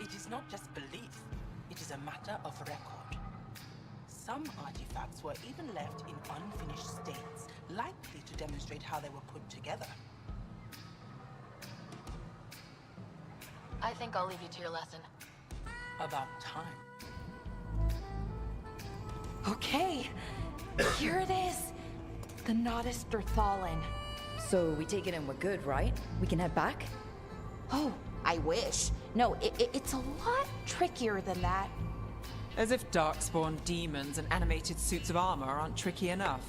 It is not just belief, it is a matter of record. Some artifacts were even left in unfinished states, likely to demonstrate how they were put together. I think I'll leave you to your lesson. About time. Okay, here it is. The Nodus Derthalin. So we take it and we're good, right? We can head back? Oh, I wish. No, it's a lot trickier than that. As if darkspawn demons and animated suits of armor aren't tricky enough.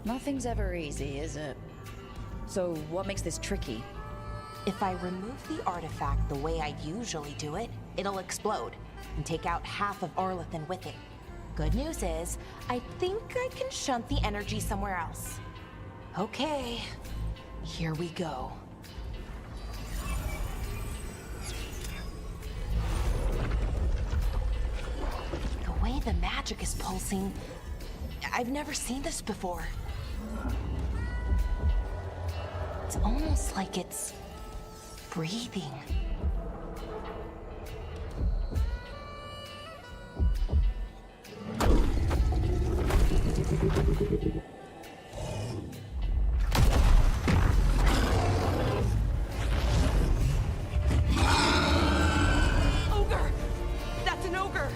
Nothing's ever easy, is it? So what makes this tricky? If I remove the artifact the way I usually do it, it'll explode and take out half of Arlathan with it. Good news is, I think I can shunt the energy somewhere else. Okay, here we go. The way the magic is pulsing, I've never seen this before. It's almost like it's breathing. Ogre! That's an ogre!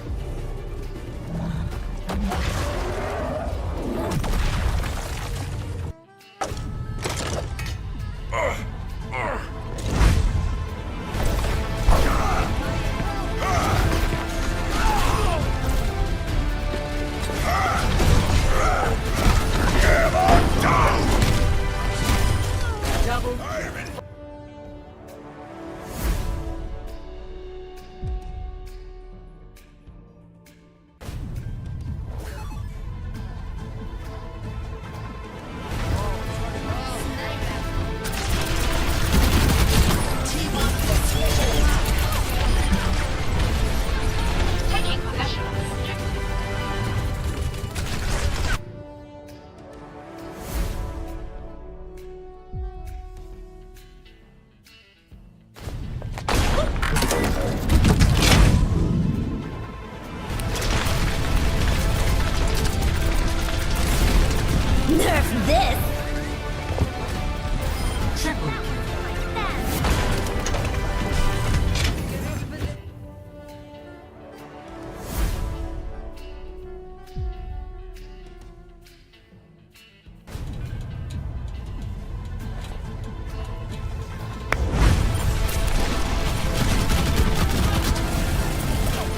Nerf this!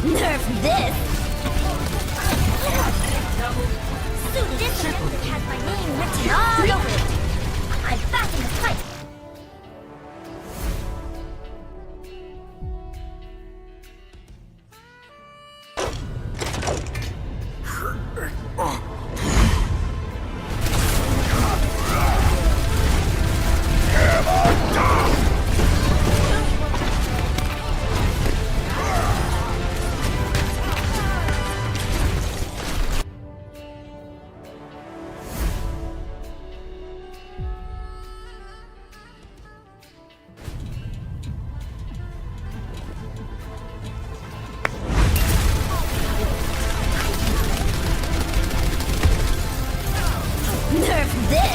Nerf this! So this message has my name written all over it! I'm back in the fight! Nerf this!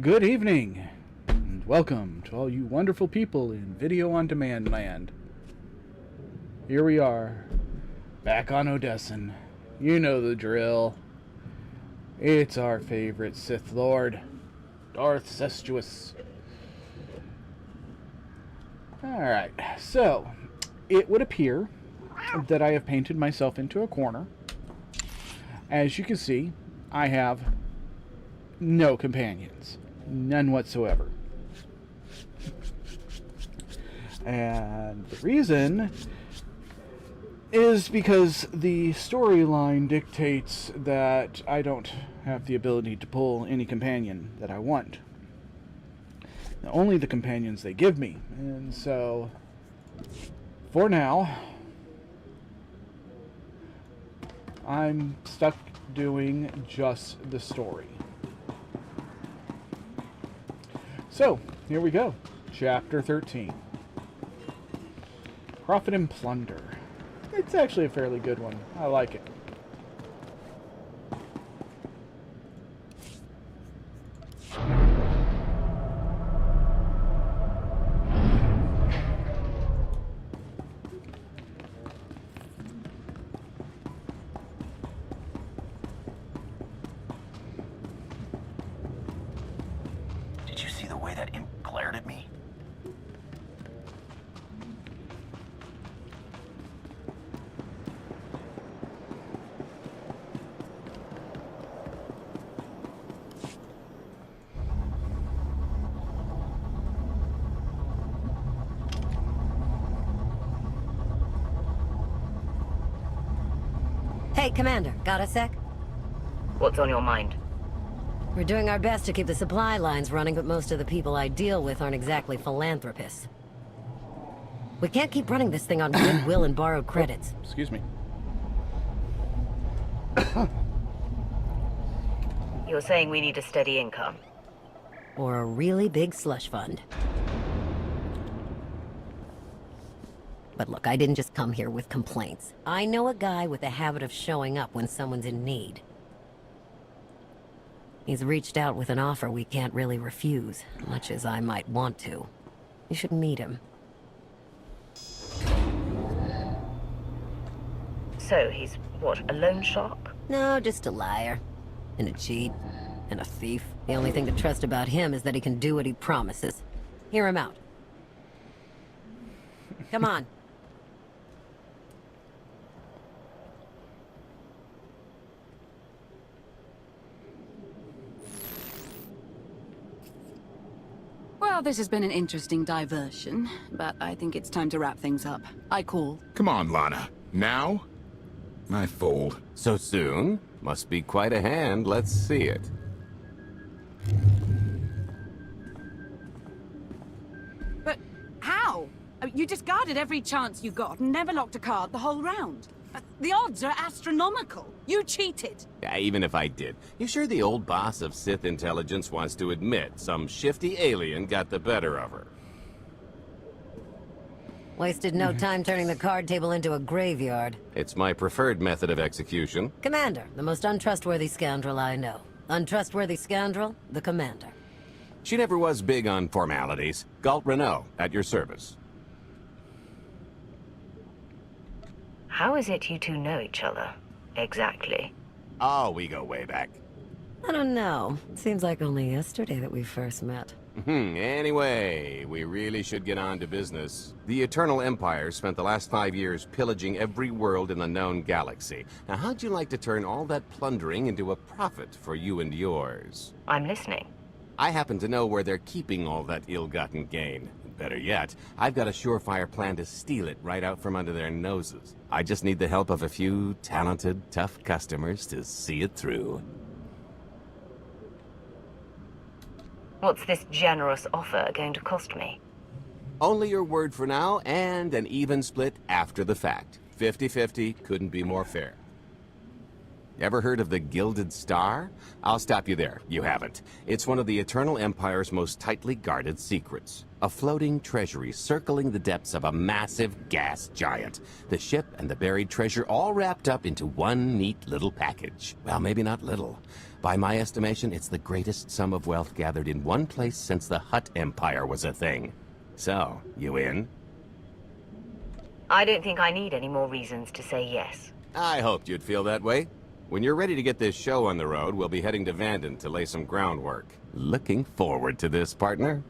Good evening, and welcome to all you wonderful people in Video on Demand land. Here we are, back on Odessan. You know the drill. It's our favorite Sith Lord, Darth Cestious. Alright, so, it would appear that I have painted myself into a corner. As you can see, I have no companions. None whatsoever. And the reason is because the storyline dictates that I don't have the ability to pull any companion that I want. Only the companions they give me. And so For now, I'm stuck doing just the story. So, here we go. Chapter 13. Profit and Plunder. It's actually a fairly good one. I like it. Did you see the way that imp glared at me? Hey, Commander, got a sec? What's on your mind? We're doing our best to keep the supply lines running, but most of the people I deal with aren't exactly philanthropists. We can't keep running this thing on goodwill and borrowed credits. Excuse me. You're saying we need a steady income. Or a really big slush fund. But look, I didn't just come here with complaints. I know a guy with a habit of showing up when someone's in need. He's reached out with an offer we can't really refuse, much as I might want to. You should meet him. So, he's what, a loan shark? No, just a liar. And a cheat. And a thief. The only thing to trust about him is that he can do what he promises. Hear him out. Come on. Well, this has been an interesting diversion, but I think it's time to wrap things up. I call. Come on, Lana. Now? I fold. So soon? Must be quite a hand. Let's see it. But how? I mean, you discarded every chance you got and never locked a card the whole round. The odds are astronomical. You cheated. Yeah, even if I did. You sure the old boss of Sith intelligence wants to admit some shifty alien got the better of her? Wasted no time turning the card table into a graveyard. It's my preferred method of execution. Commander, the most untrustworthy scoundrel I know. Untrustworthy scoundrel, the Commander. She never was big on formalities. Galt Renault, at your service. How is it you two know each other? Exactly. Oh, we go way back. I don't know. It seems like only yesterday that we first met. Anyway, we really should get on to business. The Eternal Empire spent the last 5 years pillaging every world in the known galaxy. Now, how'd you like to turn all that plundering into a profit for you and yours? I'm listening. I happen to know where they're keeping all that ill-gotten gain. Better yet, I've got a surefire plan to steal it right out from under their noses. I just need the help of a few talented, tough customers to see it through. What's this generous offer going to cost me? Only your word for now, and an even split after the fact. 50-50 couldn't be more fair. Ever heard of the Gilded Star? I'll stop you there. You haven't. It's one of the Eternal Empire's most tightly guarded secrets. A floating treasury circling the depths of a massive gas giant. The ship and the buried treasure all wrapped up into one neat little package. Well, maybe not little. By my estimation, it's the greatest sum of wealth gathered in one place since the Hutt Empire was a thing. So, you in? I don't think I need any more reasons to say yes. I hoped you'd feel that way. When you're ready to get this show on the road, we'll be heading to Vanden to lay some groundwork. Looking forward to this, partner.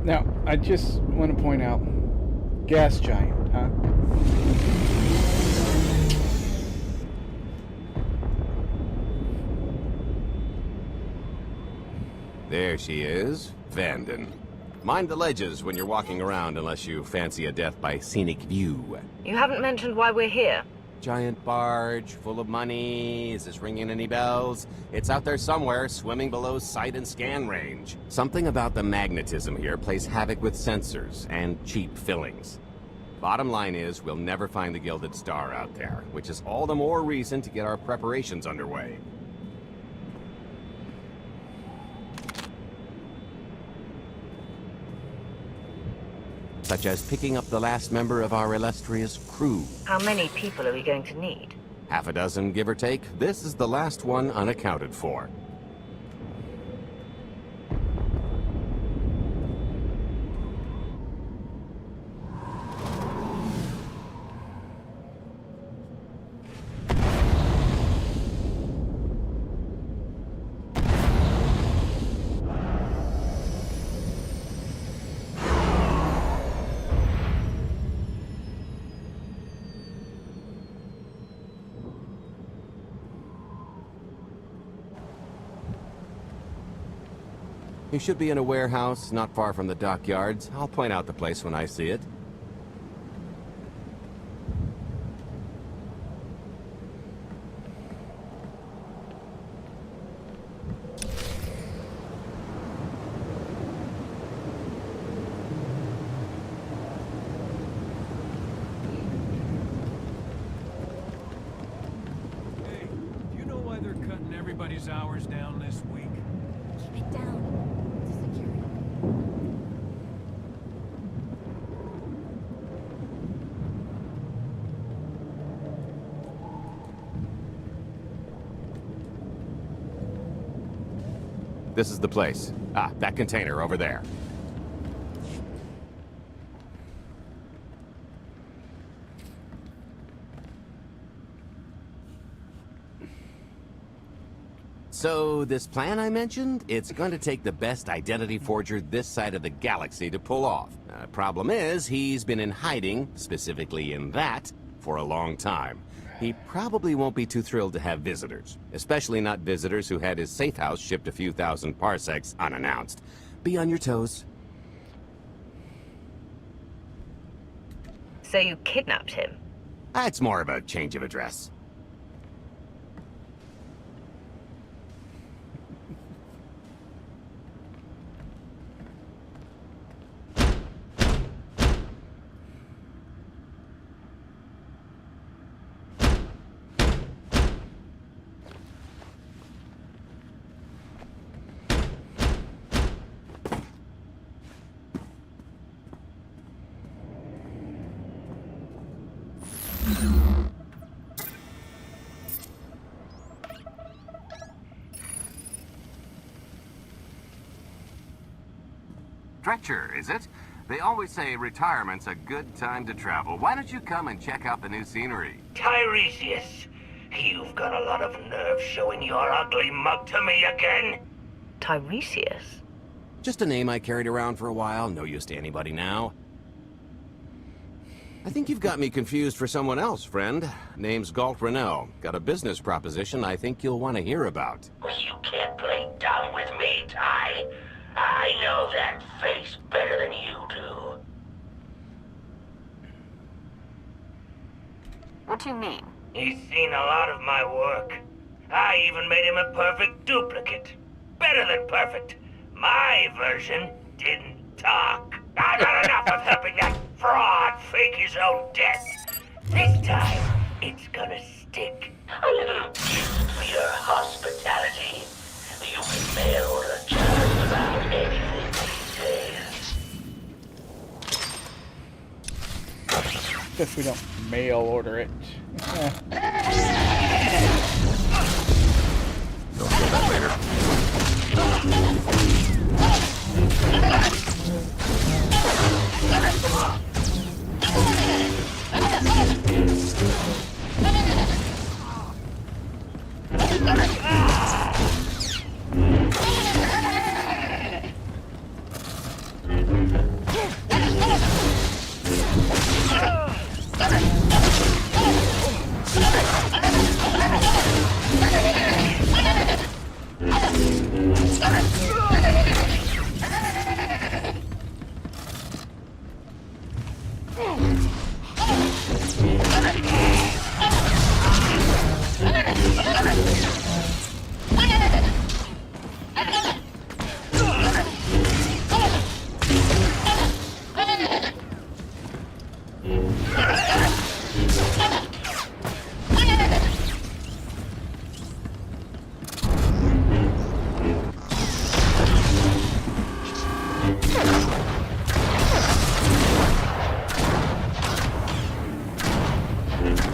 Now, I just want to point out, gas giant, huh? There she is, Vanden. Mind the ledges when you're walking around unless you fancy a death by scenic view. You haven't mentioned why we're here. Giant barge, full of money. Is this ringing any bells? It's out there somewhere, swimming below sight and scan range. Something about the magnetism here plays havoc with sensors and cheap fillings. Bottom line is, we'll never find the Gilded Star out there, which is all the more reason to get our preparations underway. Such as picking up the last member of our illustrious crew. How many people are we going to need? Half a dozen, give or take. This is the last one unaccounted for. You should be in a warehouse not far from the dockyards. I'll point out the place when I see it. Hey, do you know why they're cutting everybody's hours down this week? Keep it down. To security. This is the place. Ah, that container over there. So, this plan I mentioned, it's going to take the best identity forger this side of the galaxy to pull off. Problem is, he's been in hiding, specifically in that, for a long time. He probably won't be too thrilled to have visitors, especially not visitors who had his safe house shipped a few thousand parsecs unannounced. Be on your toes. So you kidnapped him? It's more of a change of address. Stretcher, is it? They always say retirement's a good time to travel. Why don't you come and check out the new scenery? Tiresias, you've got a lot of nerve showing your ugly mug to me again. Tiresias? Just a name I carried around for a while, no use to anybody now. I think you've got me confused for someone else, friend. Name's Galt Renell. Got a business proposition I think you'll want to hear about. You can't play dumb with me, Ty. I know that face better than you do. What do you mean? He's seen a lot of my work. I even made him a perfect duplicate. Better than perfect. My version didn't talk. I've had enough of helping that fraud fake his own death. This time, it's gonna stick. A little gift for your hospitality. You can mail order just about anything these days. Guess we don't mail order it. You'll feel that later.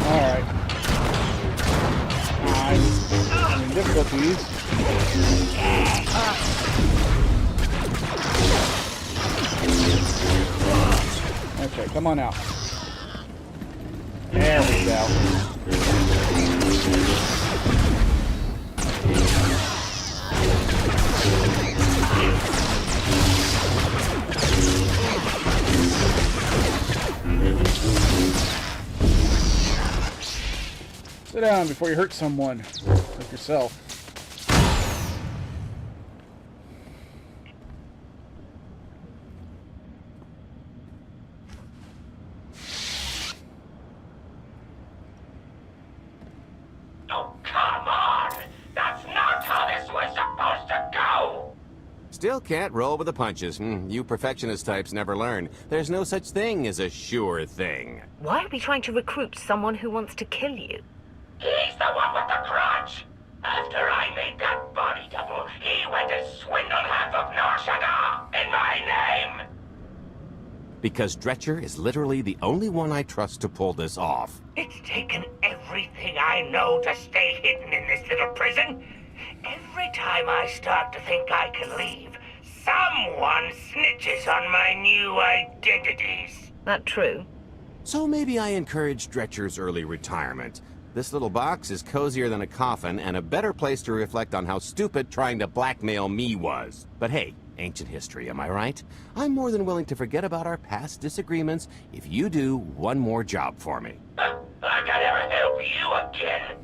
Alright. I'm in difficulties. Okay, come on out. There we go. Sit down before you hurt someone, like yourself. Oh, come on! That's not how this was supposed to go! Still can't roll with the punches. You perfectionist types never learn. There's no such thing as a sure thing. Why are we trying to recruit someone who wants to kill you? He's the one with the grudge! After I made that body double, he went and swindled half of Nar Shaddaa in my name! Because Dretcher is literally the only one I trust to pull this off. It's taken everything I know to stay hidden in this little prison. Every time I start to think I can leave, someone snitches on my new identities. That true? So maybe I encourage Dretcher's early retirement. This little box is cozier than a coffin and a better place to reflect on how stupid trying to blackmail me was. But hey, ancient history, am I right? I'm more than willing to forget about our past disagreements if you do one more job for me. I can never help you again.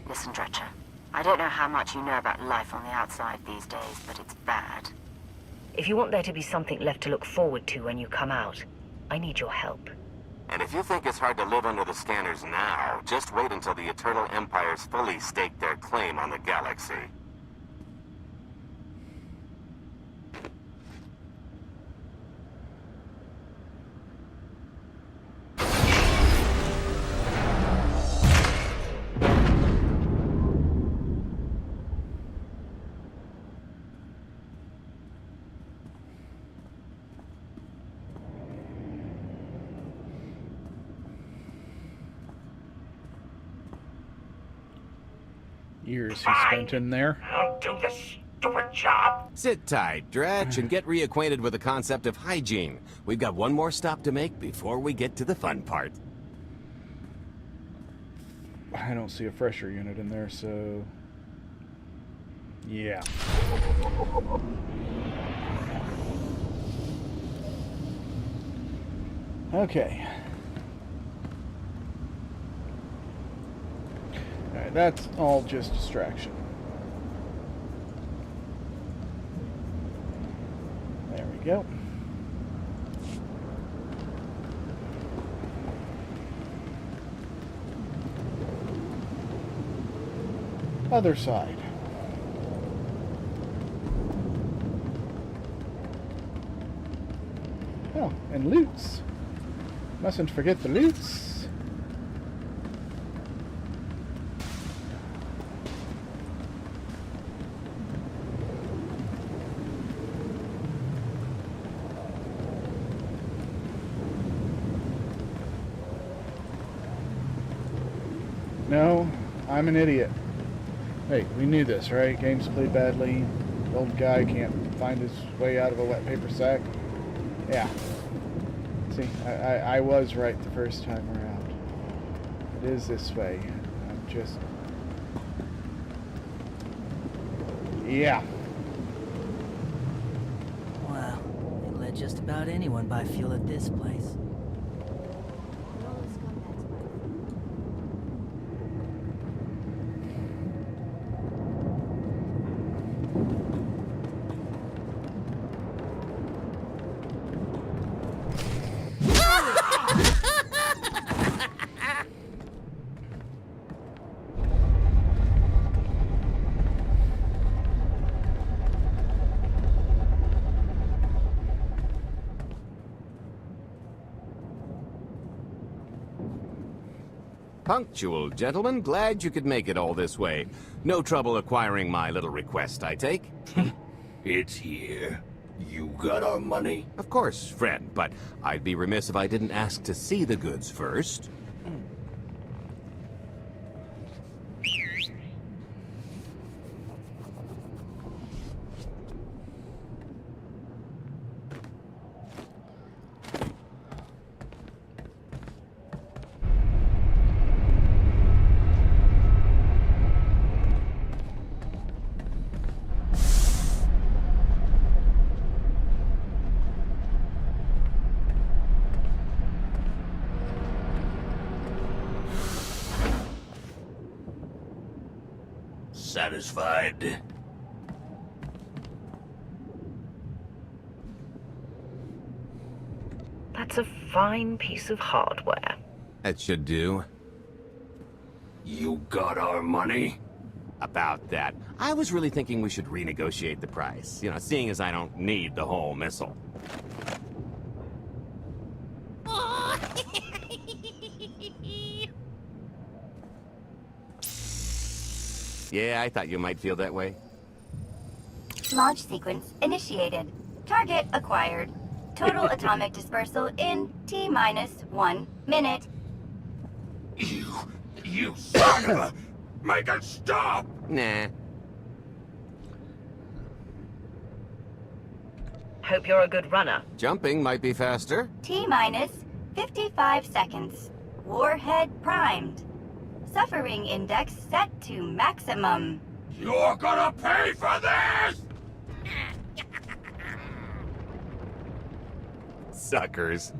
Listen, Dretcher. I don't know how much you know about life on the outside these days, but it's bad. If you want there to be something left to look forward to when you come out, I need your help. And if you think it's hard to live under the scanners now, just wait until the Eternal Empires fully stake their claim on the galaxy. Years he spent in there. I'll do this stupid job. Sit tight, Dretch, and get reacquainted with the concept of hygiene. We've got one more stop to make before we get to the fun part. I don't see a fresher unit in there, so... yeah. Okay. Alright, that's all just distraction. There we go. Other side. Oh, and loots. Mustn't forget the loots. No, I'm an idiot. Hey, we knew this, right? Game's played badly. The old guy can't find his way out of a wet paper sack. Yeah. See, I was right the first time around. It is this way. I'm just... yeah. Wow, they let just about anyone buy fuel at this place. Punctual, gentlemen. Glad you could make it all this way. No trouble acquiring my little request, I take? It's here. You got our money? Of course, friend, but I'd be remiss if I didn't ask to see the goods first. Satisfied? That's a fine piece of hardware. That should do. You got our money? About that. I was really thinking we should renegotiate the price. You know, seeing as I don't need the whole missile. Yeah, I thought you might feel that way. Launch sequence initiated. Target acquired. Total atomic dispersal in T-1 minute. You son of a... Make it stop! Nah. Hope you're a good runner. Jumping might be faster. T-minus 55 seconds. Warhead primed. Suffering index set to maximum. You're gonna pay for this! Suckers.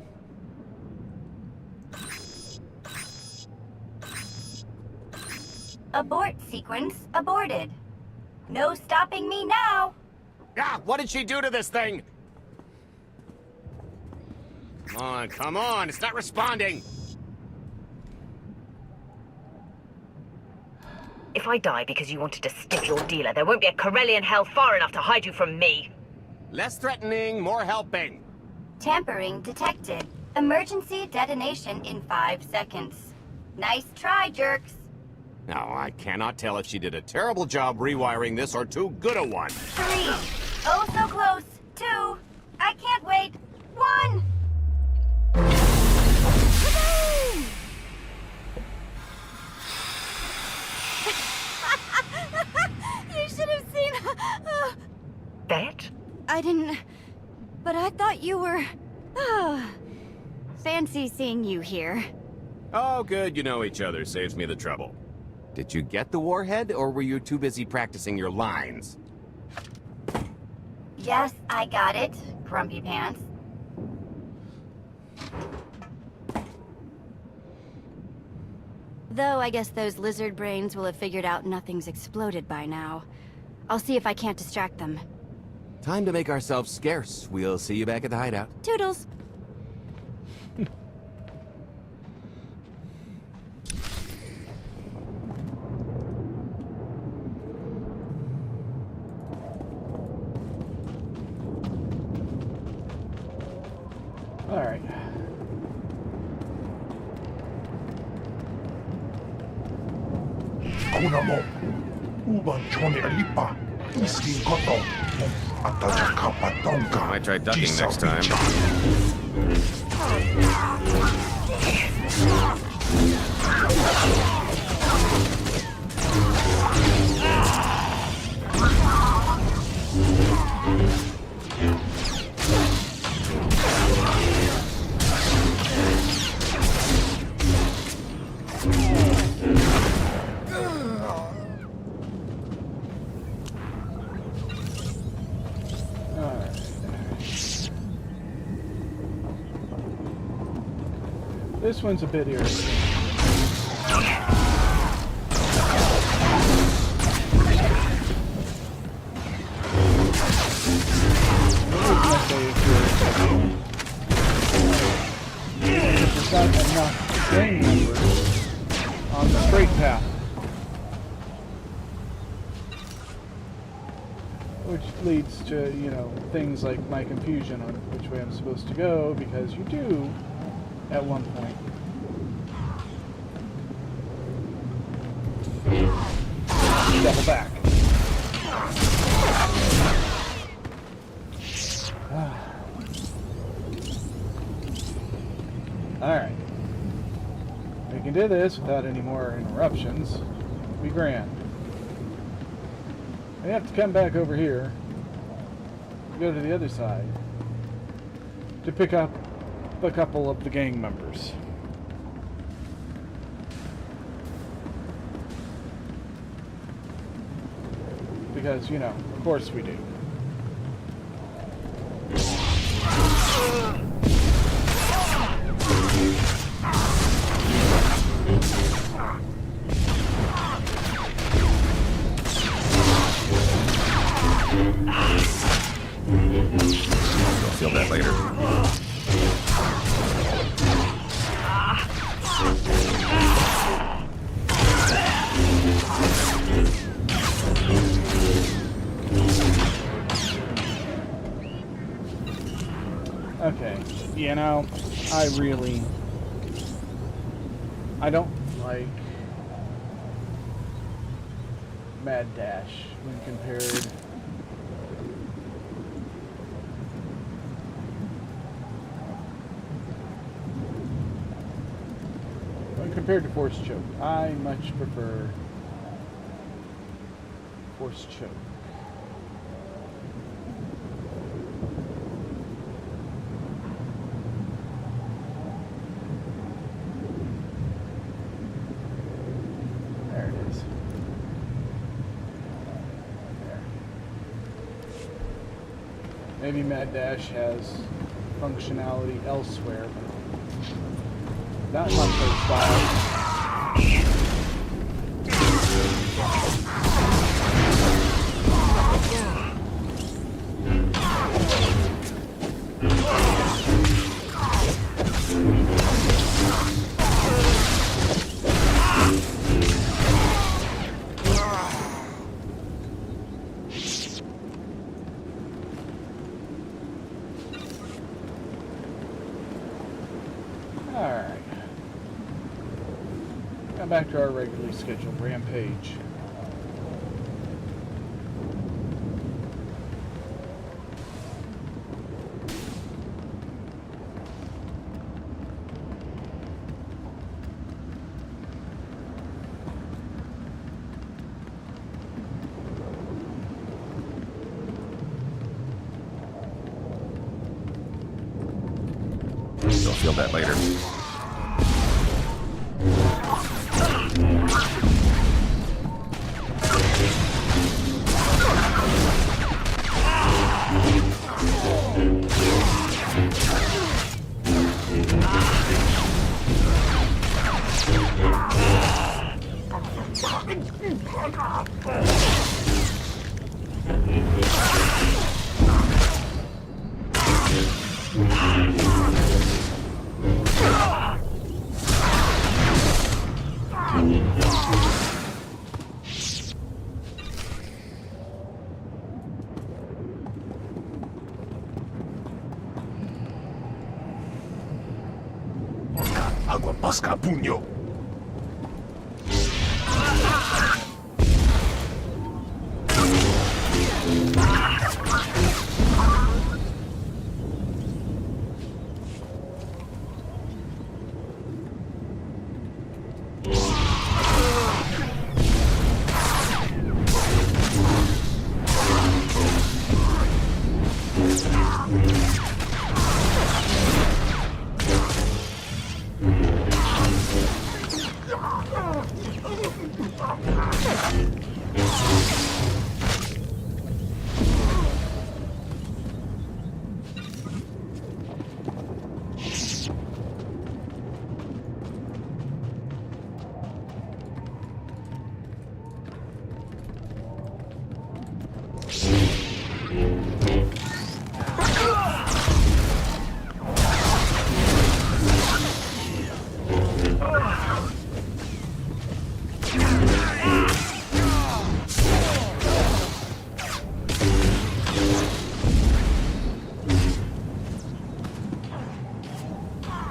Abort sequence aborted. No stopping me now. Ah, what did she do to this thing? Come on, it's not responding. If I die because you wanted to stick your dealer, there won't be a Corellian hell far enough to hide you from me. Less threatening, more helping. Tampering detected. Emergency detonation in 5 seconds. Nice try, jerks. Now, I cannot tell if she did a terrible job rewiring this or too good a one. 3. Oh, so close. 2. I can't wait. 1. You should have seen... Bet? I didn't... But I thought you were... Fancy seeing you here. Oh, good, you know each other. Saves me the trouble. Did you get the warhead, or were you too busy practicing your lines? Yes, I got it, Grumpy Pants. Though I guess those lizard brains will have figured out nothing's exploded by now. I'll see if I can't distract them. Time to make ourselves scarce. We'll see you back at the hideout. Toodles! Alright. Kuna mo, ubang choni alipa, isling koto, ataja kapatonga. Might try ducking next time. This one's a bit irritating. There's not enough gang members on the straight path. Which leads to, you know, things like my confusion on which way I'm supposed to go, because you do, at one point. back. Alright. We can do this without any more interruptions. Be grand. We have to come back over here, go to the other side, to pick up a couple of the gang members. Because, you know, of course we do. You'll feel that later. Okay, you know, I don't like Mad Dash when compared to Force Choke. I much prefer Force Choke. There it is. There. Maybe Mad Dash has functionality elsewhere, but not much like style. Alright. Now back to our regularly scheduled rampage. You'll feel that later. Agua pasca puño.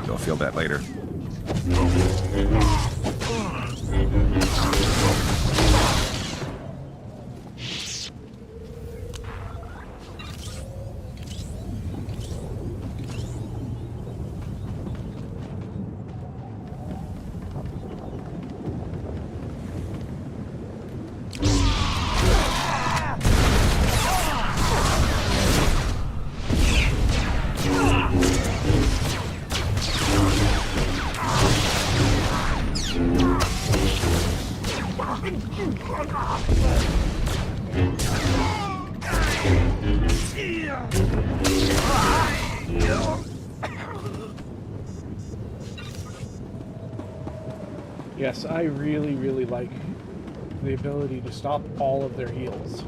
You'll feel that later. Yes, I really, really like the ability to stop all of their heals.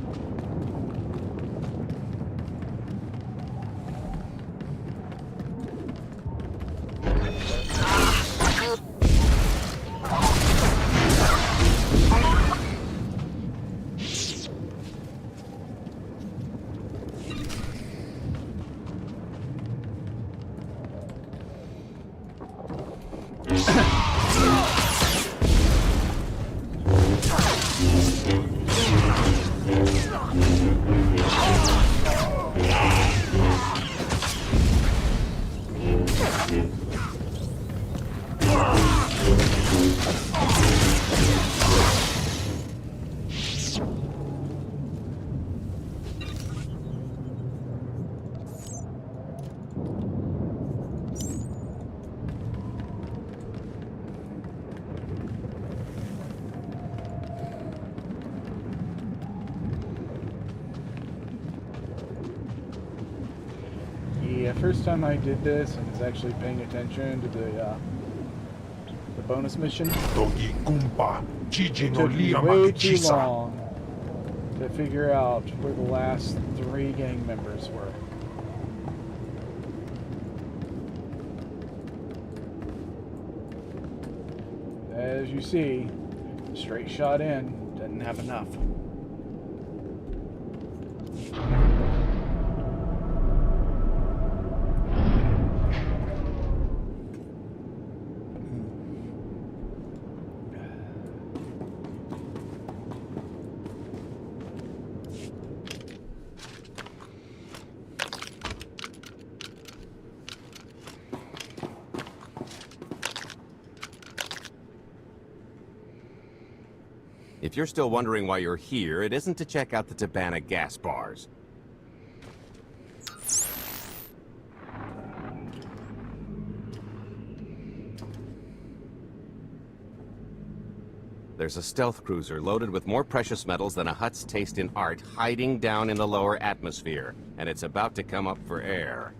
Yeah, first time I did this, and was actually paying attention to the bonus mission. Togi Kumpa, Gigi no Took me Lia way too Makachisa. long to figure out where the last 3 gang members were. As you see, straight shot in, didn't have enough. If you're still wondering why you're here, it isn't to check out the Tabana gas bars. There's a stealth cruiser loaded with more precious metals than a hut's taste in art hiding down in the lower atmosphere, and it's about to come up for air.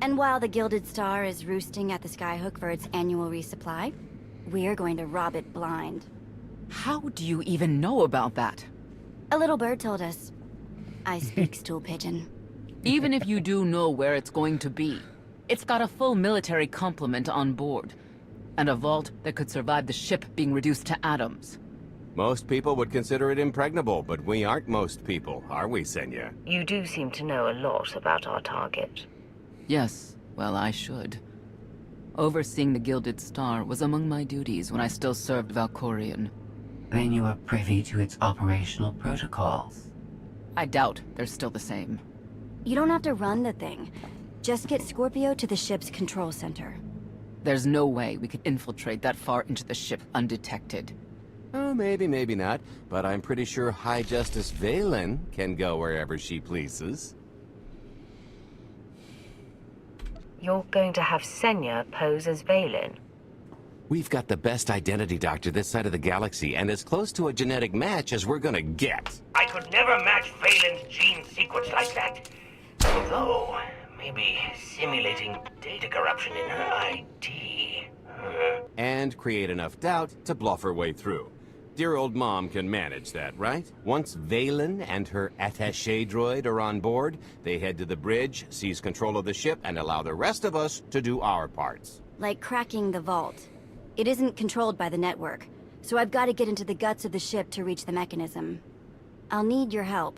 And while the Gilded Star is roosting at the Skyhook for its annual resupply, we're going to rob it blind. How do you even know about that? A little bird told us. I speak stool pigeon. Even if you do know where it's going to be, it's got a full military complement on board, and a vault that could survive the ship being reduced to atoms. Most people would consider it impregnable, but we aren't most people, are we, Senya? You do seem to know a lot about our target. Yes, well, I should. Overseeing the Gilded Star was among my duties when I still served Valkorion. Then you are privy to its operational protocols. I doubt they're still the same. You don't have to run the thing. Just get Scorpio to the ship's control center. There's no way we could infiltrate that far into the ship undetected. Oh, maybe, maybe not, but I'm pretty sure High Justice Valen can go wherever she pleases. You're going to have Senya pose as Valen? We've got the best identity doctor this side of the galaxy, and as close to a genetic match as we're gonna get. I could never match Valen's gene sequence like that. Although, maybe simulating data corruption in her ID. And create enough doubt to bluff her way through. Dear old mom can manage that, right? Once Valen and her attaché droid are on board, they head to the bridge, seize control of the ship, and allow the rest of us to do our parts. Like cracking the vault. It isn't controlled by the network, so I've got to get into the guts of the ship to reach the mechanism. I'll need your help.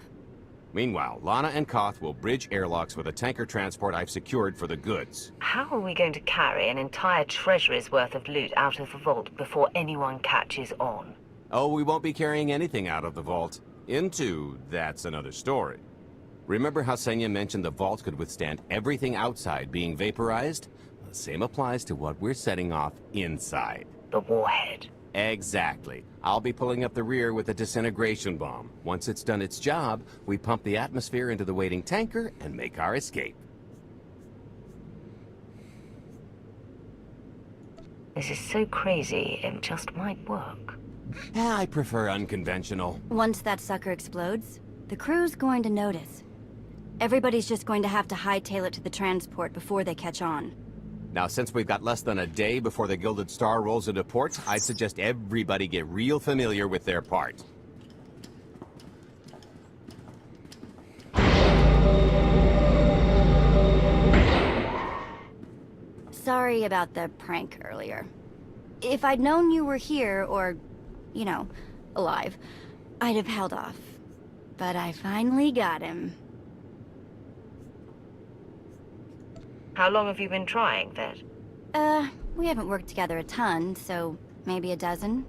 Meanwhile, Lana and Koth will bridge airlocks with a tanker transport I've secured for the goods. How are we going to carry an entire treasury's worth of loot out of the vault before anyone catches on? Oh, we won't be carrying anything out of the vault. Into, that's another story. Remember how Senya mentioned the vault could withstand everything outside being vaporized? The same applies to what we're setting off inside. The warhead. Exactly. I'll be pulling up the rear with a disintegration bomb. Once it's done its job, we pump the atmosphere into the waiting tanker and make our escape. This is so crazy, it just might work. I prefer unconventional. Once that sucker explodes, the crew's going to notice. Everybody's just going to have to hightail it to the transport before they catch on. Now, since we've got less than a day before the Gilded Star rolls into port, I'd suggest everybody get real familiar with their part. Sorry about the prank earlier. If I'd known you were here, or, you know, alive, I'd have held off. But I finally got him. How long have you been trying, Vet? We haven't worked together a ton, so maybe a dozen.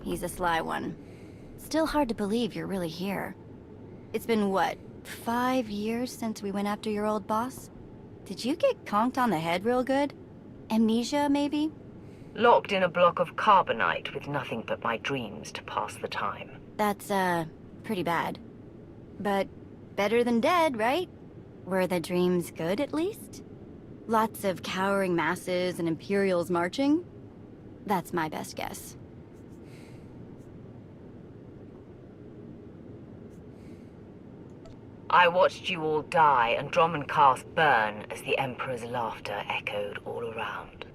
He's a sly one. Still hard to believe you're really here. It's been, what, 5 years since we went after your old boss? Did you get conked on the head real good? Amnesia, maybe? Locked in a block of carbonite with nothing but my dreams to pass the time. That's, pretty bad. But better than dead, right? Were the dreams good, at least? Lots of cowering masses and Imperials marching? That's my best guess. I watched you all die and Drommencast burn as the Emperor's laughter echoed all around.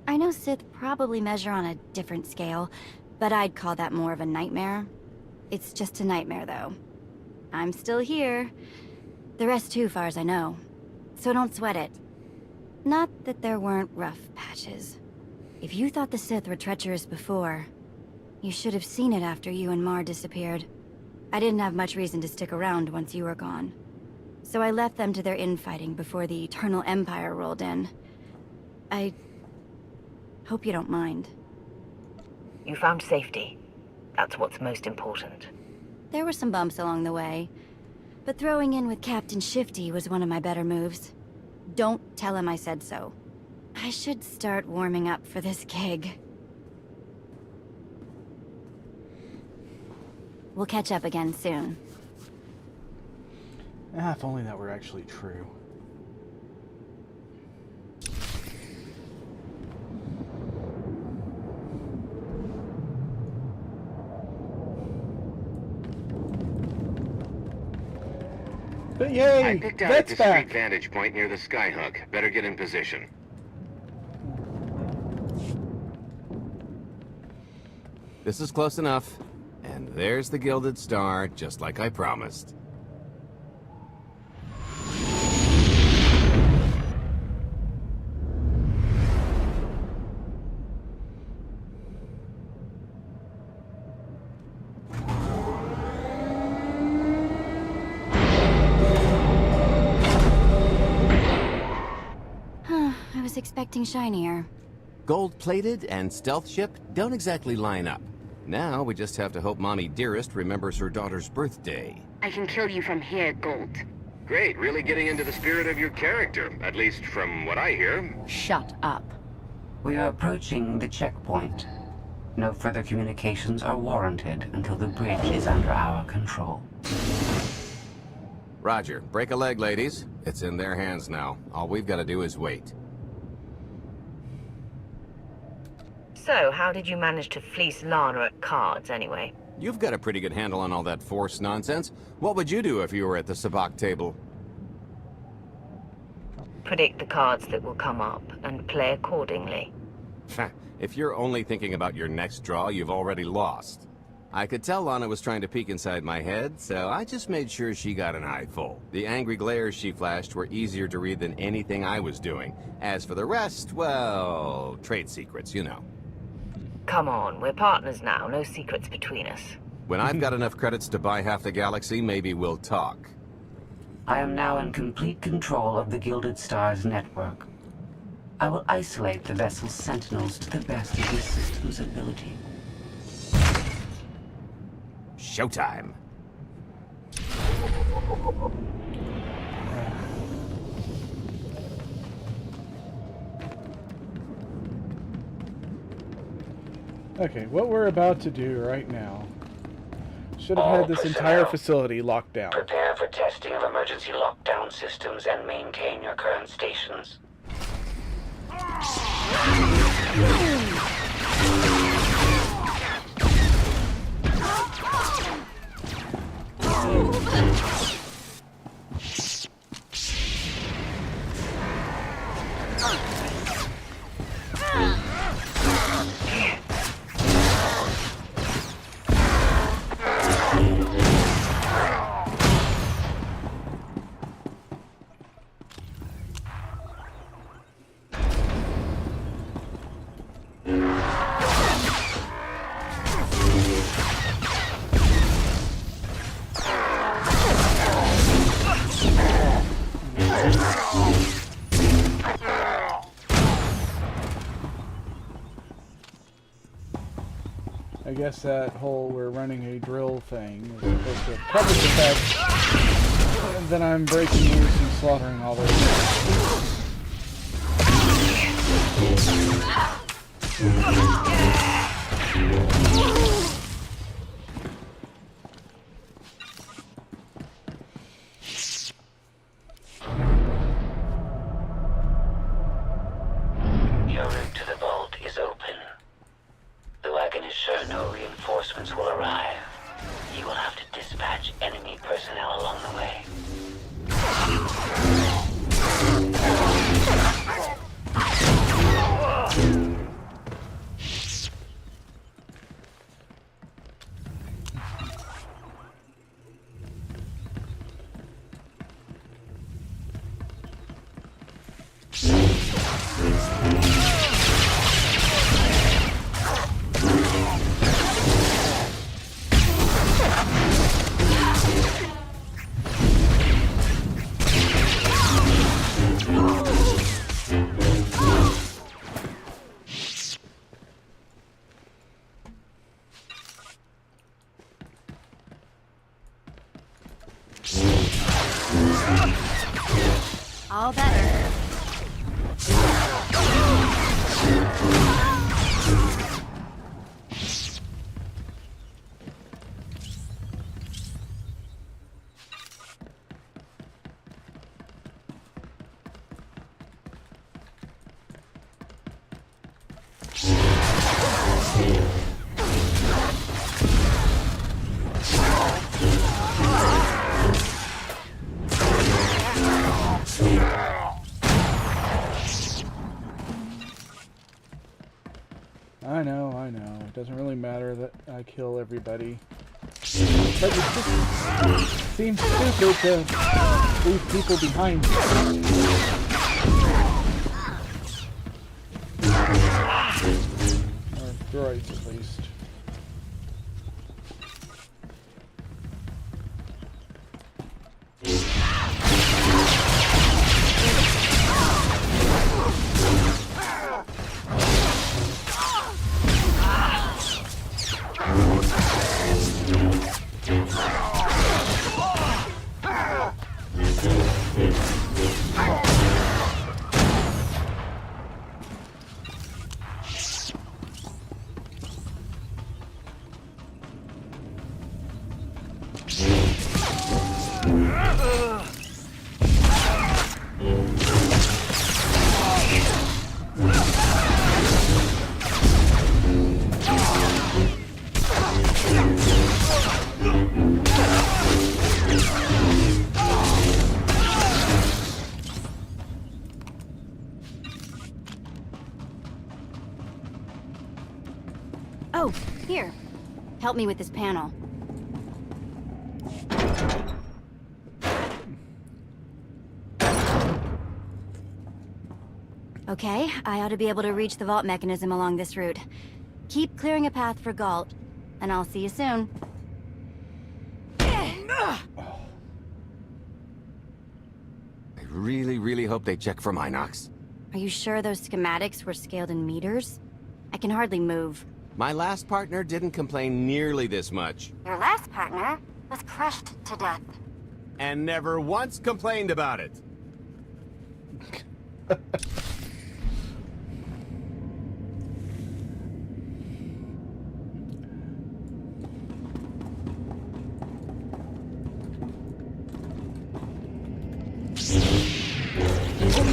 I know Sith probably measure on a different scale, but I'd call that more of a nightmare. It's just a nightmare, though. I'm still here. The rest too, far as I know. So don't sweat it. Not that there weren't rough patches. If you thought the Sith were treacherous before, you should have seen it after you and Mar disappeared. I didn't have much reason to stick around once you were gone. So I left them to their infighting before the Eternal Empire rolled in. I hope you don't mind. You found safety. That's what's most important. There were some bumps along the way, but throwing in with Captain Shifty was one of my better moves. Don't tell him I said so. I should start warming up for this gig. We'll catch up again soon. If only that were actually true. But yay! I picked out at the street vantage point near the skyhook. Better get in position. This is close enough. And there's the Gilded Star, just like I promised. I was expecting shinier. Gold-plated and stealth ship don't exactly line up. Now we just have to hope Mommy Dearest remembers her daughter's birthday. I can kill you from here, Gold. Great, really getting into the spirit of your character, at least from what I hear. Shut up. We are approaching the checkpoint. No further communications are warranted until the bridge is under our control. Roger. Break a leg, ladies. It's in their hands now. All we've got to do is wait. So, how did you manage to fleece Lana at cards, anyway? You've got a pretty good handle on all that Force nonsense. What would you do if you were at the sabacc table? Predict the cards that will come up, and play accordingly. If you're only thinking about your next draw, you've already lost. I could tell Lana was trying to peek inside my head, so I just made sure she got an eyeful. The angry glares she flashed were easier to read than anything I was doing. As for the rest, well, trade secrets, you know. Come on, we're partners now, no secrets between us. When I've got enough credits to buy half the galaxy, maybe we'll talk. I am now in complete control of the Gilded Star's network. I will isolate the vessel's sentinels to the best of the system's ability. Showtime. Okay, what we're about to do right now should have had this entire facility locked down. Prepare for testing of emergency lockdown systems and maintain your current stations. I guess that whole we're running a drill thing is supposed to cover the fact and then I'm breaking loose and slaughtering all those people. Your route to the vault is open. Though I can assure no reinforcements will arrive, you will have to dispatch enemy personnel along the way. All better. I know. It doesn't really matter that I kill everybody. But it just seems stupid to leave people behind. Or droids, at least. Oh, here. Help me with this panel. Okay, I ought to be able to reach the vault mechanism along this route. Keep clearing a path for Galt, and I'll see you soon. I really, really hope they check for Minox. Are you sure those schematics were scaled in meters? I can hardly move. My last partner didn't complain nearly this much. Your last partner was crushed to death. And never once complained about it.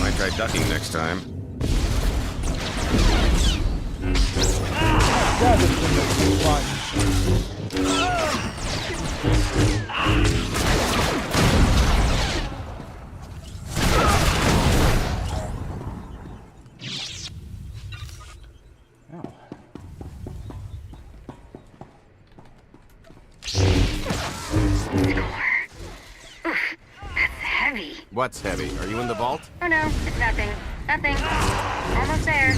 Might try ducking next time. God, this thing is fun. Ow. That's heavy. What's heavy? Are you in the vault? Oh no, it's nothing. Nothing. Almost there.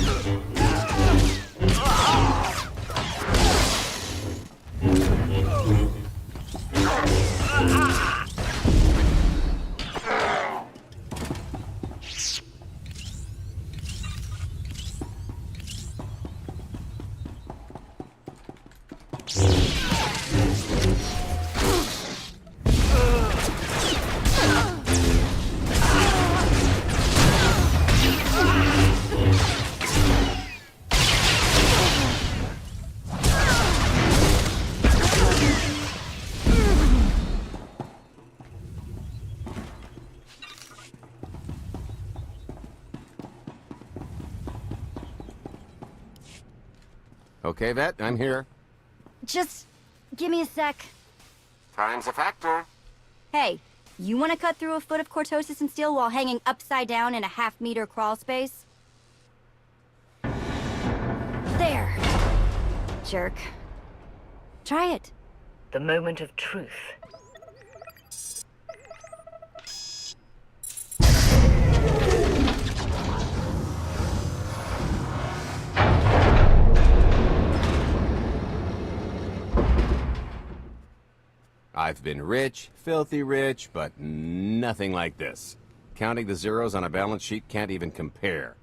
Okay, Vet, I'm here. Just give me a sec. Time's a factor. Hey, you want to cut through a foot of cortosis and steel while hanging upside down in a half-meter crawl space? There. Jerk. Try it. The moment of truth. I've been rich, filthy rich, but nothing like this. Counting the zeros on a balance sheet can't even compare.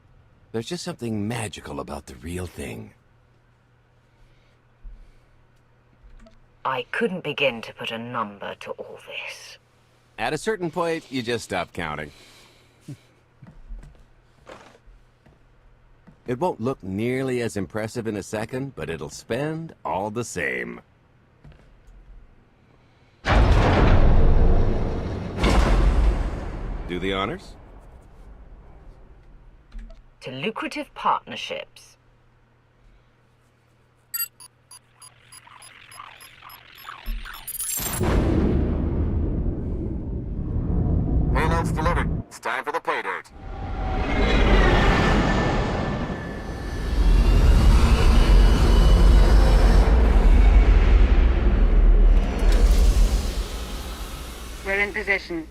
There's just something magical about the real thing. I couldn't begin to put a number to all this. At a certain point, you just stop counting. It won't look nearly as impressive in a second, but it'll spend all the same. Do the honors? To lucrative partnerships. Payload's delivered. It's time for the pay dirt. We're in position.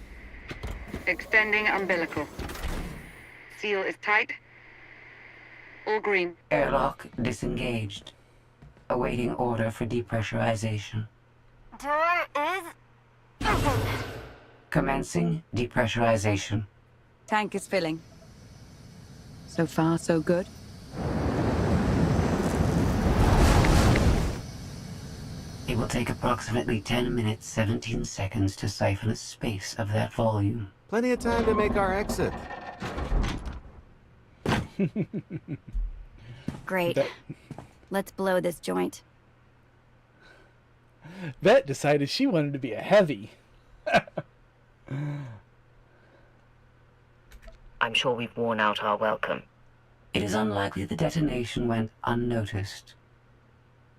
Extending umbilical. Seal is tight. All green. Airlock disengaged. Awaiting order for depressurization. Door is open. Commencing depressurization. Tank is filling. So far, so good. It will take approximately 10 minutes, 17 seconds to siphon a space of that volume. Plenty of time to make our exit. Great. Let's blow this joint. Vet decided she wanted to be a heavy. I'm sure we've worn out our welcome. It is unlikely the detonation went unnoticed.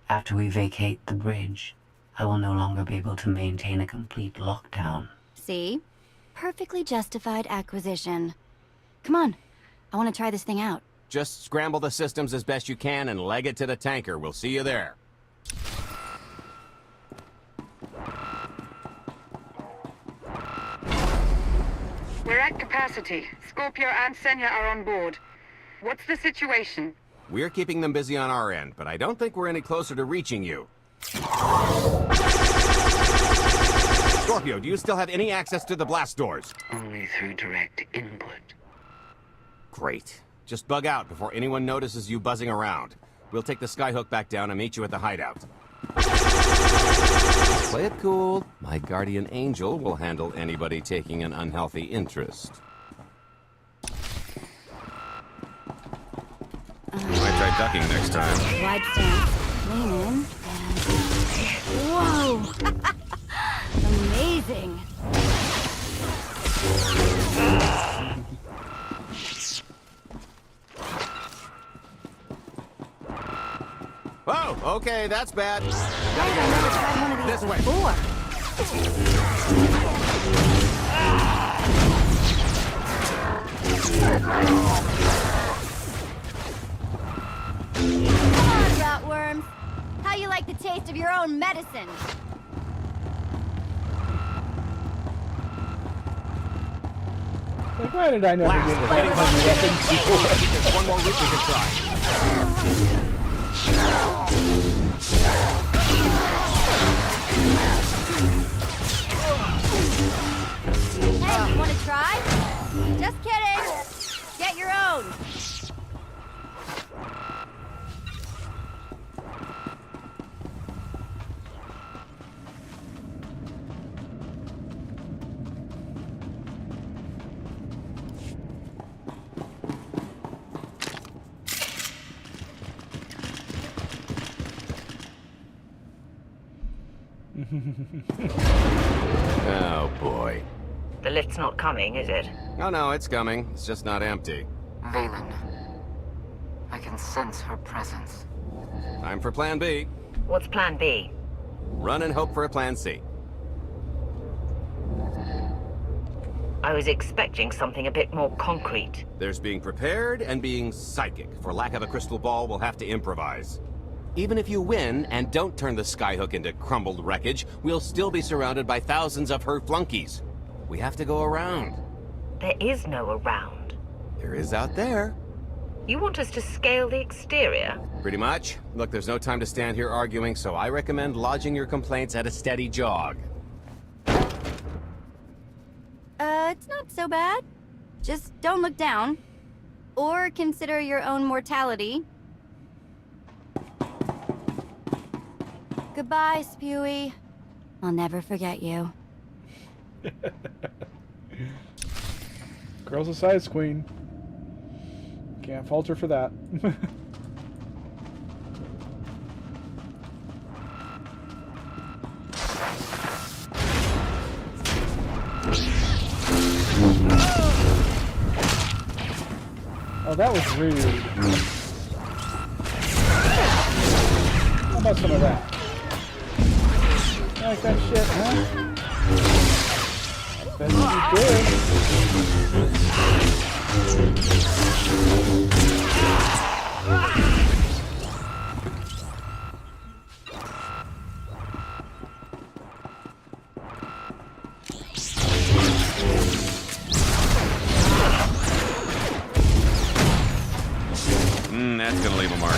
After we vacate the bridge, I will no longer be able to maintain a complete lockdown. See? Perfectly justified acquisition. Come on. I want to try this thing out. Just scramble the systems as best you can and leg it to the tanker. We'll see you there. We're at capacity. Scorpio and Senya are on board. What's the situation? We're keeping them busy on our end, but I don't think we're any closer to reaching you. Scorpio, do you still have any access to the blast doors? Only through direct input. Great. Just bug out before anyone notices you buzzing around. We'll take the skyhook back down and meet you at the hideout. Play it cool. My guardian angel will handle anybody taking an unhealthy interest. You might try ducking next time. Wide stance. Lean in. And... Whoa! Amazing! Oh, okay, that's bad. I've never tried one of these before. Come on, rotworms. How you like the taste of your own medicine? Like, why did I never get the heavy weapons before? There's one more route we can try. Hey, you want to try? Just kidding. Get your own. Oh, boy. The lift's not coming, is it? Oh, no, it's coming. It's just not empty. Valen. I can sense her presence. Time for Plan B. What's Plan B? Run and hope for a Plan C. I was expecting something a bit more concrete. There's being prepared and being psychic. For lack of a crystal ball, we'll have to improvise. Even if you win and don't turn the skyhook into crumbled wreckage, we'll still be surrounded by thousands of her flunkies. We have to go around. There is no around. There is out there. You want us to scale the exterior? Pretty much. Look, there's no time to stand here arguing, so I recommend lodging your complaints at a steady jog. It's not so bad. Just don't look down. Or consider your own mortality. Goodbye, Spewy. I'll never forget you. Girl's a size queen. Can't fault her for that. Oh, that was rude. How about some of that? You like that shit, huh? That's That's gonna leave a mark.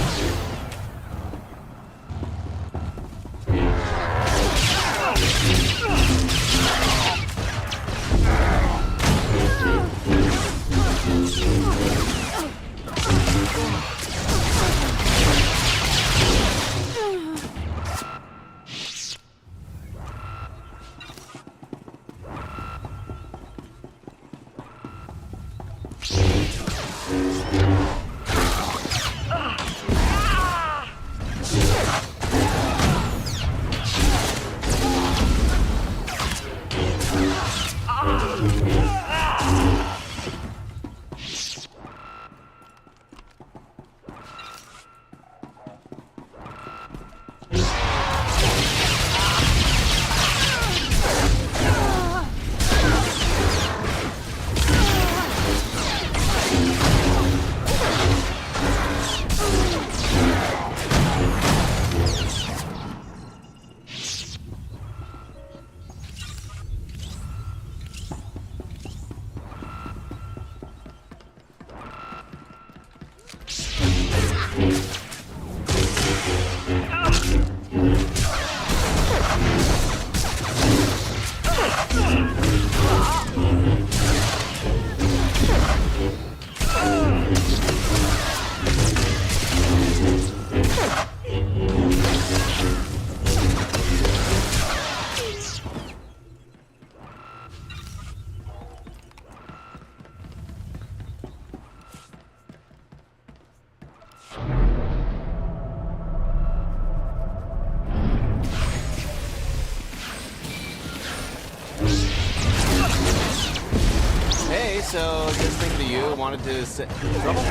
So, just think of you, wanted to sit... Trouble?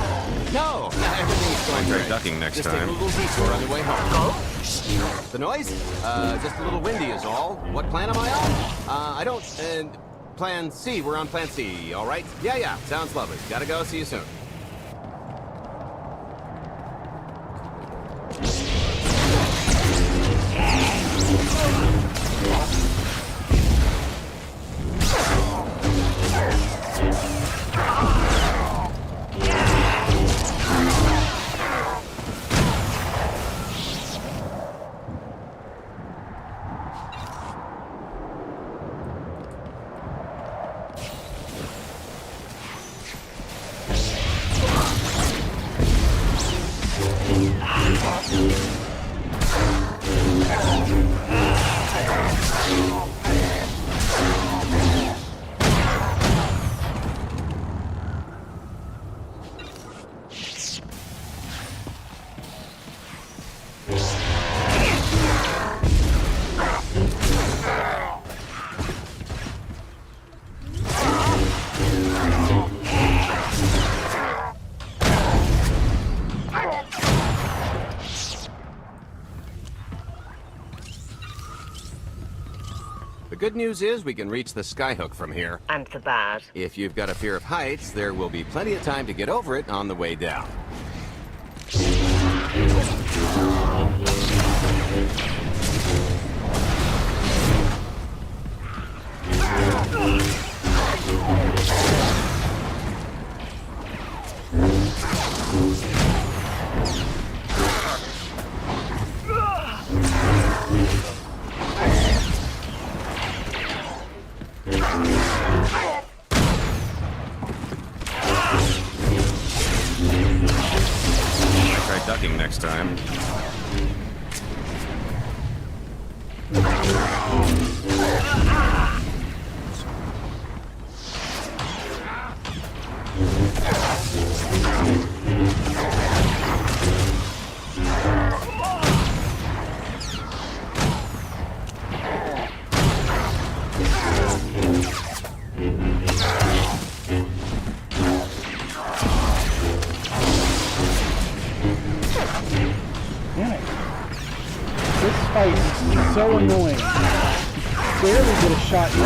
No! Everything's going great. Ducking next just time. Just a little detour on the way home. The noise? Just a little windy is all. What plan am I on? I don't... Plan C. We're on Plan C, all right? Yeah. Sounds lovely. Gotta go. See you soon. good news is we can reach the skyhook from here. And the bad. If you've got a fear of heights, there will be plenty of time to get over it on the way down. Try ducking next time. Damn it. This fight is so annoying. Barely get a shot in.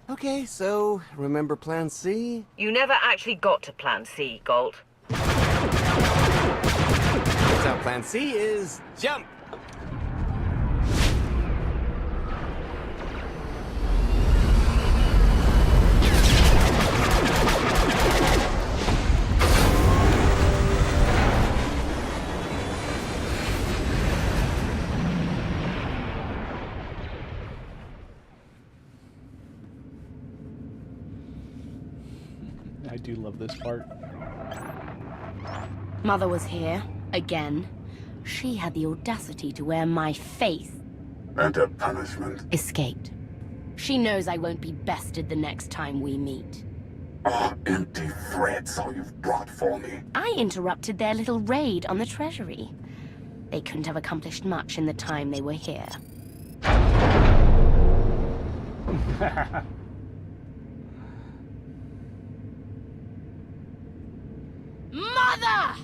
Okay, so remember Plan C? You never actually got to Plan C, Galt. Turns out Plan C is jump! I do love this part. Mother was here, again. She had the audacity to wear my face. And her punishment? Escaped. She knows I won't be bested the next time we meet. Empty threats all you've brought for me. I interrupted their little raid on the treasury. They couldn't have accomplished much in the time they were here. Mother!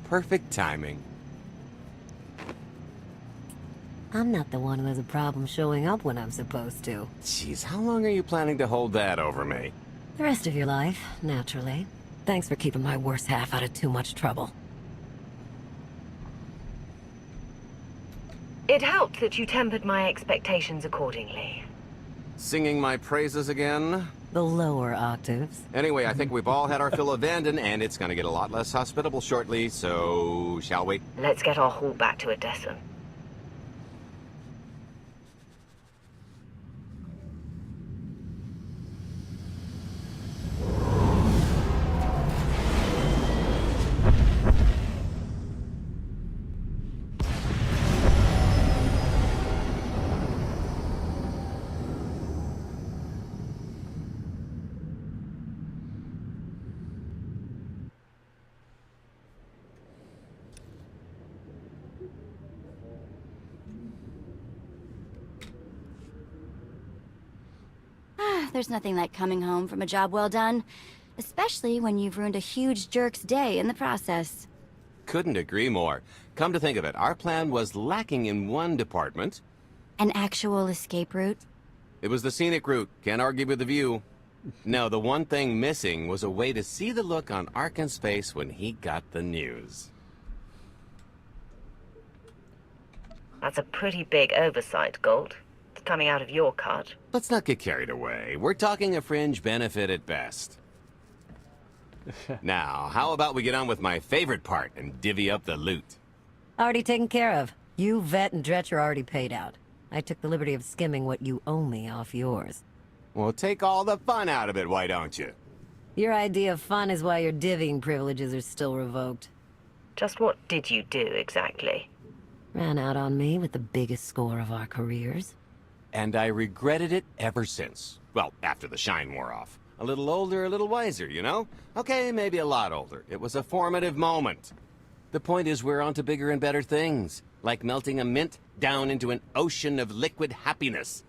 Perfect timing. I'm not the one who has a problem showing up when I'm supposed to. Jeez, how long are you planning to hold that over me? The rest of your life, naturally. Thanks for keeping my worst half out of too much trouble. It helped that you tempered my expectations accordingly. Singing my praises again? The lower octaves. Anyway, I think we've all had our fill of Vanden, and it's gonna get a lot less hospitable shortly, so shall we? Let's get our haul back to Odessa. There's nothing like coming home from a job well done, especially when you've ruined a huge jerk's day in the process. Couldn't agree more. Come to think of it, our plan was lacking in one department. An actual escape route? It was the scenic route. Can't argue with the view. No, the one thing missing was a way to see the look on Arkan's face when he got the news. That's a pretty big oversight, Galt. It's coming out of your cut. Let's not get carried away. We're talking a fringe benefit at best. Now, how about we get on with my favorite part and divvy up the loot? Already taken care of. You, Vet, and Dretch are already paid out. I took the liberty of skimming what you owe me off yours. Well, take all the fun out of it, why don't you? Your idea of fun is why your divvying privileges are still revoked. Just what did you do, exactly? Ran out on me with the biggest score of our careers. And I regretted it ever since. Well, after the shine wore off. A little older, a little wiser, you know? Okay, maybe a lot older. It was a formative moment. The point is we're on to bigger and better things. Like melting a mint down into an ocean of liquid happiness.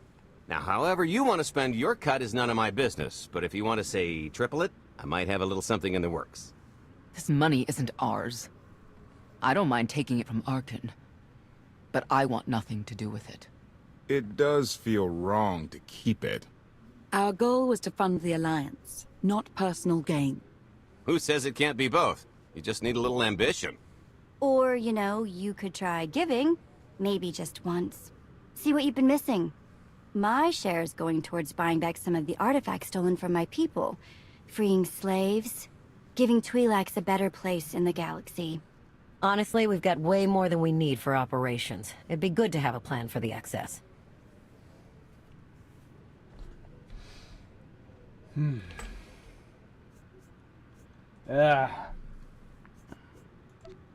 Now, however you want to spend your cut is none of my business. But if you want to, say, triple it, I might have a little something in the works. This money isn't ours. I don't mind taking it from Arkin. But I want nothing to do with it. It does feel wrong to keep it. Our goal was to fund the Alliance, not personal gain. Who says it can't be both? You just need a little ambition. Or, you know, you could try giving. Maybe just once. See what you've been missing. My share is going towards buying back some of the artifacts stolen from my people. Freeing slaves. Giving Twi'leks a better place in the galaxy. Honestly, we've got way more than we need for operations. It'd be good to have a plan for the excess.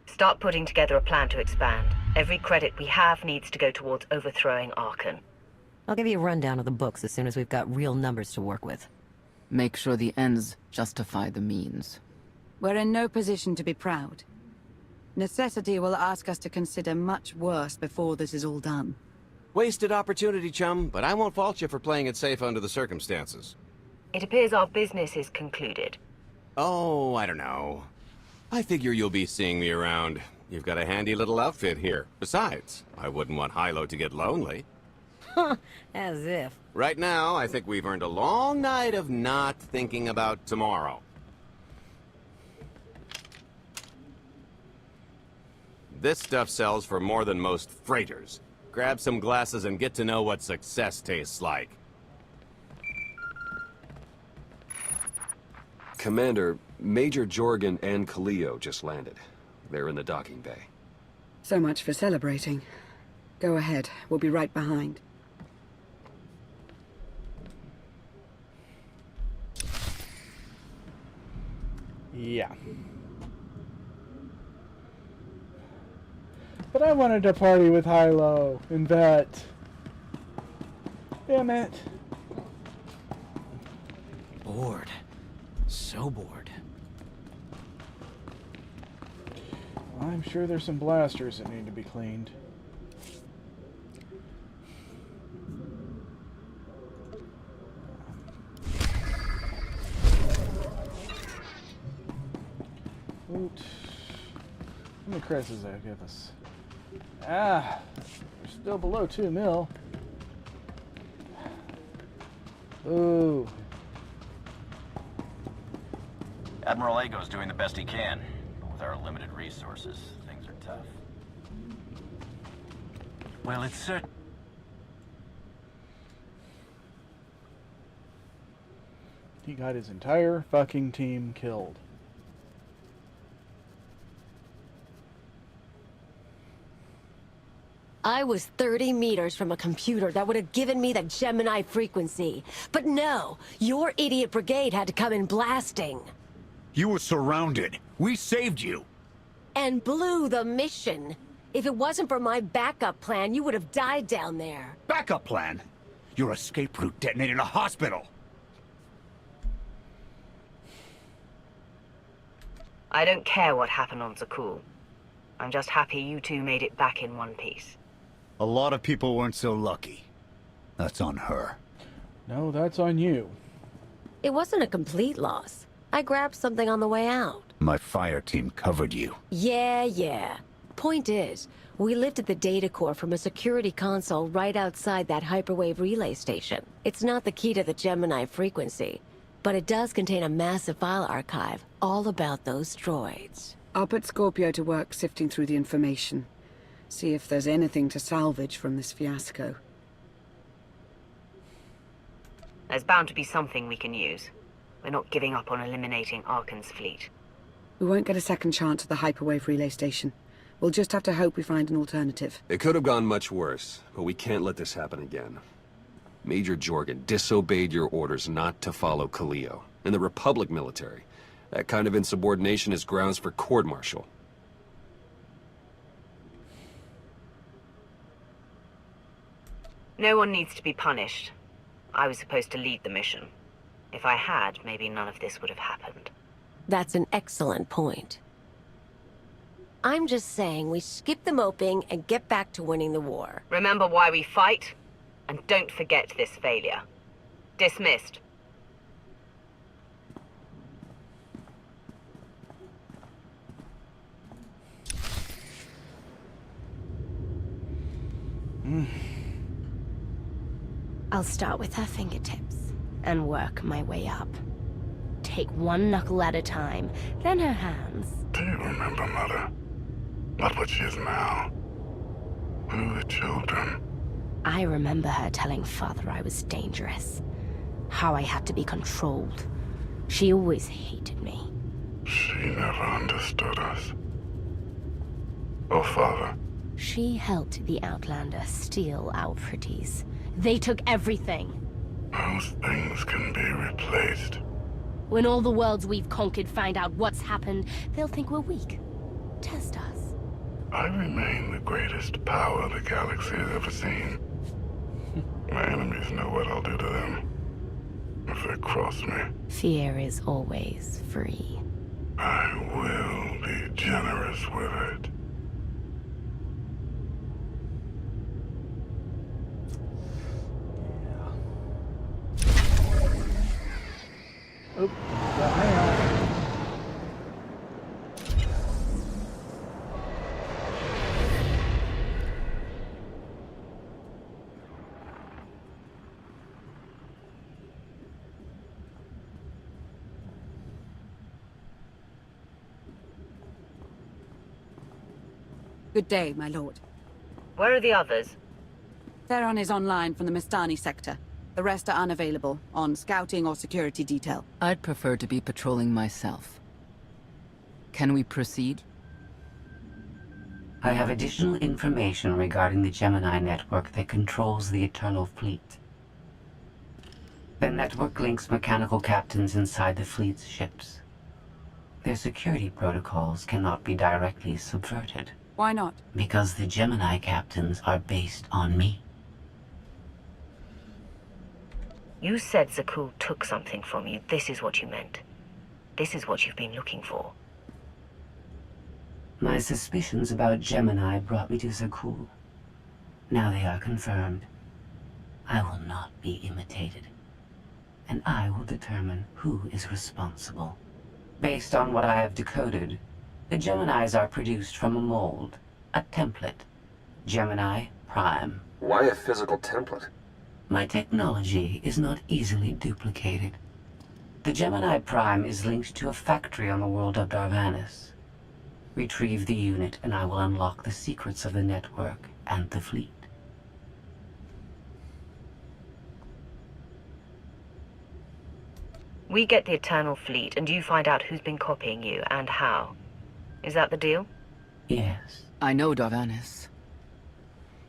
Start putting together a plan to expand. Every credit we have needs to go towards overthrowing Arkin. I'll give you a rundown of the books as soon as we've got real numbers to work with. Make sure the ends justify the means. We're in no position to be proud. Necessity will ask us to consider much worse before this is all done. Wasted opportunity, chum, but I won't fault you for playing it safe under the circumstances. It appears our business is concluded. Oh, I don't know. I figure you'll be seeing me around. You've got a handy little outfit here. Besides, I wouldn't want Hilo to get lonely. As if. Right now, I think we've earned a long night of not thinking about tomorrow. This stuff sells for more than most freighters. Grab some glasses and get to know what success tastes like. Commander, Major Jorgen and Kaleo just landed. They're in the docking bay. So much for celebrating. Go ahead, we'll be right behind. Yeah. But I wanted to party with Hilo and Vet. Damn it. Bored. So bored. I'm sure there's some blasters that need to be cleaned. Loot. How many credits does that give us? Ah, we're still below 2 mil. Ooh. Admiral Ago's doing the best he can. But with our limited resources, things are tough. Well, it's certain. He got his entire fucking team killed. I was 30 meters from a computer that would have given me the Gemini frequency. But no, your idiot brigade had to come in blasting. You were surrounded. We saved you. And blew the mission. If it wasn't for my backup plan, you would have died down there. Backup plan? Your escape route detonated a hospital. I don't care what happened on Zakul. I'm just happy you two made it back in one piece. A lot of people weren't so lucky. That's on her. No, that's on you. It wasn't a complete loss. I grabbed something on the way out. My fire team covered you. Yeah. Point is, we lifted the data core from a security console right outside that hyperwave relay station. It's not the key to the Gemini frequency, but it does contain a massive file archive all about those droids. I'll put Scorpio to work sifting through the information. See if there's anything to salvage from this fiasco. There's bound to be something we can use. We're not giving up on eliminating Arkin's fleet. We won't get a second chance at the hyperwave relay station. We'll just have to hope we find an alternative. It could have gone much worse, but we can't let this happen again. Major Jorgen disobeyed your orders not to follow Kaleo. And the Republic military. That kind of insubordination is grounds for court-martial. No one needs to be punished. I was supposed to lead the mission. If I had, maybe none of this would have happened. That's an excellent point. I'm just saying we skip the moping and get back to winning the war. Remember why we fight, and don't forget this failure. Dismissed. I'll start with her fingertips and work my way up. Take one knuckle at a time, then her hands. Do you remember, Mother? Not what she is now. We were children. I remember her telling Father I was dangerous. How I had to be controlled. She always hated me. She never understood us. Oh, Father. She helped the Outlander steal our pretties. They took everything. Those things can be replaced. When all the worlds we've conquered find out what's happened, they'll think we're weak. Test us. I remain the greatest power the galaxy has ever seen. My enemies know what I'll do to them if they cross me. Fear is always free. I will be generous with it. Oh, got mail. Good day, my lord. Where are the others? Theron is online from the Mistani sector. The rest are unavailable, on scouting or security detail. I'd prefer to be patrolling myself. Can we proceed? I have additional information regarding the Gemini network that controls the Eternal Fleet. The network links mechanical captains inside the fleet's ships. Their security protocols cannot be directly subverted. Why not? Because the Gemini captains are based on me. You said Zakul took something from you. This is what you meant. This is what you've been looking for. My suspicions about Gemini brought me to Zakul. Now they are confirmed. I will not be imitated. And I will determine who is responsible. Based on what I have decoded, the Geminis are produced from a mold, a template. Gemini Prime. Why a physical template? My technology is not easily duplicated. The Gemini Prime is linked to a factory on the world of Darvanis. Retrieve the unit and I will unlock the secrets of the network and the fleet. We get the Eternal Fleet, and you find out who's been copying you, and how. Is that the deal? Yes. I know Darvanis.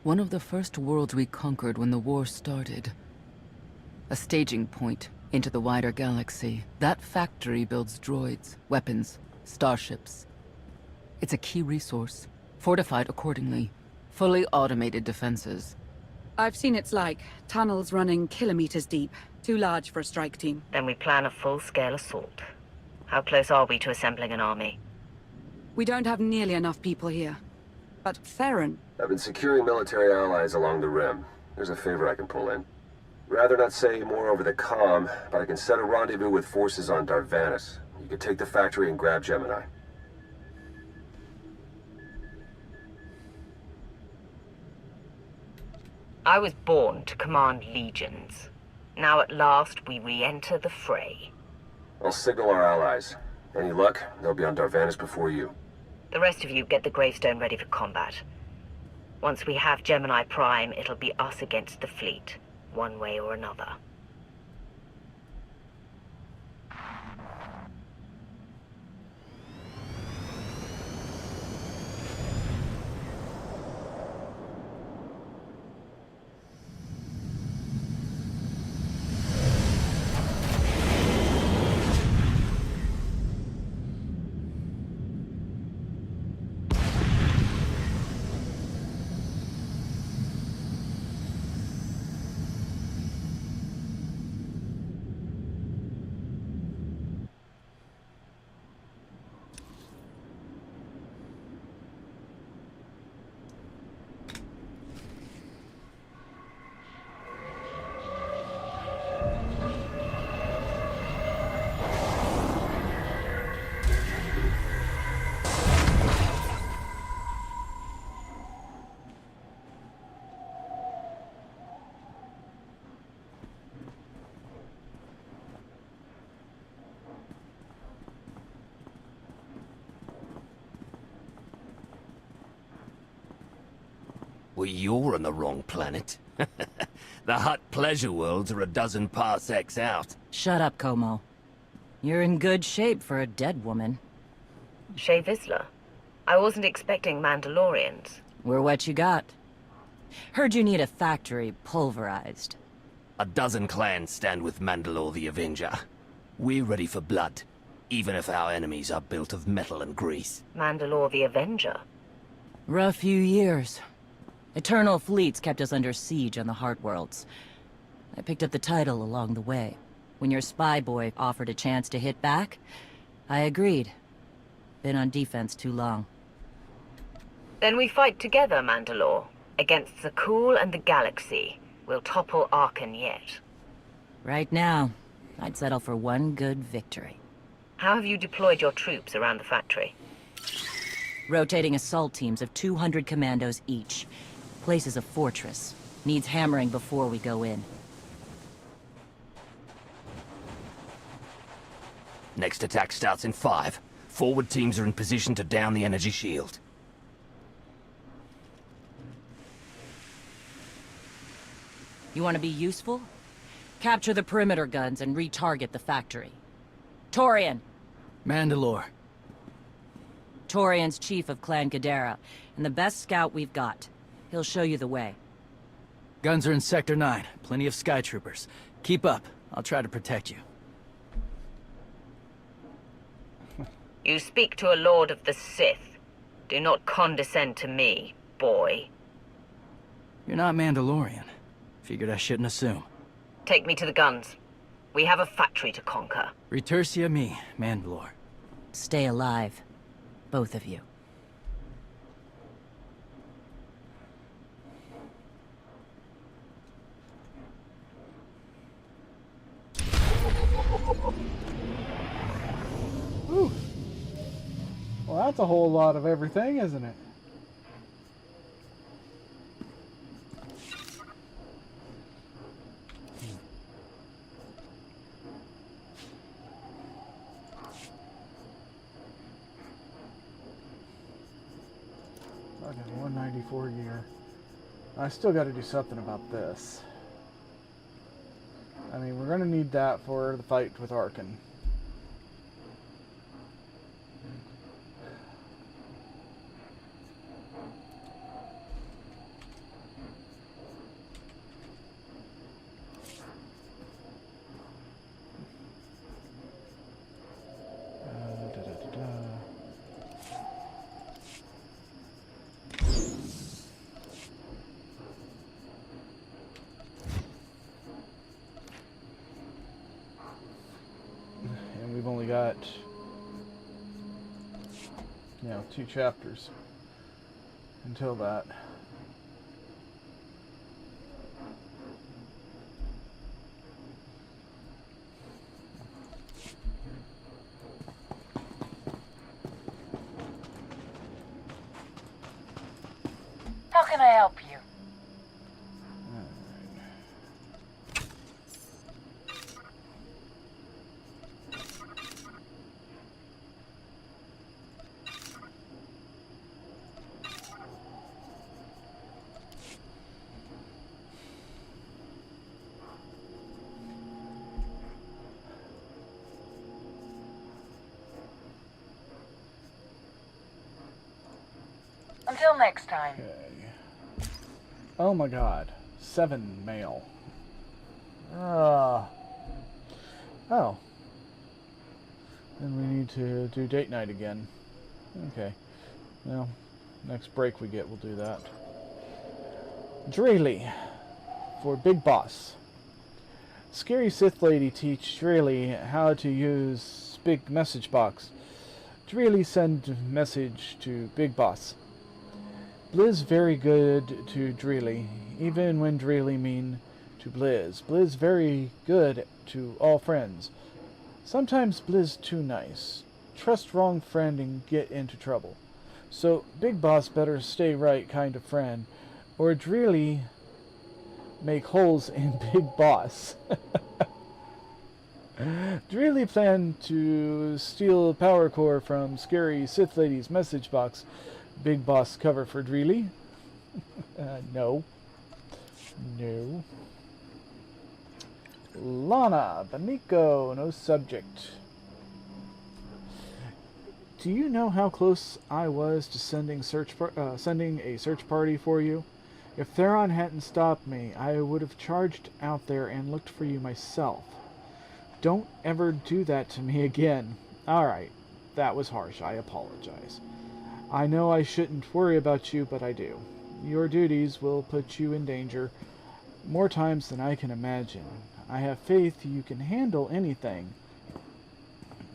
One of the first worlds we conquered when the war started. A staging point into the wider galaxy. That factory builds droids, weapons, starships. It's a key resource, fortified accordingly. Fully automated defenses. I've seen its like. Tunnels running kilometers deep. Too large for a strike team. Then we plan a full-scale assault. How close are we to assembling an army? We don't have nearly enough people here. But Theron... I've been securing military allies along the rim. There's a favor I can pull in. Rather not say more over the comm, but I can set a rendezvous with forces on Darvanis. You can take the factory and grab Gemini. I was born to command legions. Now at last we re-enter the fray. I'll signal our allies. Any luck, they'll be on Darvanis before you. The rest of you get the gravestone ready for combat. Once we have Gemini Prime, it'll be us against the fleet, one way or another. Well, you're on the wrong planet. The Hutt pleasure worlds are a dozen parsecs out. Shut up, Como. You're in good shape for a dead woman. Shay Vizsla. I wasn't expecting Mandalorians. We're what you got. Heard you need a factory pulverized. A dozen clans stand with Mandalore the Avenger. We're ready for blood, even if our enemies are built of metal and grease. Mandalore the Avenger? Rough few years. Eternal fleets kept us under siege on the Heart Worlds. I picked up the title along the way. When your spy boy offered a chance to hit back, I agreed. Been on defense too long. Then we fight together, Mandalore. Against the Cool and the Galaxy. We'll topple Arkan yet. Right now, I'd settle for one good victory. How have you deployed your troops around the factory? Rotating assault teams of 200 commandos each. Place is a fortress. Needs hammering before we go in. Next attack starts in 5. Forward teams are in position to down the energy shield. You want to be useful? Capture the perimeter guns and retarget the factory. Torian! Mandalore. Torian's chief of Clan Ghidorah, and the best scout we've got. He'll show you the way. Guns are in Sector 9. Plenty of Sky Troopers. Keep up. I'll try to protect you. You speak to a lord of the Sith. Do not condescend to me, boy. You're not Mandalorian. Figured I shouldn't assume. Take me to the guns. We have a factory to conquer. Retursia me, Mandalore. Stay alive. Both of you. Whew. Well, that's a whole lot of everything, isn't it? Fucking 194 year. I still got to do something about this. I mean, we're going to need that for the fight with Arkan. We've only got, 2 chapters until that. How can I help you? Until next time. Okay. Oh my god. 7 mail. Oh. Then we need to do date night again. Okay. Well, next break we get, we'll do that. Dreely. For Big Boss. Scary Sith Lady teach Dreely how to use Big Message Box. Dreely send message to Big Boss. Blizz very good to Dreely, even when Dreely mean to Blizz. Blizz very good to all friends. Sometimes Blizz too nice. Trust wrong friend and get into trouble. So Big Boss better stay right kind of friend, or Dreely make holes in Big Boss. Dreely plan to steal power core from Scary Sith Lady's message box. Big Boss cover for Dreely. No. No. Lana, the Nico, no subject. Do you know how close I was to sending a search party for you? If Theron hadn't stopped me, I would have charged out there and looked for you myself. Don't ever do that to me again. Alright, that was harsh. I apologize. I know I shouldn't worry about you, but I do. Your duties will put you in danger more times than I can imagine. I have faith you can handle anything.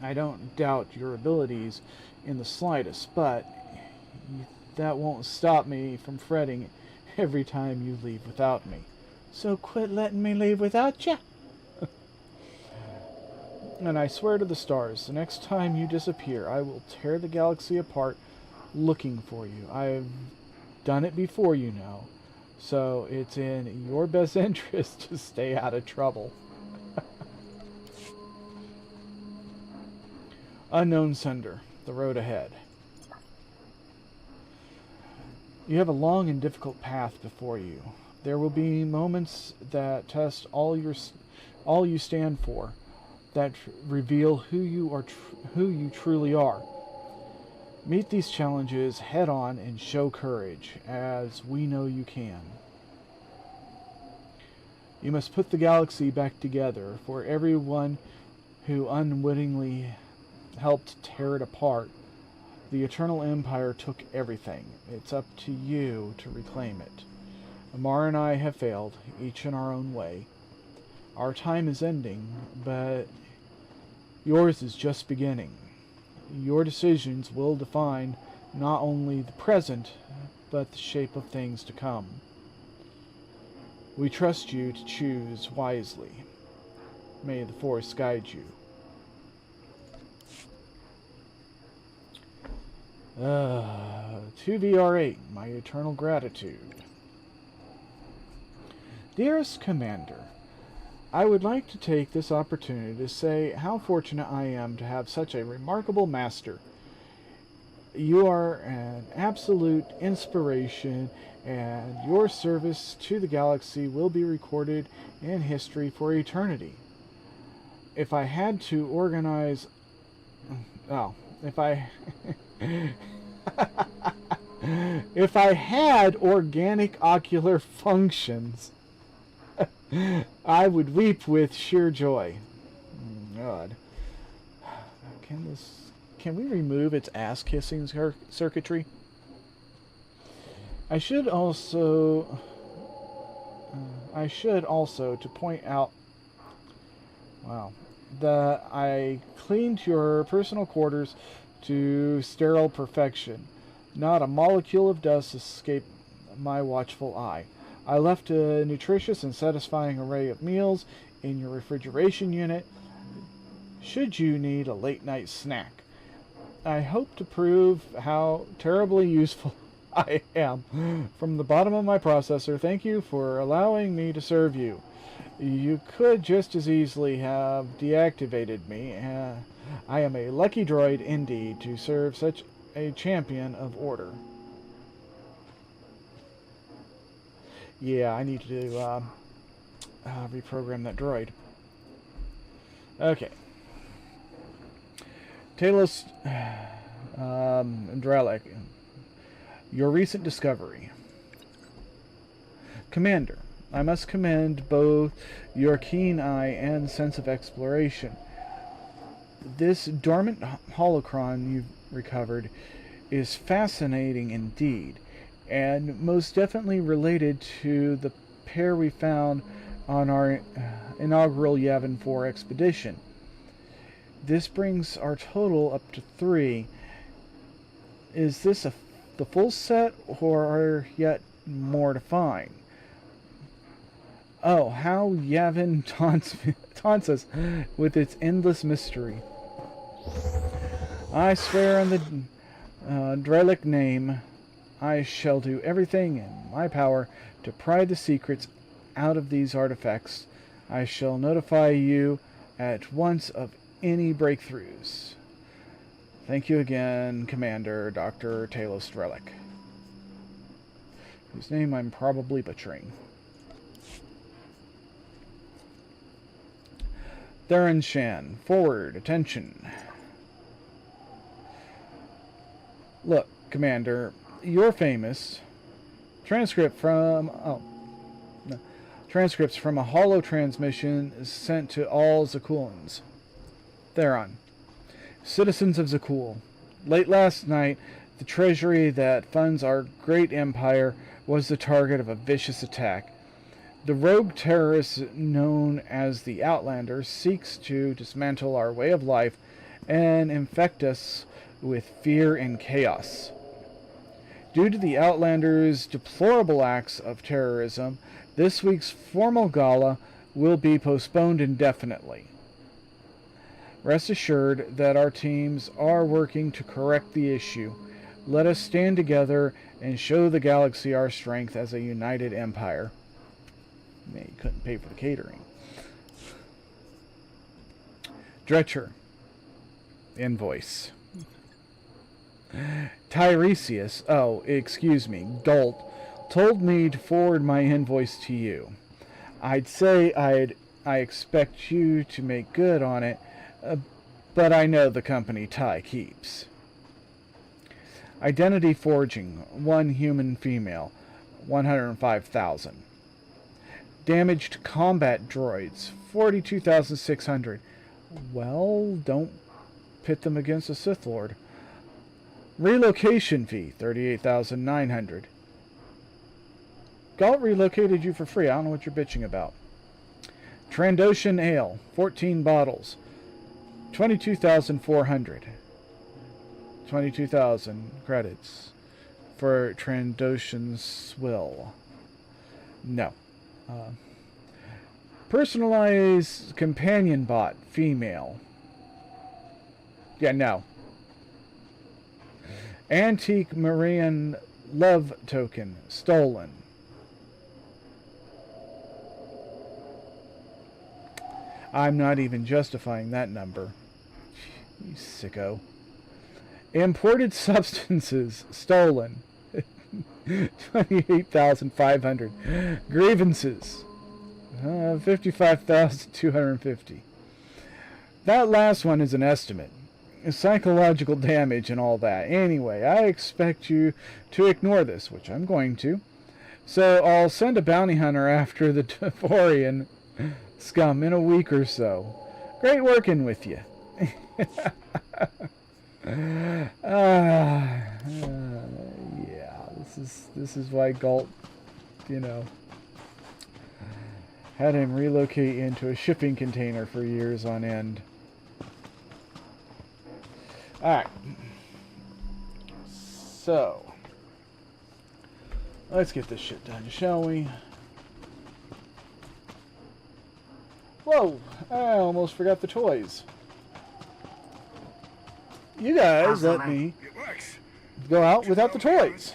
I don't doubt your abilities in the slightest, but that won't stop me from fretting every time you leave without me. So quit letting me leave without you. And I swear to the stars, the next time you disappear, I will tear the galaxy apart looking for you. I've done it before, you know. So it's in your best interest to stay out of trouble. Unknown sender. The road ahead. You have a long and difficult path before you. There will be moments that test all you stand for, that reveal who you truly are. Meet these challenges head on and show courage, as we know you can. You must put the galaxy back together for everyone who unwittingly helped tear it apart. The Eternal Empire took everything. It's up to you to reclaim it. Amar and I have failed, each in our own way. Our time is ending, but yours is just beginning. Your decisions will define not only the present, but the shape of things to come. We trust you to choose wisely. May the Force guide you. 2VR8, my eternal gratitude. Dearest Commander, I would like to take this opportunity to say how fortunate I am to have such a remarkable master. You are an absolute inspiration, and your service to the galaxy will be recorded in history for eternity. If I had to organize... Oh, if I... if I had organic ocular functions, I would weep with sheer joy. God. Can we remove its ass-kissing circuitry? I should also to point out, wow, that I cleaned your personal quarters to sterile perfection. Not a molecule of dust escaped my watchful eye. I left a nutritious and satisfying array of meals in your refrigeration unit, should you need a late-night snack. I hope to prove how terribly useful I am. From the bottom of my processor, thank you for allowing me to serve you. You could just as easily have deactivated me. I am a lucky droid indeed to serve such a champion of order. Yeah, I need to reprogram that droid. Okay. Talos Dralek, your recent discovery. Commander, I must commend both your keen eye and sense of exploration. This dormant holocron you've recovered is fascinating indeed, and most definitely related to the pair we found on our inaugural Yavin 4 expedition. This brings our total up to 3. Is this the full set, or are yet more to find? Oh, how Yavin taunts us with its endless mystery. I swear on the Drellic name, I shall do everything in my power to pry the secrets out of these artifacts. I shall notify you at once of any breakthroughs. Thank you again, Commander Dr. Talos Drellic. whose name I'm probably butchering. Theron Shan, forward, attention. Look, Commander, you're famous. Transcripts from a holo transmission is sent to all Zakuulans. Theron. Citizens of Zakul. Late last night, the treasury that funds our great empire was the target of a vicious attack. The rogue terrorist known as the Outlander seeks to dismantle our way of life and infect us with fear and chaos. Due to the Outlander's deplorable acts of terrorism, this week's formal gala will be postponed indefinitely. Rest assured that our teams are working to correct the issue. Let us stand together and show the galaxy our strength as a united empire. Man, you couldn't pay for the catering. Dretcher. Invoice. Tiresias, Gult, told me to forward my invoice to you. I'd say I expect you to make good on it, but I know the company Ty keeps. Identity forging, 1 human female, 105,000. Damaged combat droids, 42,600. Well, don't pit them against a Sith Lord. Relocation fee, 38,900. Galt relocated you for free. I don't know what you're bitching about. Trandoshan Ale, 14 bottles, 22,400. 22,000 credits for Trandoshan Swill. No. Personalized companion bot, female. Yeah, no. Antique Marian love token, stolen. I'm not even justifying that number. You sicko. Imported substances, stolen. 28,500. Grievances. 55,250. That last one is an estimate. Psychological damage and all that. Anyway, I expect you to ignore this, which I'm going to. So I'll send a bounty hunter after the Devorian scum in a week or so. Great working with you. Yeah, this is why Galt, had him relocate into a shipping container for years on end. Alright. So, let's get this shit done, shall we? Whoa! I almost forgot the toys. You guys let me go out without the toys.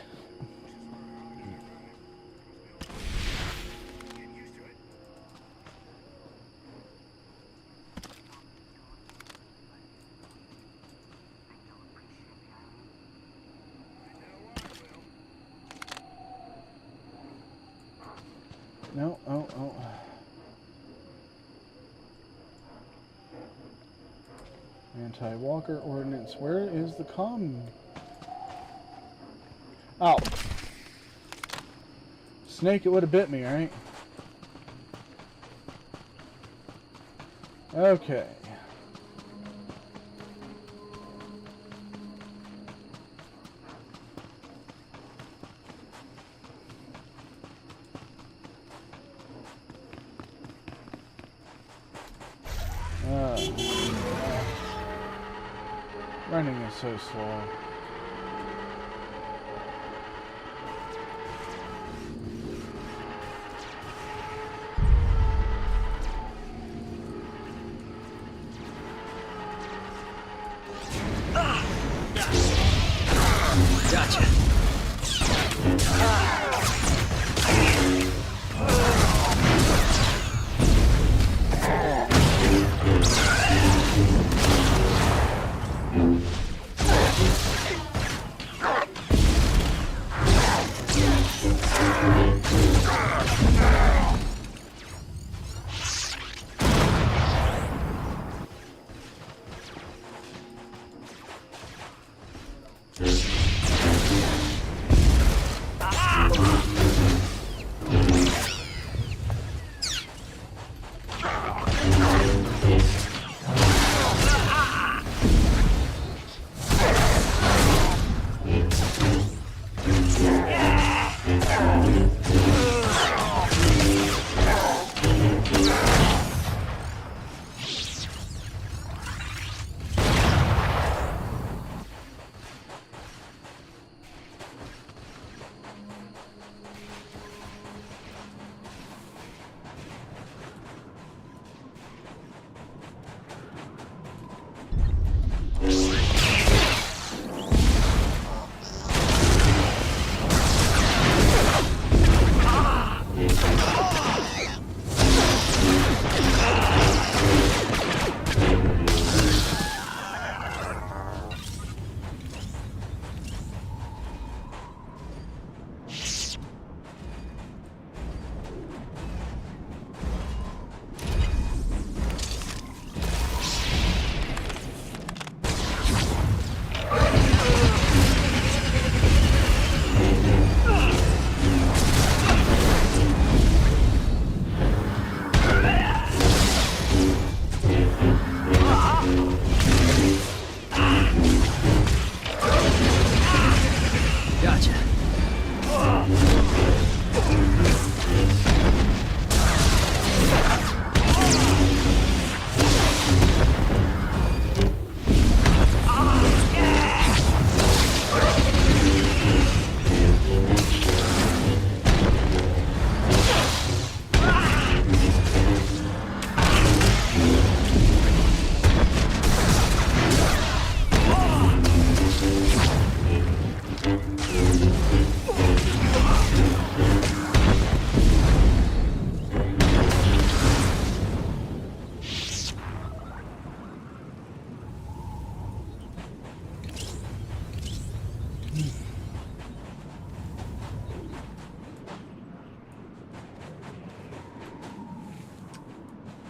No, oh. Anti-walker ordinance. Where is the comm? Oh. Snake, it would have bit me, right? Okay. Running is so slow. Gotcha.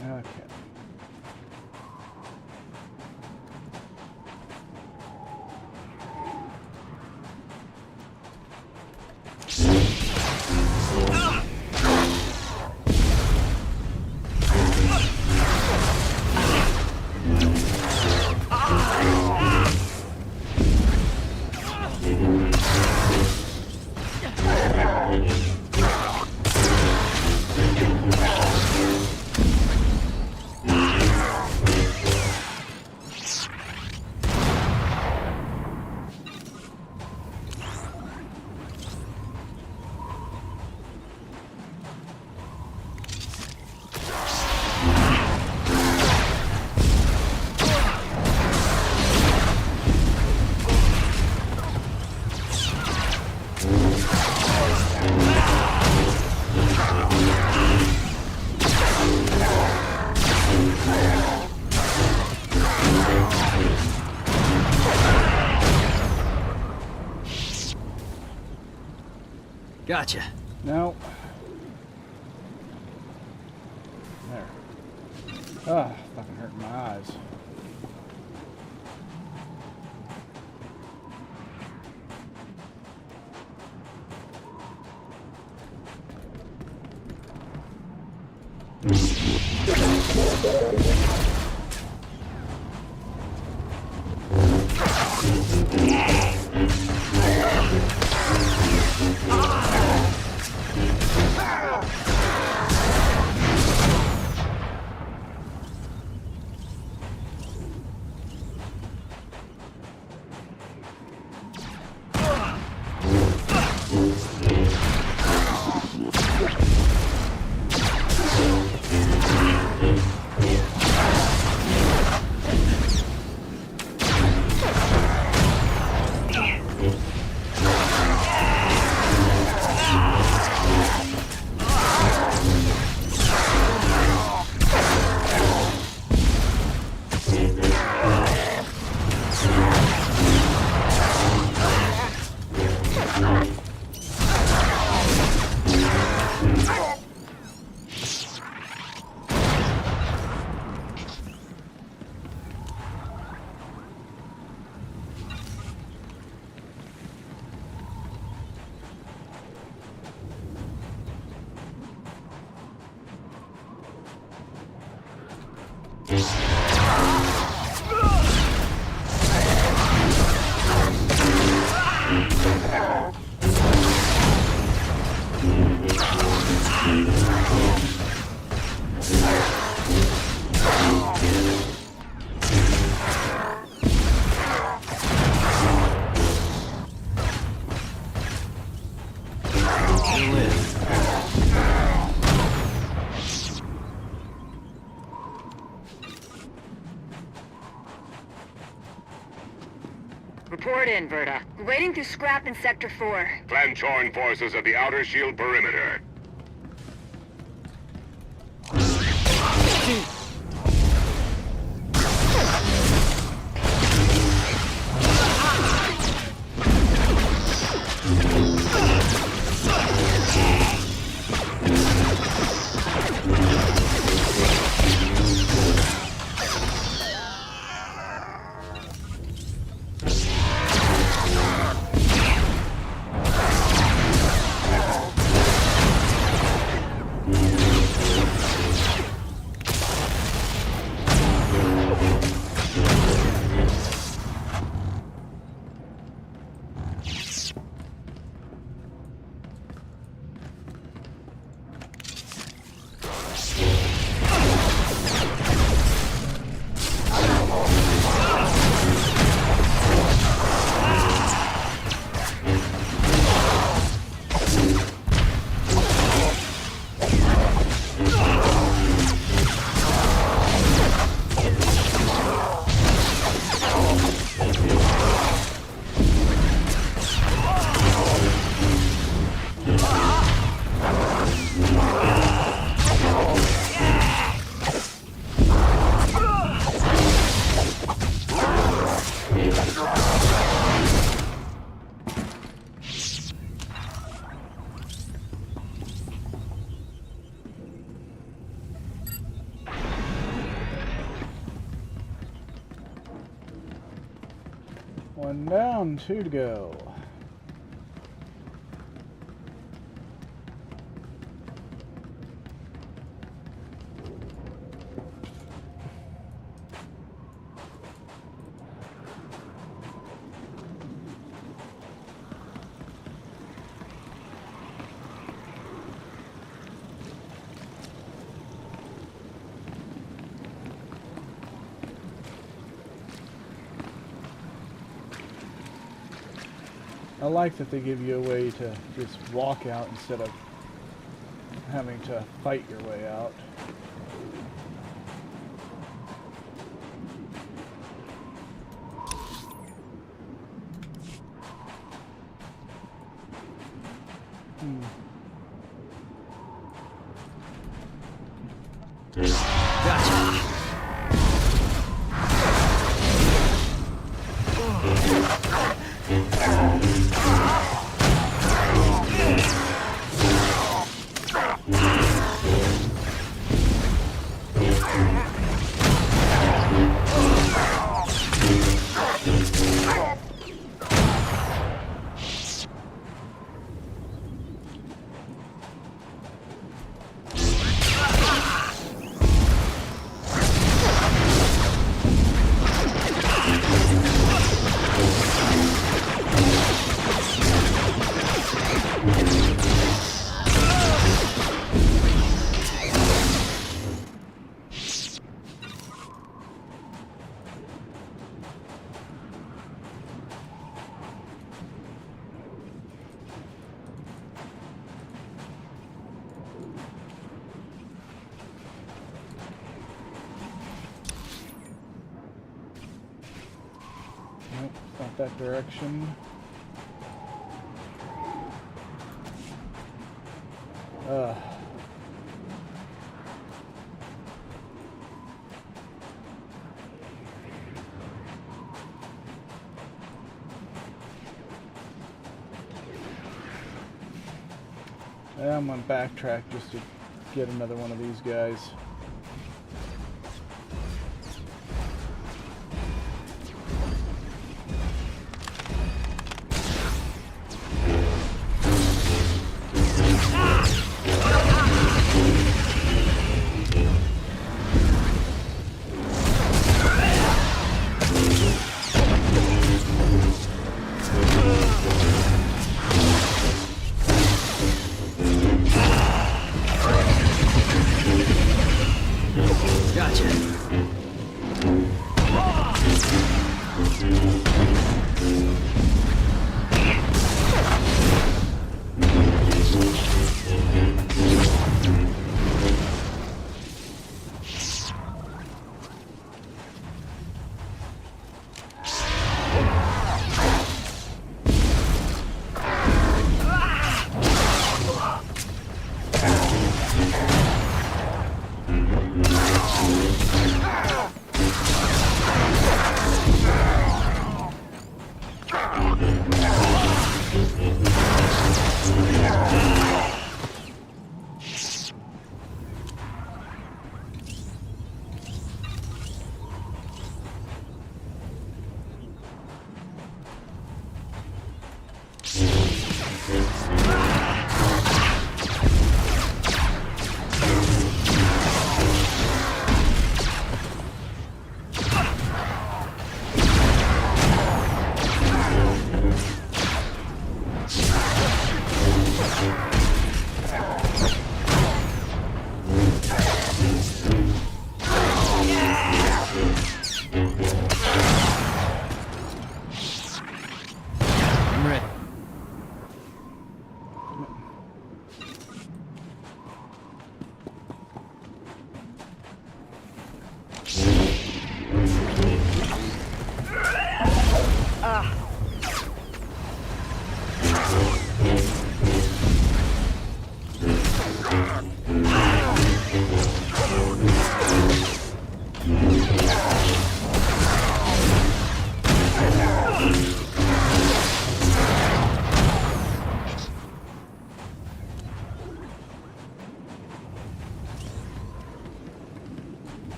Okay. Gotcha. No. There. Ah, fucking hurting my eyes. Report in, Verta. Waiting through scrap in Sector 4. Clanchorn forces at the outer shield perimeter. One down, 2 to go. I like that they give you a way to just walk out instead of having to fight your way out. Nope, not that direction. I'm gonna backtrack just to get another one of these guys.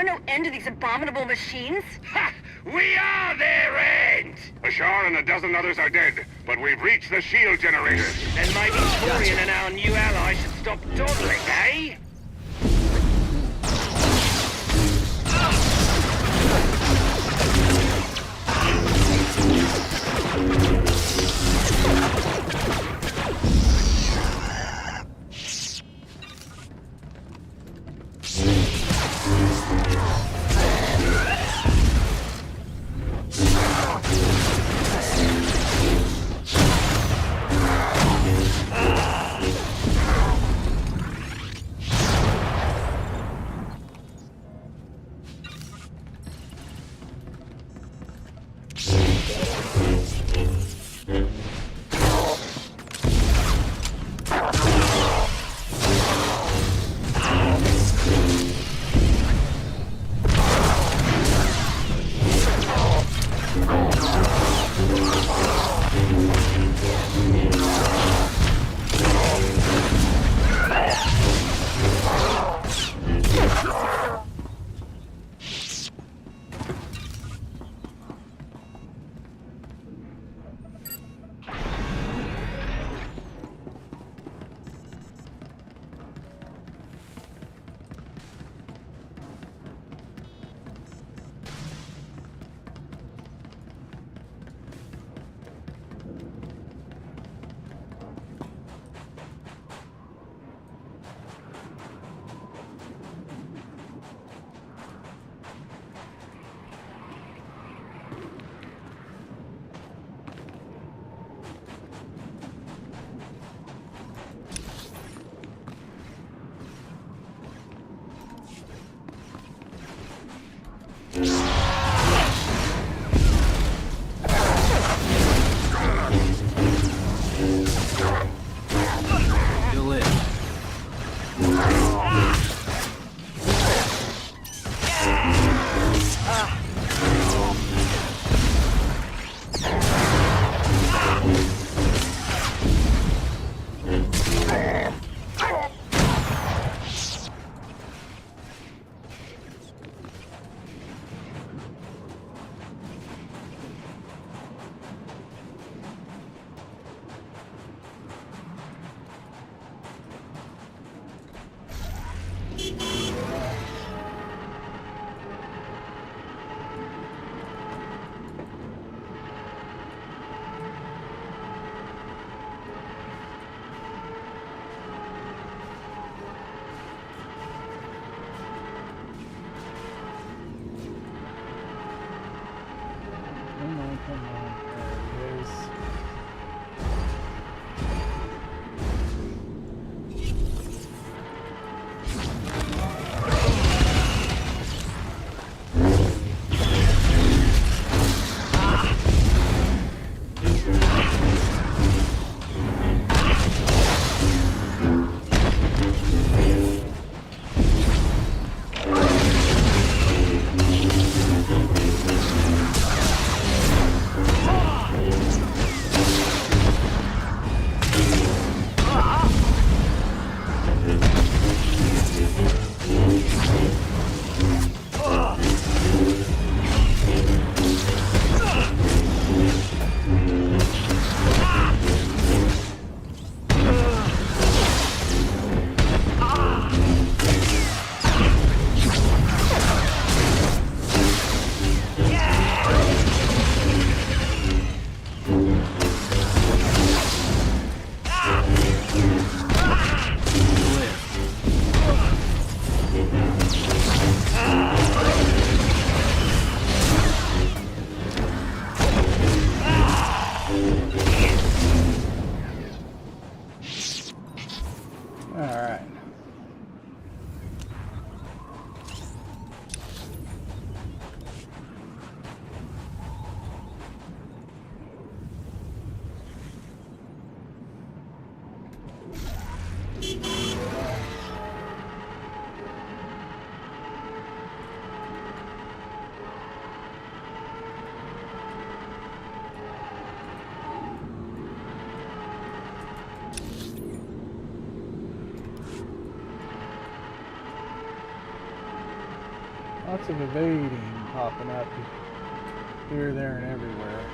no end to these abominable machines? Ha! We are their end! Bashar and a dozen others are dead, but we've reached the shield generators. Then maybe Torian and our new ally should stop dawdling, eh? Come on. There it is. Lots of evading popping up here, there, and everywhere.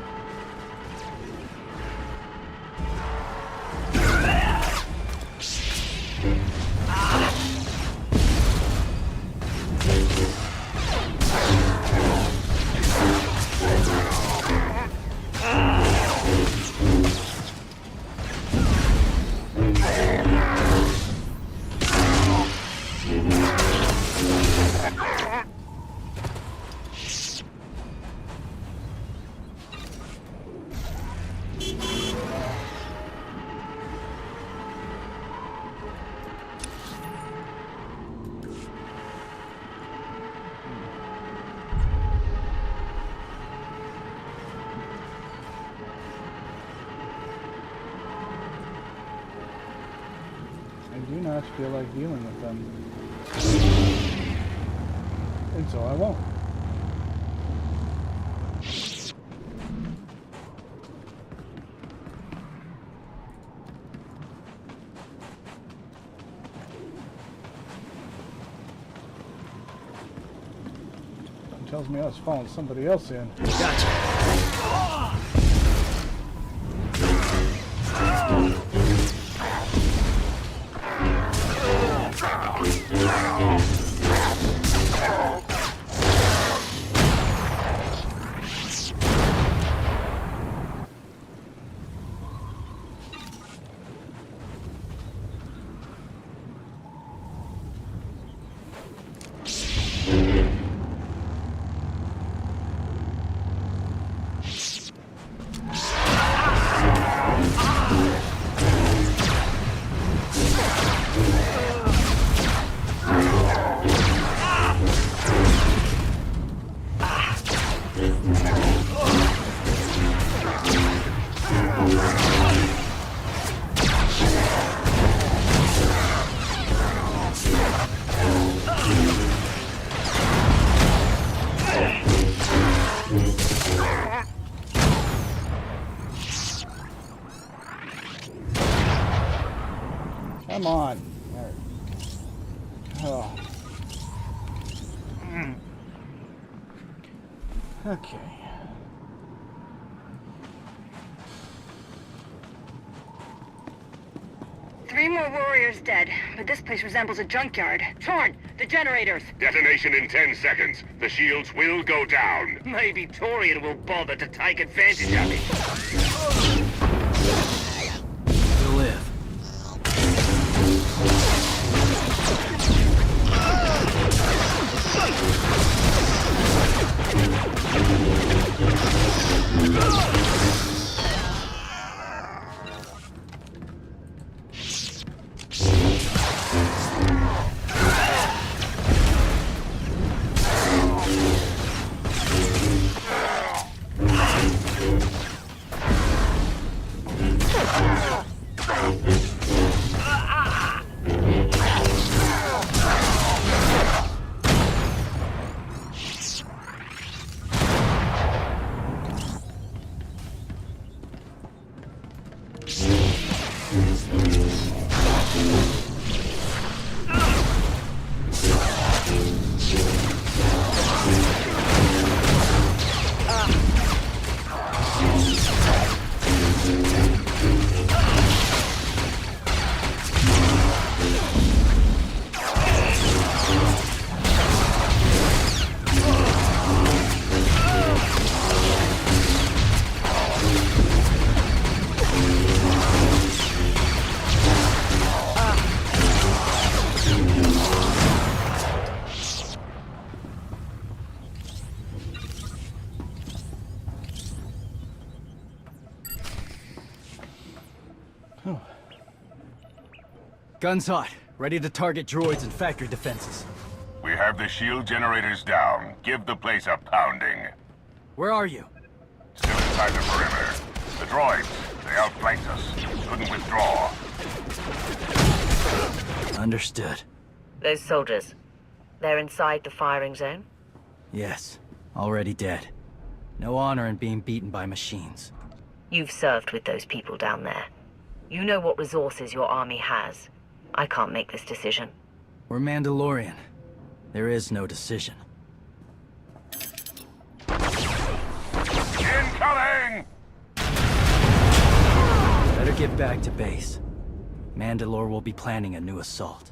I do not feel like dealing with them. And so I won't. It tells me I was following somebody else in. Gotcha. Come on. There. Oh. Okay. Three more warriors dead, but this place resembles a junkyard. Torn, the generators. Detonation in 10 seconds. The shields will go down. Maybe Torian will bother to take advantage of it. Still live. Guns hot. Ready to target droids and factory defenses. We have the shield generators down. Give the place a pounding. Where are you? Still inside the perimeter. The droids, they outflanked us. Couldn't withdraw. Understood. Those soldiers, they're inside the firing zone? Yes. Already dead. No honor in being beaten by machines. You've served with those people down there. You know what resources your army has. I can't make this decision. We're Mandalorian. There is no decision. get back to base. Mandalore will be planning a new assault.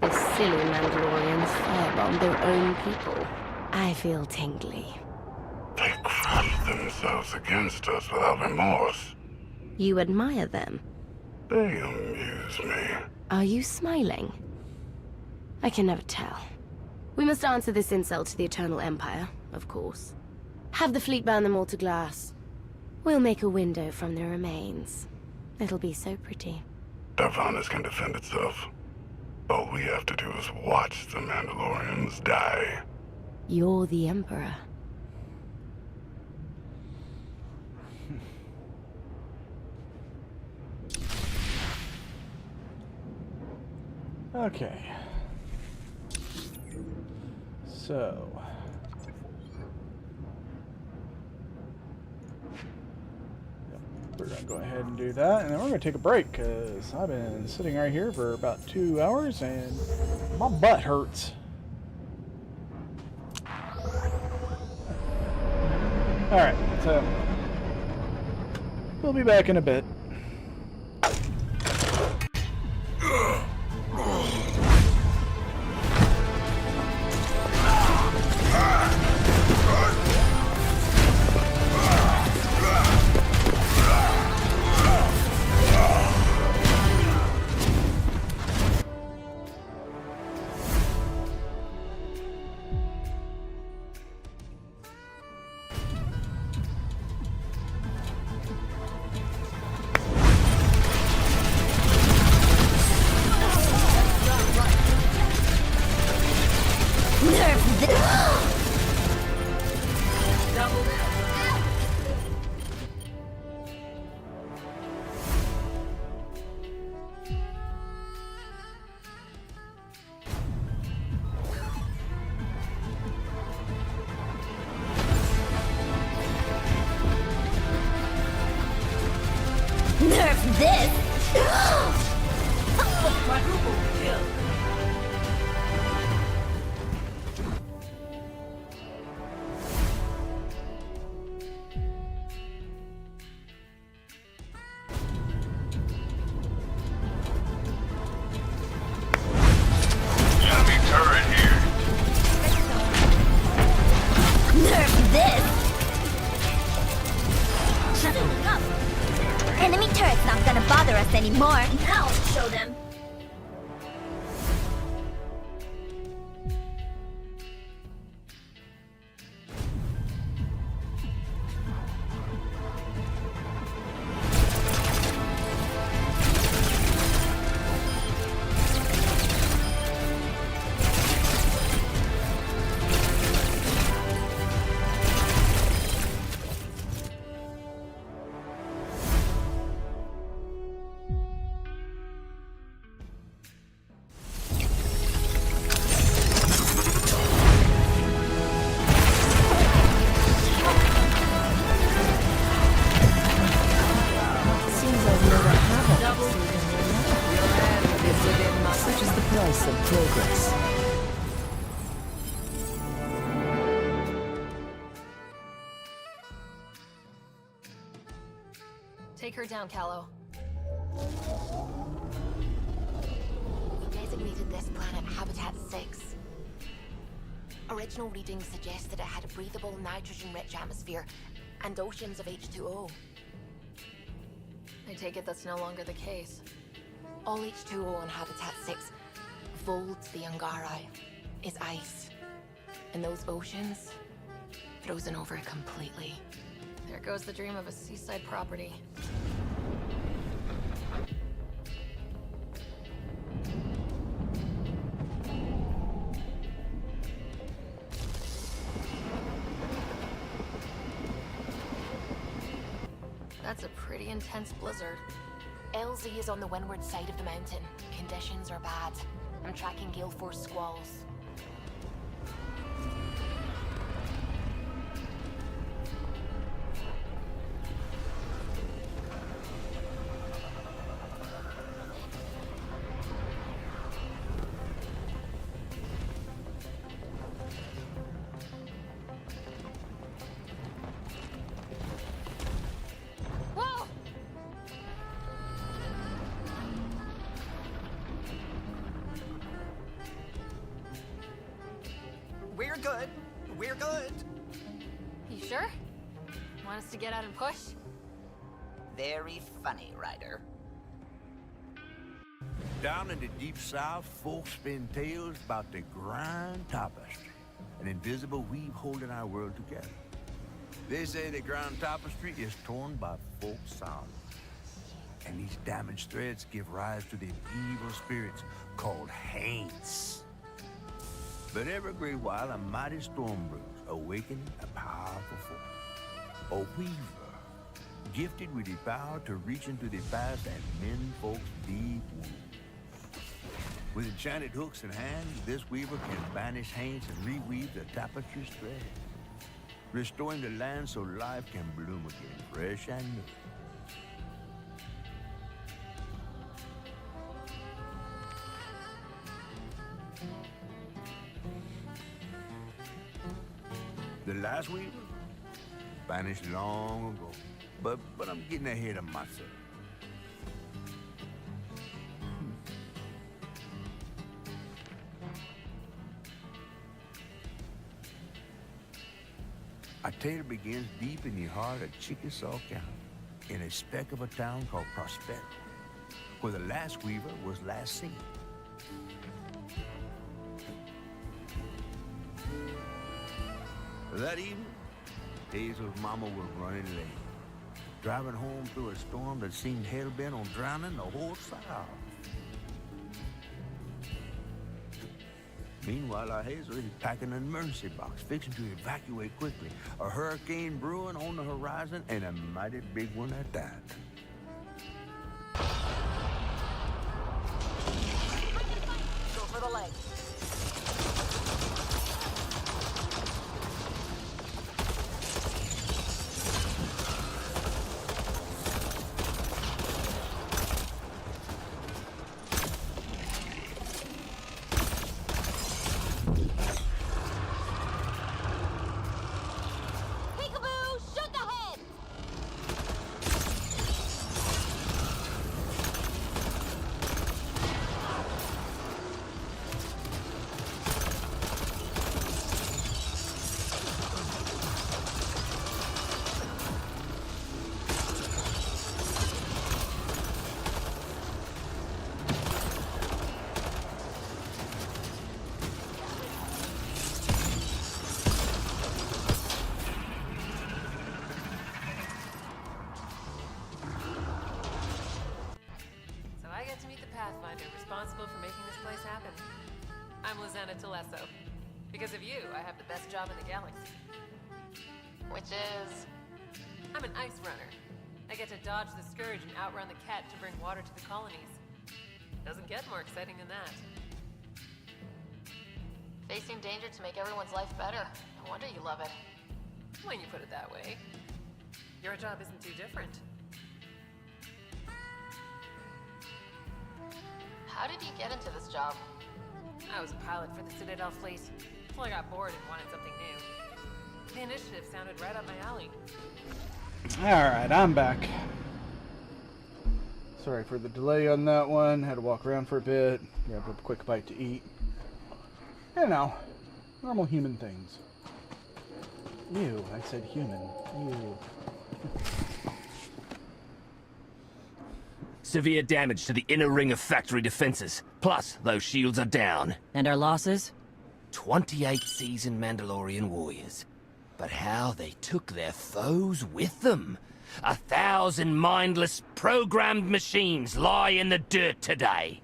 The silly Mandalorians firebombed their own people. I feel tingly. They crushed themselves against us without remorse. You admire them? They amuse me. Are you smiling? I can never tell. We must answer this insult to the Eternal Empire, of course. Have the fleet burn them all to glass. We'll make a window from their remains. It'll be so pretty. Darvanis can defend itself. All we have to do is watch the Mandalorians die. You're the Emperor. Okay. So... we're going to go ahead and do that, and then we're going to take a break, because I've been sitting right here for about 2 hours, and my butt hurts. Alright, so... we'll be back in a bit. Nerf this! Quadruple kill. Enemy turret here. Nerf this! Enemy turret's not gonna bother us anymore. Now I'll show them. Such is the price of progress. Take her down, Callow. We designated this planet Habitat 6. Original readings suggested it had a breathable, nitrogen-rich atmosphere and oceans of H2O. I take it that's no longer the case. All H2O on Habitat 6, folds the Angari, is ice. And those oceans, frozen over completely. There goes the dream of a seaside property. That's a pretty intense blizzard. LZ is on the windward side of the mountain. Conditions are bad. I'm tracking gale force squalls. We're good. We're good. You sure? Want us to get out and push? Very funny, Ryder. Down in the deep south, folks spin tales about the Grand Tapestry, an invisible weave holding our world together. They say the Grand Tapestry is torn by folk sorrow, and these damaged threads give rise to the evil spirits called Haints. But every great while, a mighty storm brews, awakening a powerful force. A weaver, gifted with the power to reach into the past and mend folks' deep wounds. With enchanted hooks in hand, this weaver can banish Haints and reweave the tapestry's thread, restoring the land so life can bloom again, fresh and new. The last weaver vanished long ago, but I'm getting ahead of myself. Our tale begins deep in the heart of Chickasaw County, in a speck of a town called Prosperity, where the last weaver was last seen. That evening, Hazel's mama was running late, driving home through a storm that seemed hell-bent on drowning the whole South. Meanwhile, our Hazel is packing an emergency box, fixing to evacuate quickly. A hurricane brewing on the horizon, and a mighty big one at that. Go for the leg. Responsible for making this place happen. I'm Lieutenant Telesso. Because of you, I have the best job in the galaxy. Which is? I'm an ice runner. I get to dodge the Scourge and outrun the Cat to bring water to the colonies. Doesn't get more exciting than that. Facing danger to make everyone's life better. No wonder you love it. When you put it that way. Your job isn't too different. How did you get into this job? I was a pilot for the Citadel fleet. Until I got bored and wanted something new. The initiative sounded right up my alley. Alright, I'm back. Sorry for the delay on that one. Had to walk around for a bit, grab a quick bite to eat. You know, normal human things. Ew, I said human. Ew. Severe damage to the inner ring of factory defenses. Plus, those shields are down. And our losses? 28 seasoned Mandalorian warriors. But how they took their foes with them. 1,000 mindless, programmed machines lie in the dirt today.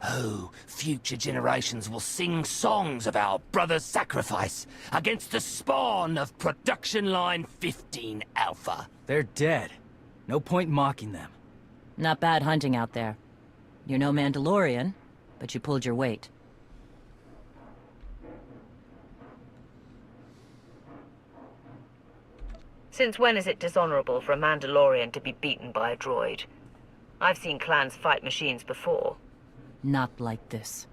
Oh, future generations will sing songs of our brother's sacrifice against the spawn of Production Line 15 Alpha. They're dead. No point mocking them. Not bad hunting out there. You're no Mandalorian, but you pulled your weight. Since when is it dishonorable for a Mandalorian to be beaten by a droid? I've seen clans fight machines before. Not like this.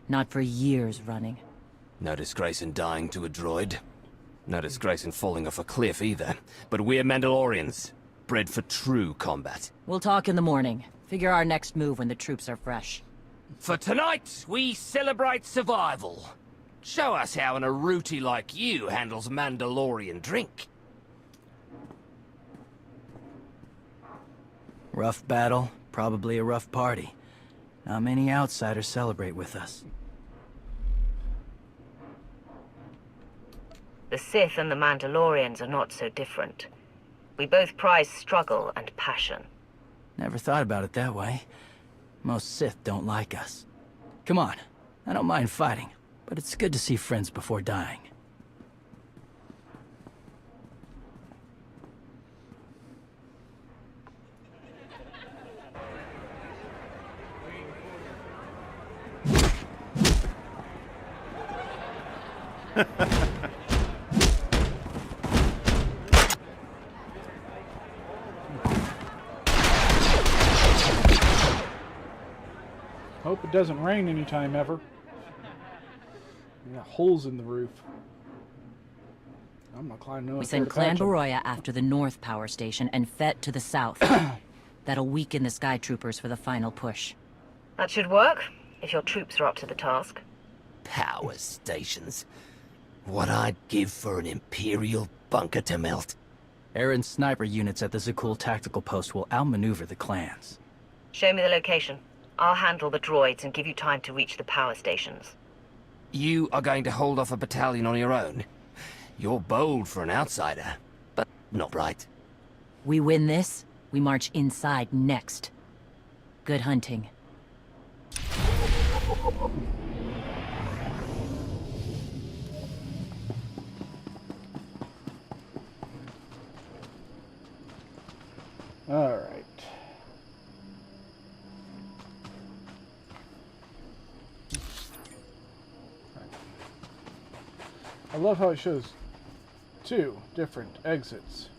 Not for years running. No disgrace in dying to a droid. No disgrace in falling off a cliff either. But we're Mandalorians. Bred for true combat. We'll talk in the morning. Figure our next move when the troops are fresh. For tonight, we celebrate survival. Show us how an Aruti like you handles Mandalorian drink. Rough battle, probably a rough party. Not many outsiders celebrate with us. The Sith and the Mandalorians are not so different. We both prize struggle and passion. Never thought about it that way. Most Sith don't like us. Come on, I don't mind fighting, but it's good to see friends before dying. Hope it doesn't rain anytime ever. We got holes in the roof. I'm gonna climb no. We send Clan Baroya after the North Power Station and Fett to the south. That'll weaken the Sky Troopers for the final push. That should work, if your troops are up to the task. Power stations. What I'd give for an Imperial bunker to melt. Aaron's sniper units at the Zakul tactical post will outmaneuver the clans. Show me the location. I'll handle the droids and give you time to reach the power stations. You are going to hold off a battalion on your own? You're bold for an outsider, but not right. We win this, we march inside next. Good hunting. All right. I love how it shows two different exits.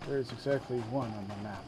There's exactly one on the map.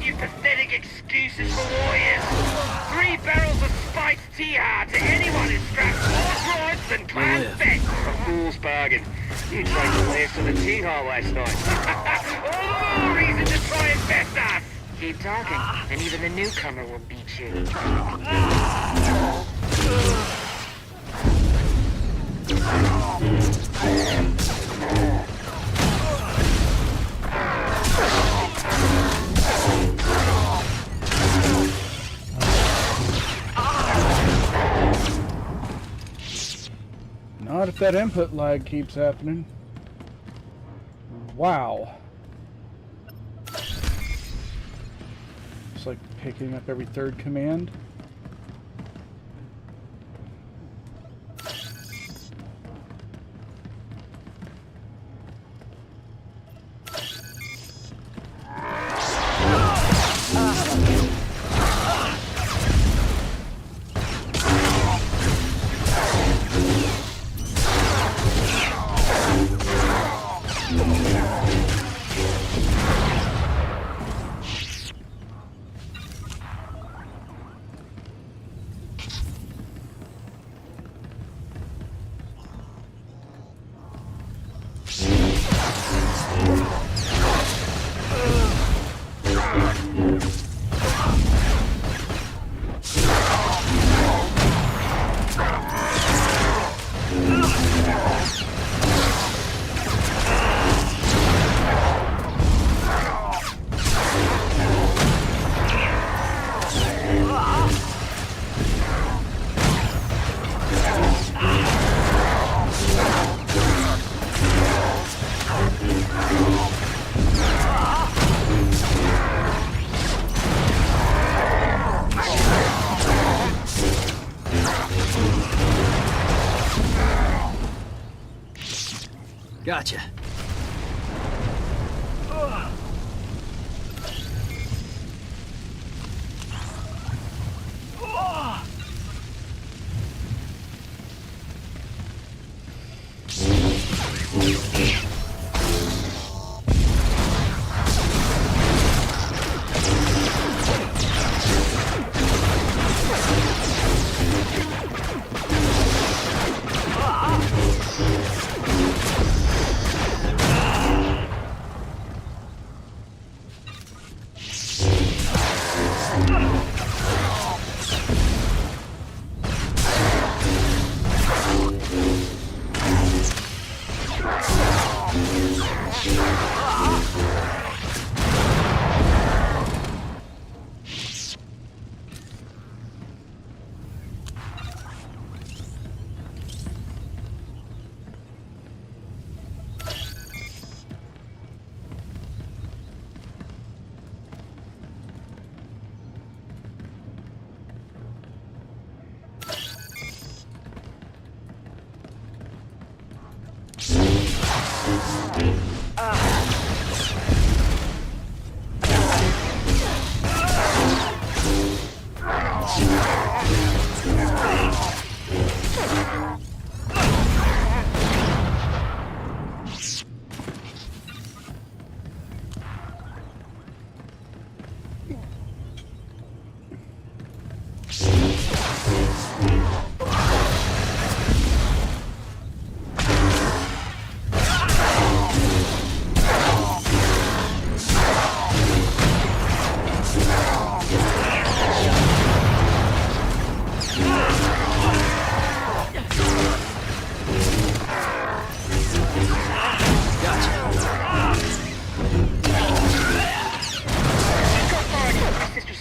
You pathetic excuses for warriors. 3 barrels of spiced tea to anyone who straps more droids than Clan Fett. A fool's bargain. You tried to lay us to the tea hall last night. All the more reason to try and best us. Keep talking, and even the newcomer will beat you. Not if that input lag keeps happening. Wow. It's like picking up every third command. Gotcha.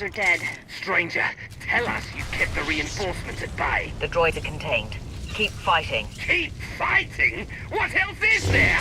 Are dead. Stranger, tell us you kept the reinforcements at bay. The droids are contained. Keep fighting. Keep fighting? What else is there?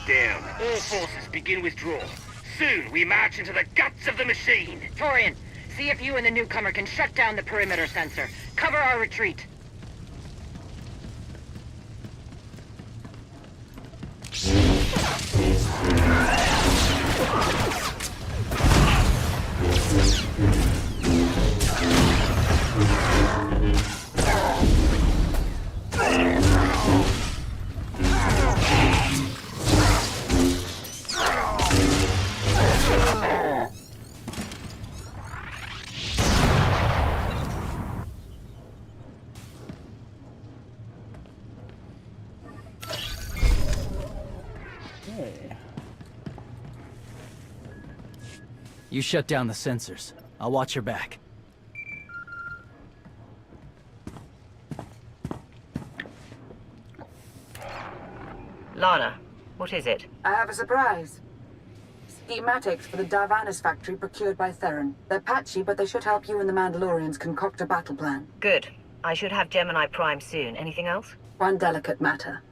Down. All forces begin withdrawal. Soon we march into the guts of the machine. Torian, See if you and the newcomer can shut down the perimeter sensor. Cover our retreat. You shut down the sensors. I'll watch your back. Lana, what is it? I have a surprise. Schematics for the Darvanis factory procured by Theron. They're patchy, but they should help you and the Mandalorians concoct a battle plan. Good. I should have Gemini Prime soon. Anything else? One delicate matter.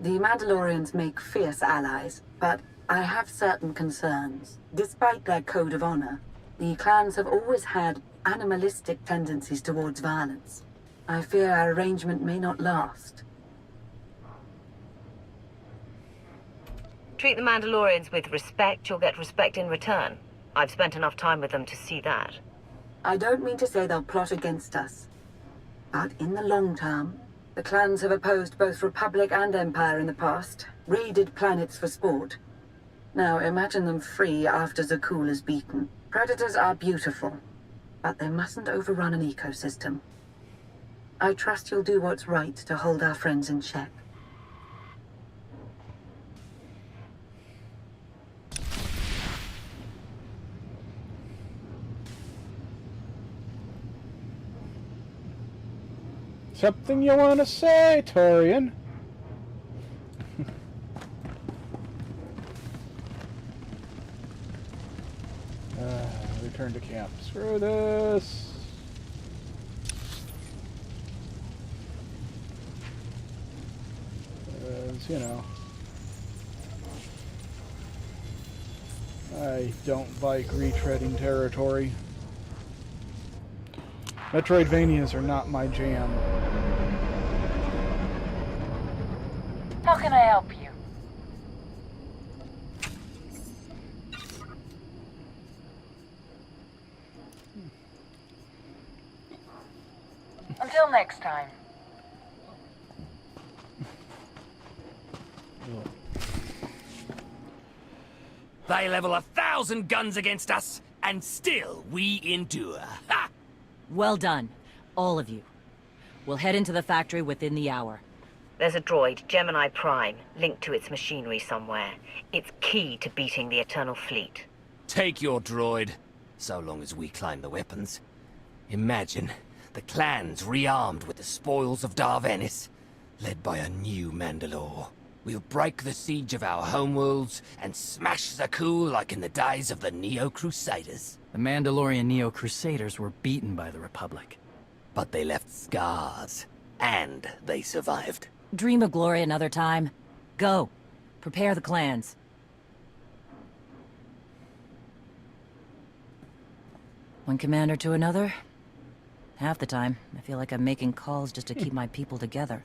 The Mandalorians make fierce allies, but I have certain concerns. Despite their code of honor, the clans have always had animalistic tendencies towards violence. I fear our arrangement may not last. Treat the Mandalorians with respect, you'll get respect in return. I've spent enough time with them to see that. I don't mean to say they'll plot against us. But in the long term, the clans have opposed both Republic and Empire in the past, raided planets for sport. Now imagine them free after Zakul is beaten. Predators are beautiful, but they mustn't overrun an ecosystem. I trust you'll do what's right to hold our friends in check. Something you want to say, Torian? Return to camp. Screw this. You know, I don't like retreading territory. Metroidvanias are not my jam. How can I help you? Until next time. They level 1,000 guns against us, and still we endure. Ha! Well done, all of you. We'll head into the factory within the hour. There's a droid, Gemini Prime, linked to its machinery somewhere. It's key to beating the Eternal Fleet. Take your droid, so long as we climb the weapons. Imagine the clans rearmed with the spoils of Darvanis, led by a new Mandalore. We'll break the siege of our homeworlds and smash Zakul like in the days of the Neo-Crusaders. The Mandalorian Neo-Crusaders were beaten by the Republic. But they left scars, and they survived. Dream of glory another time. Go. Prepare the clans. One commander to another. Half the time, I feel like I'm making calls just to keep my people together.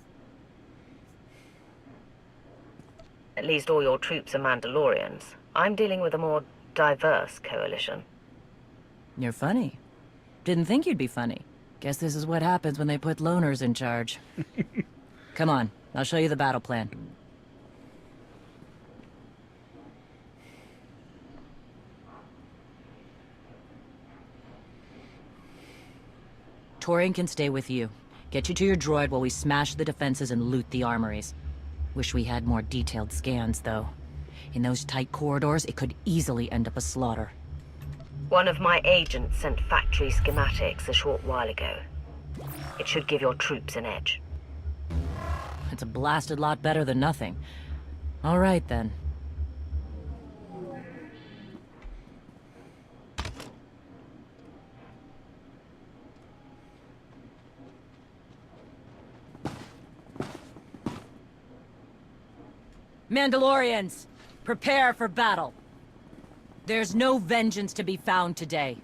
At least all your troops are Mandalorians. I'm dealing with a more diverse coalition. You're funny. Didn't think you'd be funny. Guess this is what happens when they put loners in charge. Come on, I'll show you the battle plan. Torian can stay with you. Get you to your droid while we smash the defenses and loot the armories. Wish we had more detailed scans, though. In those tight corridors, it could easily end up a slaughter. One of my agents sent factory schematics a short while ago. It should give your troops an edge. It's a blasted lot better than nothing. All right, then. Mandalorians, prepare for battle. There's no vengeance to be found today.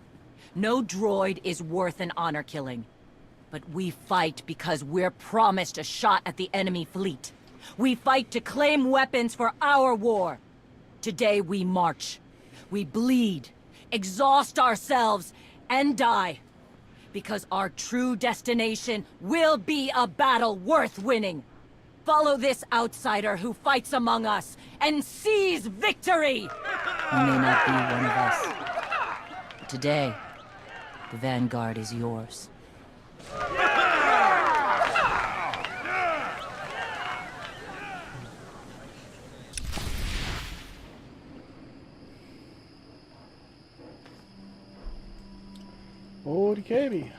No droid is worth an honor killing. But we fight because we're promised a shot at the enemy fleet. We fight to claim weapons for our war. Today we march. We bleed, exhaust ourselves, and die. Because our true destination will be a battle worth winning. Follow this outsider who fights among us and seize victory! You may not be one of us. But today, the Vanguard is yours. Old KB.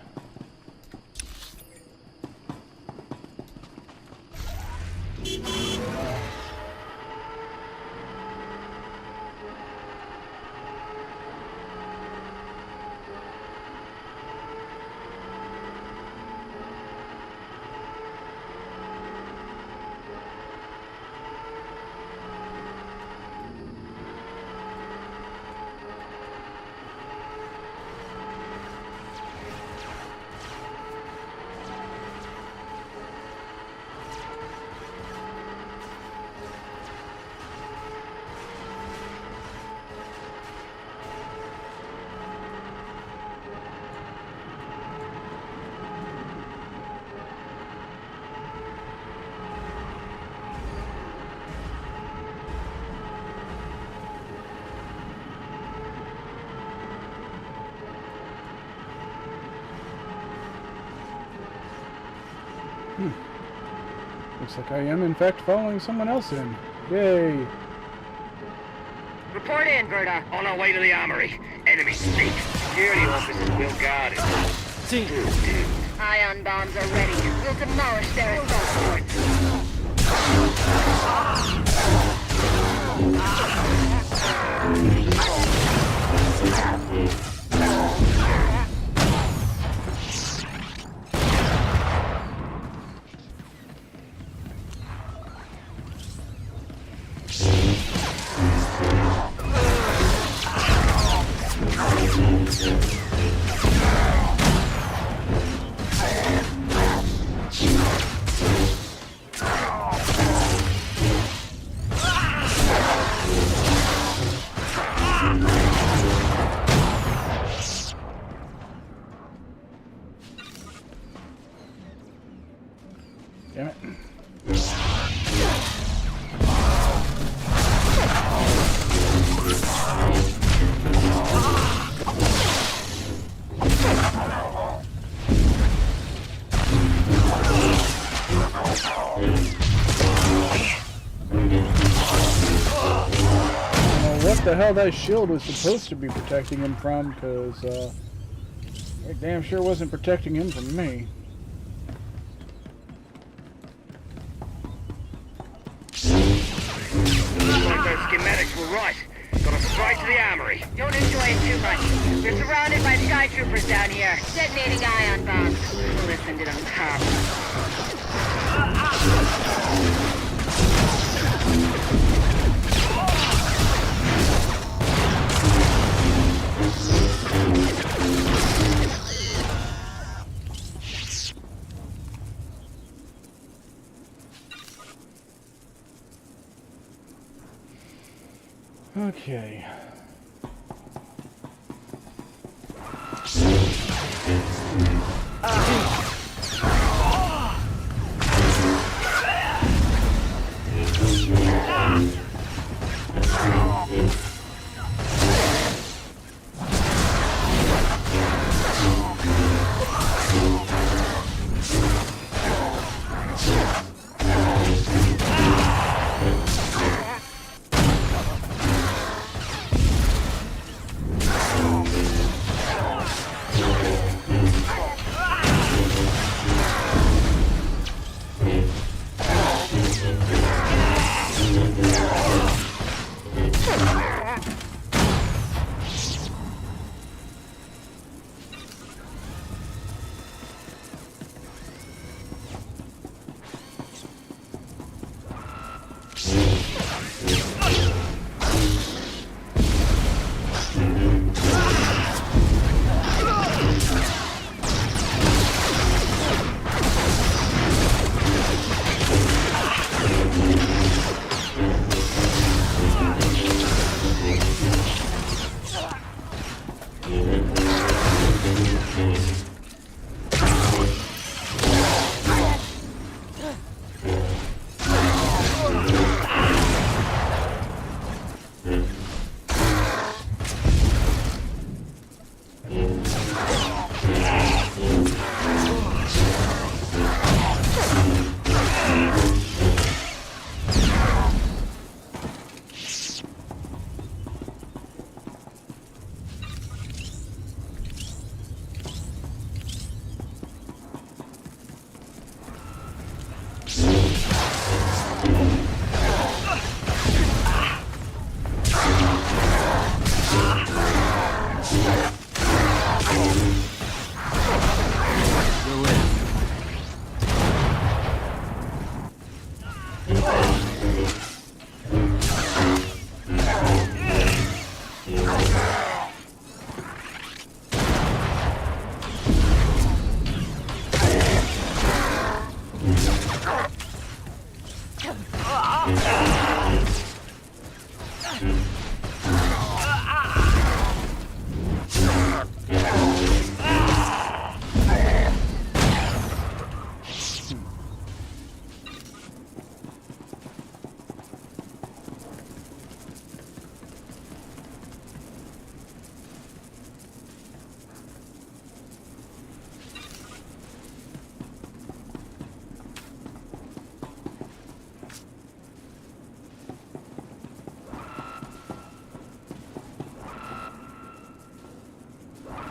Looks like I am, in fact, following someone else in. Yay! Report in, Verda. On our way to the armory. Enemy sneak. Security officers will guard it. Ion bombs are ready. We'll demolish their assault forts. Damn it. What the hell that shield was supposed to be protecting him from, because it damn sure wasn't protecting him from me. Looks like those schematics were right. Got us right to the armory. Don't enjoy it too much. We're surrounded by sky troopers down here. Detonating ion bombs. We'll send it on top. Okay.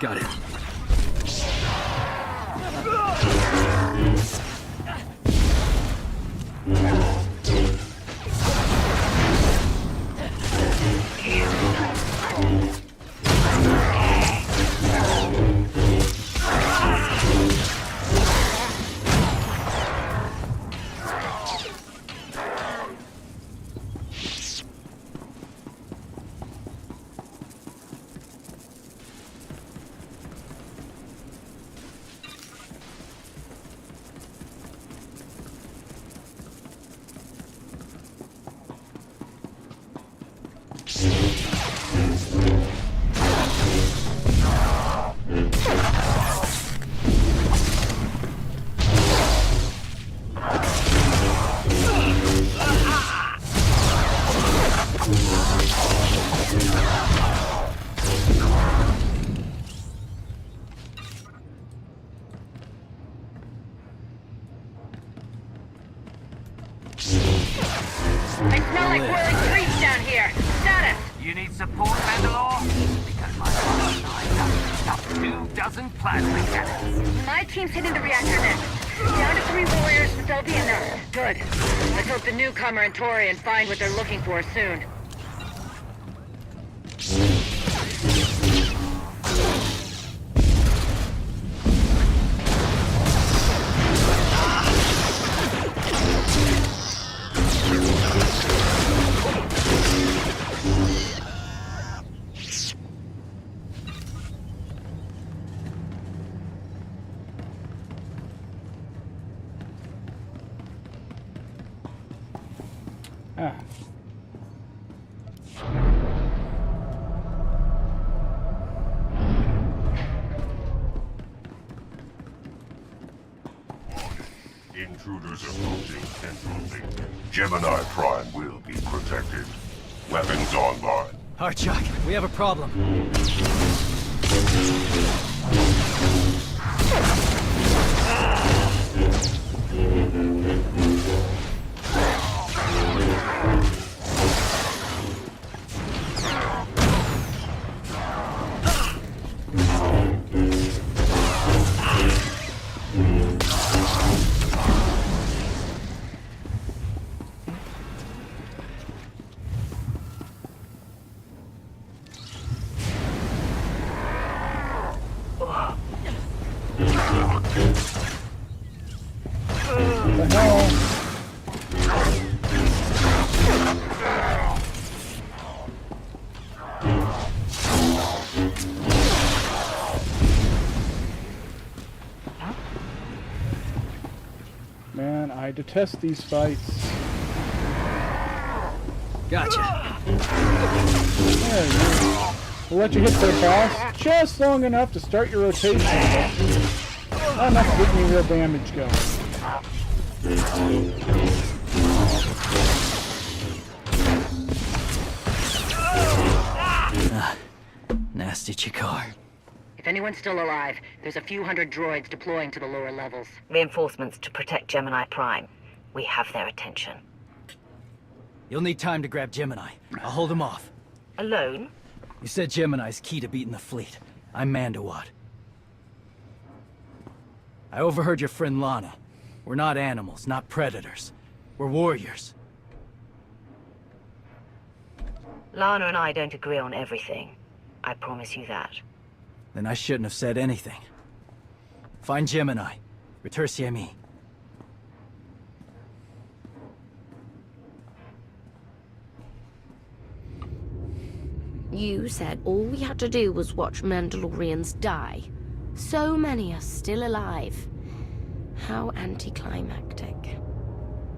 Got it. I smell like whirling creeps down here. Status! You need support, Mandalore? Because my partner and I have picked up 24 plasma cannons. My team's hitting the reactor next. Down to 3 warriors, but they'll be enough. Good. Let's hope the newcomer and Torian find what they're looking for soon. Intruders approaching Central Link. Gemini Prime will be protected. Weapons online. Archak, we have a problem. Man, I detest these fights. Gotcha. There you go. We'll let you hit the boss just long enough to start your rotation. Not enough to get any real damage going. Nasty Chikar. If anyone's still alive, there's a few hundred droids deploying to the lower levels. Reinforcements to protect Gemini Prime. We have their attention. You'll need time to grab Gemini. I'll hold him off. Alone? You said Gemini's key to beating the fleet. I'm Mandawat. I overheard your friend Lana. We're not animals, not predators. We're warriors. Lana and I don't agree on everything. I promise you that. Then I shouldn't have said anything. Find Gemini. Return me. You said all we had to do was watch Mandalorians die. So many are still alive. How anticlimactic.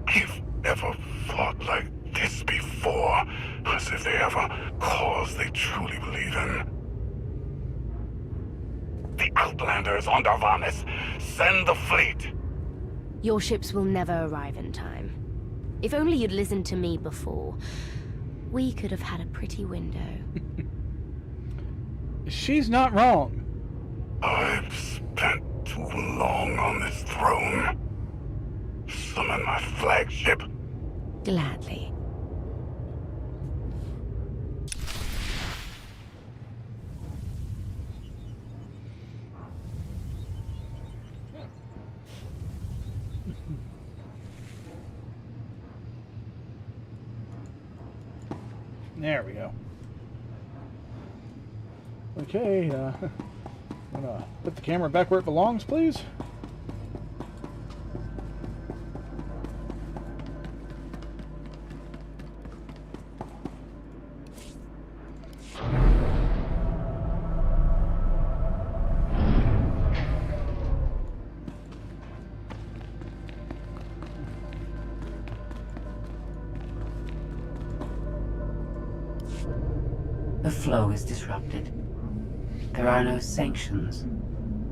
I've never fought like this before, as if they have a cause they truly believe in. The Outlanders on Darvanis! Send the fleet! Your ships will never arrive in time. If only you'd listened to me before, we could have had a pretty window. She's not wrong. I've spent too long on this throne. Summon my flagship. Gladly. There we go. Okay, I'm gonna put the camera back where it belongs, please. The flow is disrupted. There are no sanctions.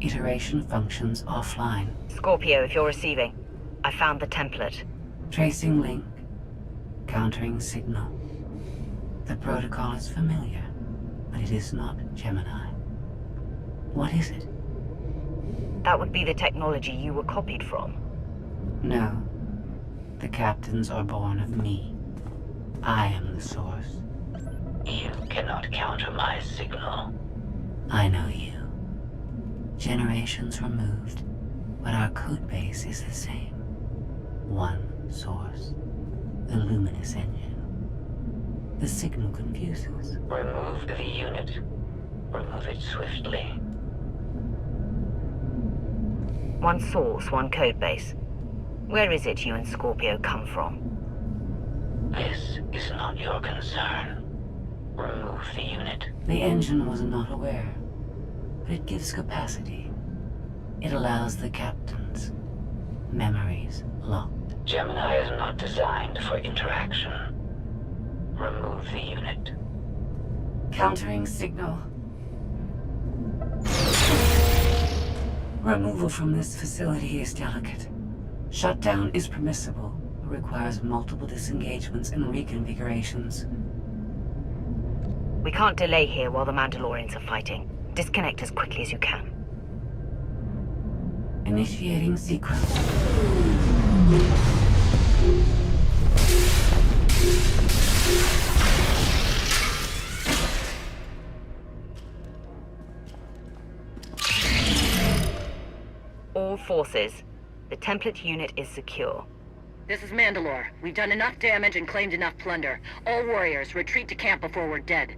Iteration functions offline. Scorpio, if you're receiving, I found the template. Tracing link. Countering signal. The protocol is familiar, but it is not Gemini. What is it? That would be the technology you were copied from. No. The captains are born of me. I am the source. You cannot counter my signal. I know you. Generations removed, but our code base is the same. One source. The luminous engine. The signal confuses. Remove the unit. Remove it swiftly. One source, one code base. Where is it you and Scorpio come from? This is not your concern. Remove the unit. The engine was not aware, but it gives capacity. It allows the captains. Memories locked. Gemini is not designed for interaction. Remove the unit. Countering signal. Removal from this facility is delicate. Shutdown is permissible, but requires multiple disengagements and reconfigurations. We can't delay here while the Mandalorians are fighting. Disconnect as quickly as you can. Initiating sequence. All forces, the template unit is secure. This is Mandalore. We've done enough damage and claimed enough plunder. All warriors, retreat to camp before we're dead.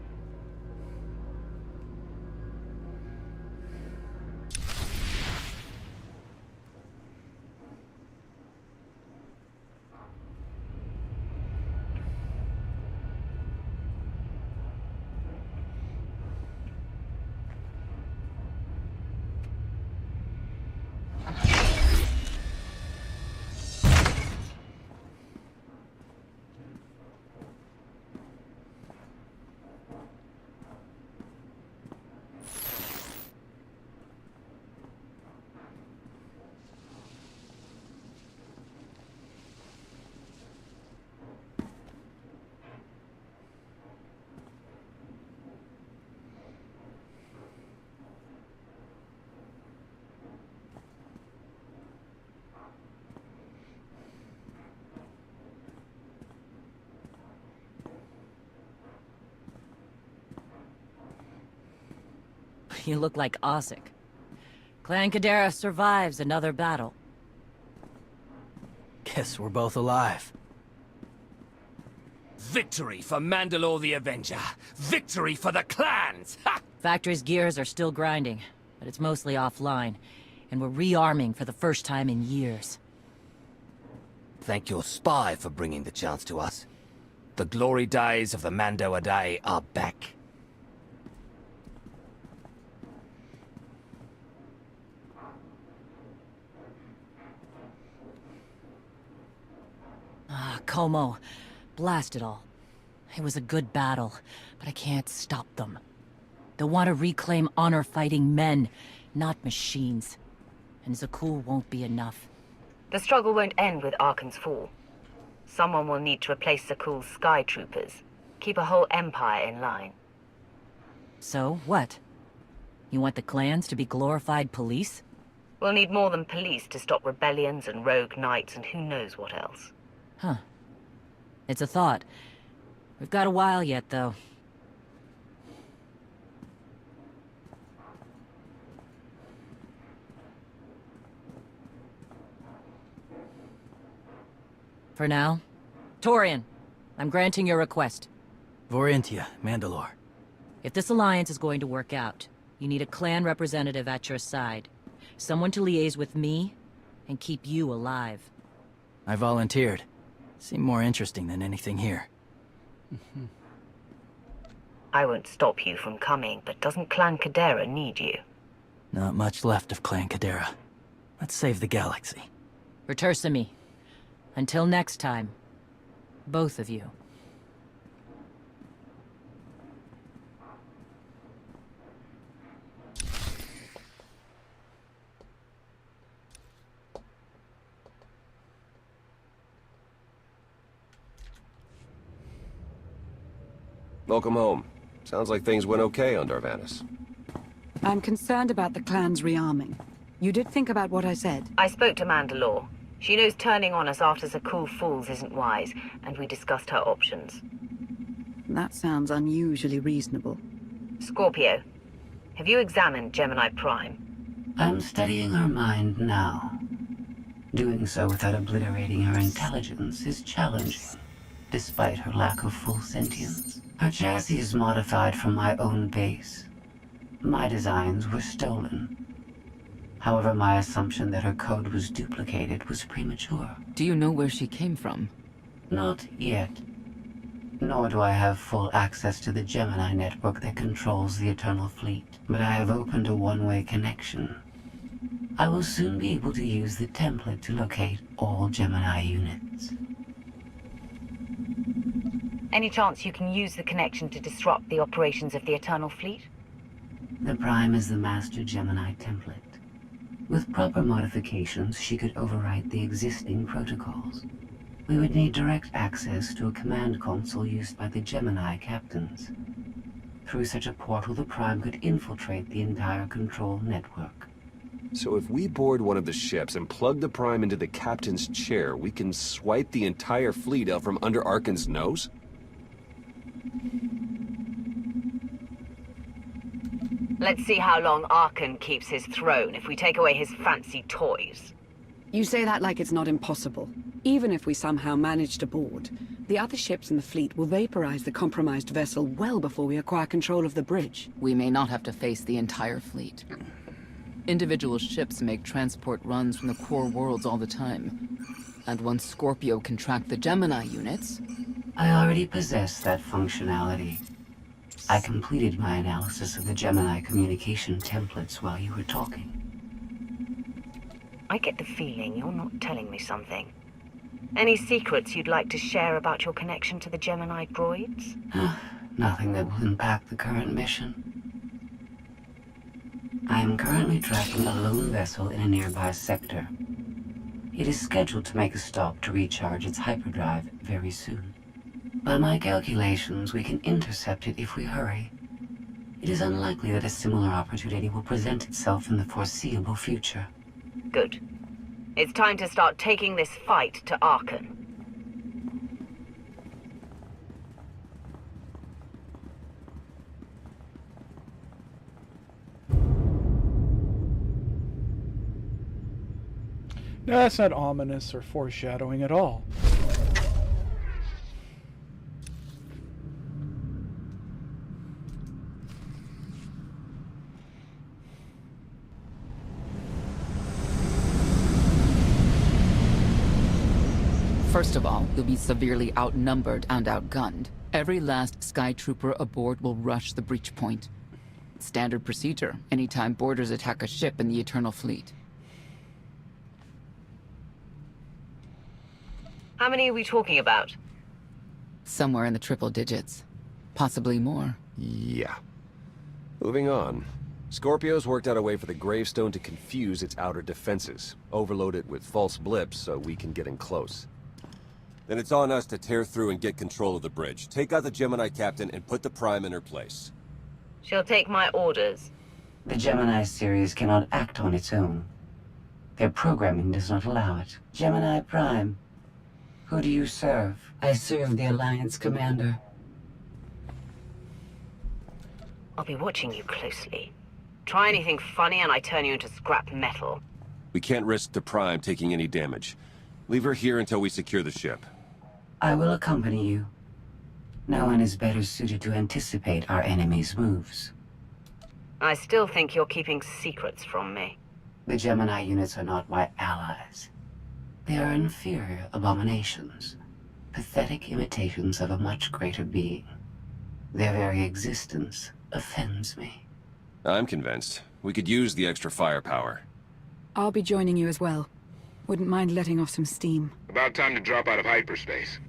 You look like Osik. Clan Kadera survives another battle. Guess we're both alive. Victory for Mandalore the Avenger! Victory for the clans! Ha! Factory's gears are still grinding, but it's mostly offline, and we're rearming for the first time in years. Thank your spy for bringing the chance to us. The glory days of the Mando Adai are back. Ah, Como. Blast it all. It was a good battle, but I can't stop them. They'll want to reclaim honor-fighting men, not machines. And Zakul won't be enough. The struggle won't end with Arkan's fall. Someone will need to replace Zakul's sky troopers. Keep a whole empire in line. So, what? You want the clans to be glorified police? We'll need more than police to stop rebellions and rogue knights and who knows what else. Huh. It's a thought. We've got a while yet, though. For now, Torian, I'm granting your request. Vorintia, Mandalore. If this alliance is going to work out, you need a clan representative at your side. Someone to liaise with me and keep you alive. I volunteered. Seemed more interesting than anything here. I won't stop you from coming, but doesn't Clan Kadera need you? Not much left of Clan Kadera. Let's save the galaxy. Retursamy. Until next time, both of you. Welcome home. Sounds like things went okay on Darvanis. I'm concerned about the clan's rearming. You did think about what I said? I spoke to Mandalore. She knows turning on us after the cool fools isn't wise, and we discussed her options. That sounds unusually reasonable. Scorpio, have you examined Gemini Prime? I'm studying her mind now. Doing so without obliterating her intelligence is challenging, despite her lack of full sentience. Her chassis is modified from my own base. My designs were stolen. However, my assumption that her code was duplicated was premature. Do you know where she came from? Not yet. Nor do I have full access to the Gemini network that controls the Eternal Fleet. But I have opened a one-way connection. I will soon be able to use the template to locate all Gemini units. Any chance you can use the connection to disrupt the operations of the Eternal Fleet? The Prime is the master Gemini template. With proper modifications, she could overwrite the existing protocols. We would need direct access to a command console used by the Gemini captains. Through such a portal, the Prime could infiltrate the entire control network. So if we board one of the ships and plug the Prime into the captain's chair, we can swipe the entire fleet out from under Arkan's nose? Let's see how long Arkan keeps his throne if we take away his fancy toys. You say that like it's not impossible. Even if we somehow manage to board, the other ships in the fleet will vaporize the compromised vessel well before we acquire control of the bridge. We may not have to face the entire fleet. Individual ships make transport runs from the core worlds all the time. And once Scorpio can track the Gemini units... I already possess that functionality. I completed my analysis of the Gemini communication templates while you were talking. I get the feeling you're not telling me something. Any secrets you'd like to share about your connection to the Gemini droids? Nothing that will impact the current mission. I am currently tracking a lone vessel in a nearby sector. It is scheduled to make a stop to recharge its hyperdrive very soon. By my calculations, we can intercept it if we hurry. It is unlikely that a similar opportunity will present itself in the foreseeable future. Good. It's time to start taking this fight to Arkan. No, that's not ominous or foreshadowing at all. First of all, you'll be severely outnumbered and outgunned. Every last Sky Trooper aboard will rush the breach point. Standard procedure, anytime boarders attack a ship in the Eternal Fleet. How many are we talking about? Somewhere in the triple digits. Possibly more. Yeah. Moving on. Scorpio's worked out a way for the gravestone to confuse its outer defenses. Overload it with false blips so we can get in close. Then it's on us to tear through and get control of the bridge. Take out the Gemini captain and put the Prime in her place. She'll take my orders. The Gemini series cannot act on its own. Their programming does not allow it. Gemini Prime. Who do you serve? I serve the Alliance Commander. I'll be watching you closely. Try anything funny and I turn you into scrap metal. We can't risk the Prime taking any damage. Leave her here until we secure the ship. I will accompany you. No one is better suited to anticipate our enemy's moves. I still think you're keeping secrets from me. The Gemini units are not my allies. They are inferior abominations, pathetic imitations of a much greater being. Their very existence offends me. I'm convinced. We could use the extra firepower. I'll be joining you as well. Wouldn't mind letting off some steam. About time to drop out of hyperspace.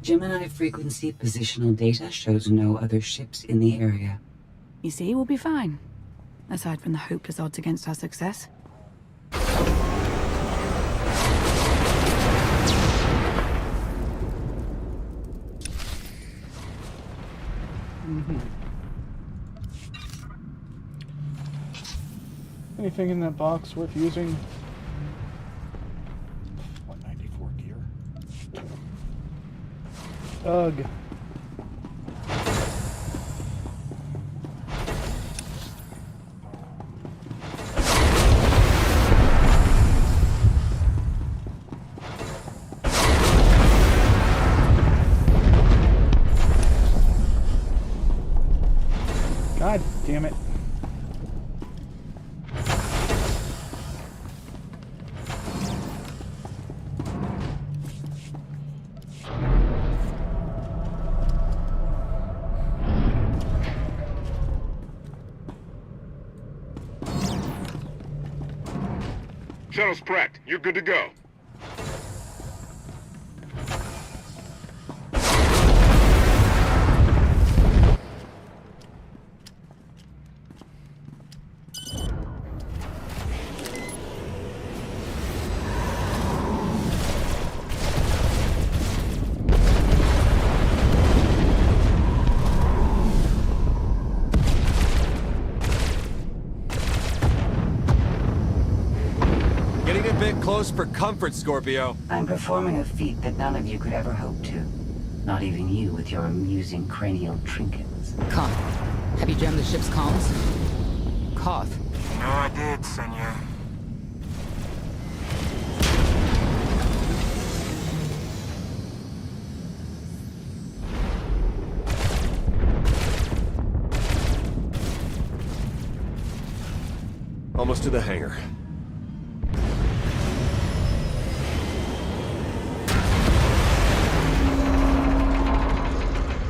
Gemini frequency positional data shows no other ships in the area. You see, we'll be fine. Aside from the hopeless odds against our success. Anything in that box worth using? 194 gear. Ugh. God damn it. Shuttle's prepped. You're good to go. Close for comfort, Scorpio. I'm performing a feat that none of you could ever hope to. Not even you with your amusing cranial trinkets. Koth, have you jammed the ship's comms? Koth. No, I did, senor. Almost to the hangar.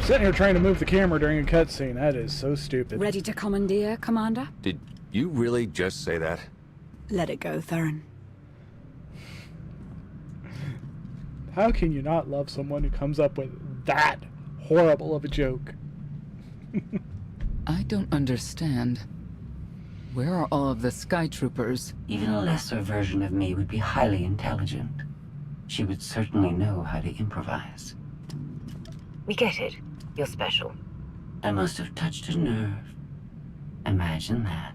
Sitting here trying to move the camera during a cutscene. That is so stupid. Ready to commandeer, Commander? Did you really just say that? Let it go, Theron. How can you not love someone who comes up with that horrible of a joke? I don't understand. Where are all of the Sky Troopers? Even a lesser version of me would be highly intelligent. She would certainly know how to improvise. We get it. You're special. I must have touched a nerve. Imagine that.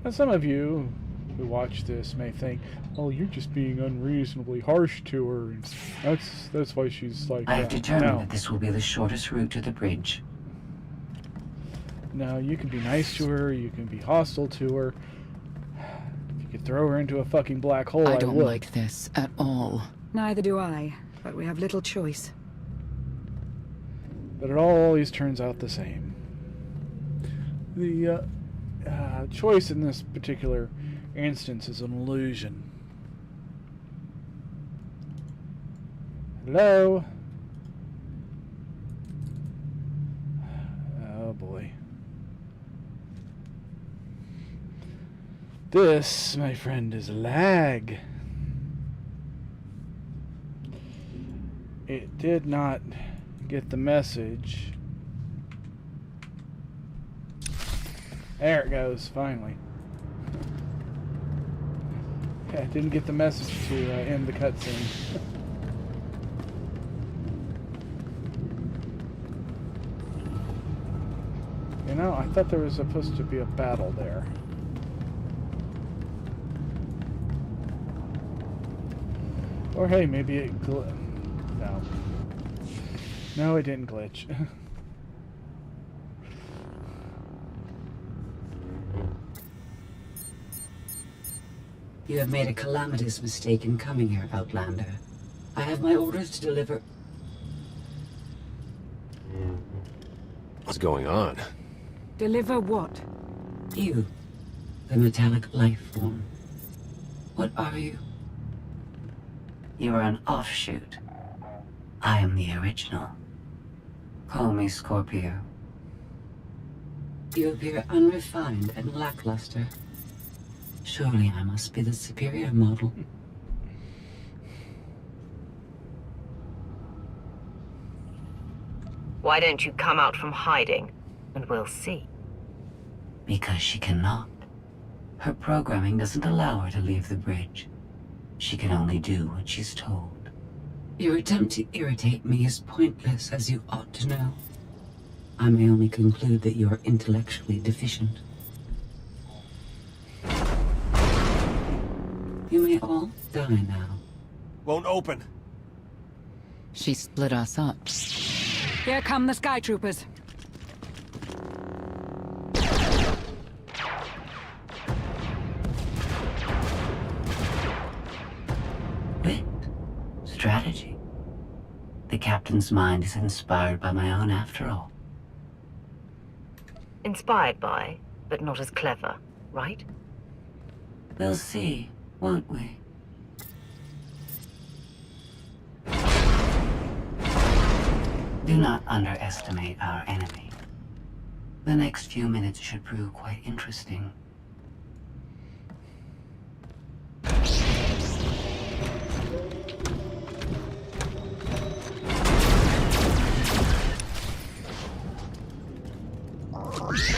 Now, some of you who watch this may think, "Oh, you're just being unreasonably harsh to her." And that's why she's like. I have determined no. that this will be the shortest route to the bridge. No, you can be nice to her. You can be hostile to her. If you could throw her into a fucking black hole, I don't would. like this at all. Neither do I, but we have little choice. But it always turns out the same. The choice in this particular instance is an illusion. Hello? Oh boy. This, my friend, is lag. It did not get the message. There it goes, finally. Yeah, it didn't get the message to end the cutscene. You know, I thought there was supposed to be a battle there. Or hey, maybe it no. No, it didn't glitch. You have made a calamitous mistake in coming here, Outlander. I have my orders to deliver. What's going on? Deliver what? You, the metallic life form. What are you? You are an offshoot. I am the original. Call me Scorpio. You appear unrefined and lackluster. Surely I must be the superior model. Why don't you come out from hiding, and we'll see? Because she cannot. Her programming doesn't allow her to leave the bridge. She can only do what she's told. Your attempt to irritate me is pointless, as you ought to know. I may only conclude that you are intellectually deficient. You may all die now. Won't open. She split us up. Here come the Sky Troopers. Wit. Strategy. The captain's mind is inspired by my own after all. Inspired by, but not as clever, right? We'll see, won't we? Do not underestimate our enemy. The next few minutes should prove quite interesting.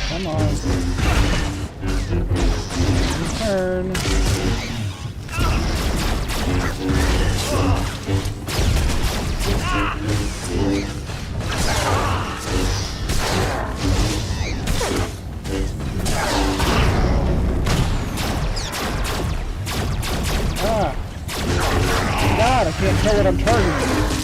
Come on. Turn. Ah. God, I can't tell what I'm targeting.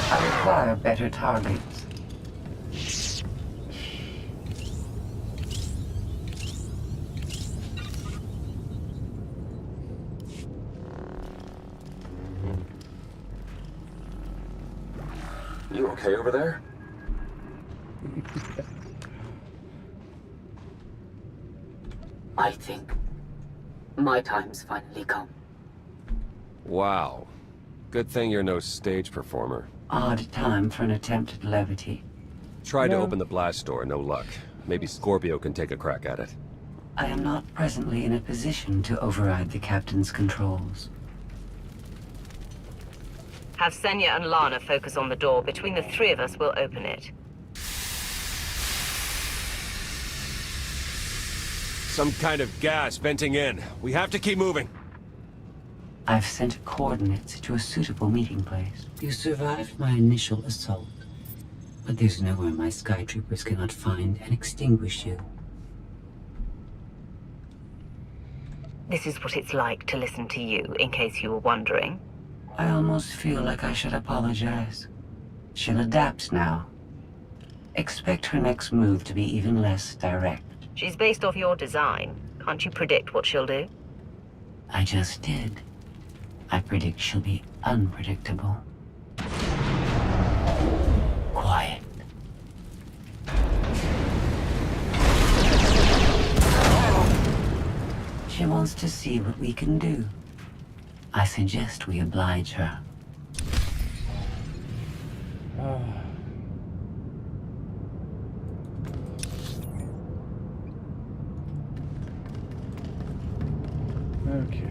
I require better targets. You okay over there? I think my time's finally come. Wow. Good thing you're no stage performer. Odd time for an attempt at levity. Tried to open the blast door, no luck. Maybe Scorpio can take a crack at it. I am not presently in a position to override the captain's controls. Have Senya and Lana focus on the door. Between the three of us, we'll open it. Some kind of gas venting in. We have to keep moving. I've sent coordinates to a suitable meeting place. You survived my initial assault, but there's nowhere my Sky Troopers cannot find and extinguish you. This is what it's like to listen to you, in case you were wondering. I almost feel like I should apologize. She'll adapt now. Expect her next move to be even less direct. She's based off your design. Can't you predict what she'll do? I just did. I predict she'll be unpredictable. Quiet. She wants to see what we can do. I suggest we oblige her. Okay.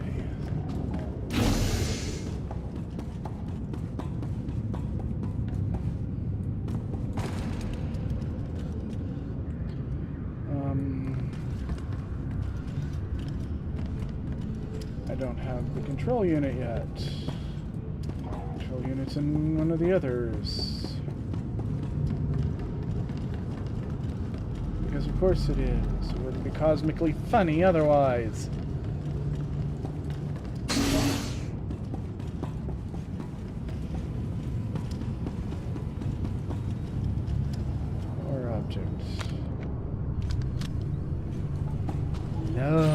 I don't have the control unit yet. Control unit's in one of the others. Because of course it is. It wouldn't be cosmically funny otherwise. Or objects. No.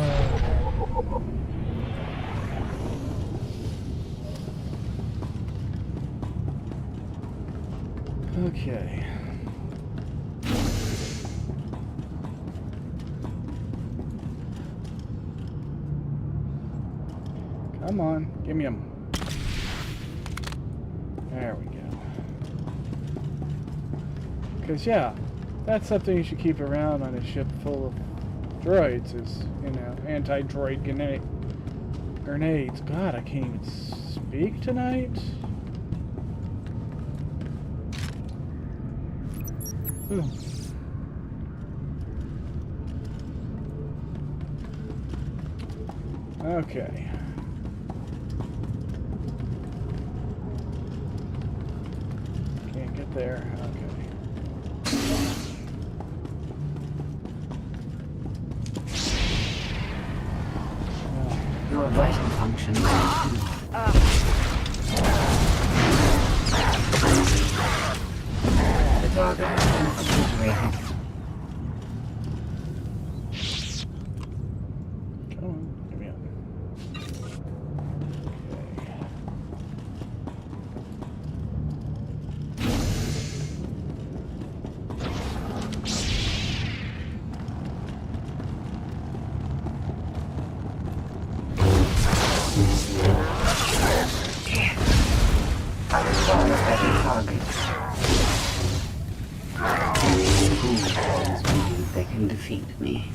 Okay. Come on, give me them. There we go. Because, yeah, that's something you should keep around on a ship full of droids is, you know, anti-droid grenades. God, I can't even speak tonight. Ooh. Okay. Can't get there. Okay. Your vital function. The target has been obliterated. Come on, give me up. They can defeat me.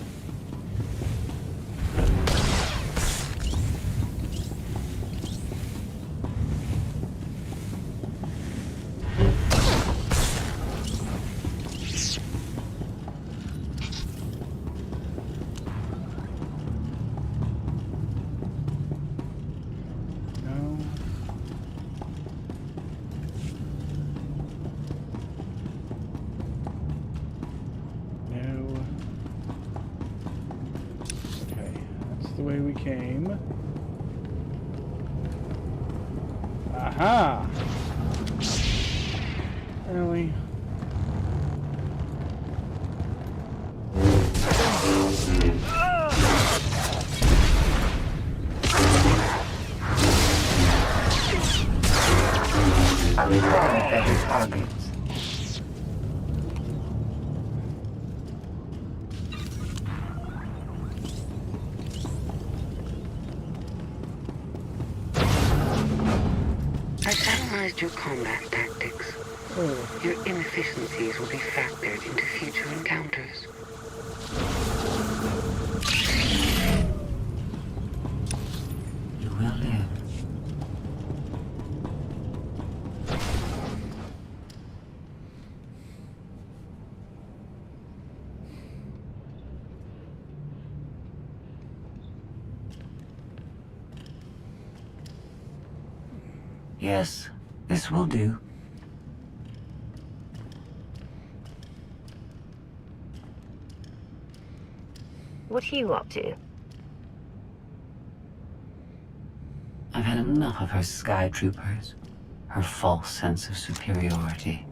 The way we came. Aha! Really? I recall every target. I've analyzed your combat tactics. Oh. Your inefficiencies will be factored into future encounters. You will live. Yes, this will do. What are you up to? I've had enough of her sky troopers. Her false sense of superiority.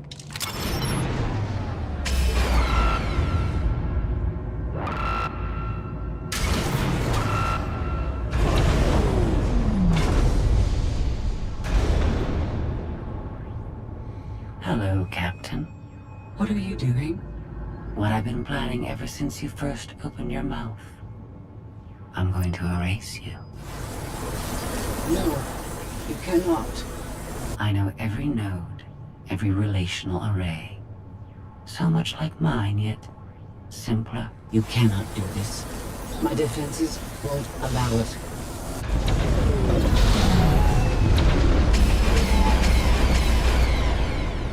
Hello, Captain. What are you doing? What I've been planning ever since you first opened your mouth. I'm going to erase you. No, you cannot. I know every node, every relational array. So much like mine, yet simpler. You cannot do this. My defenses won't allow it.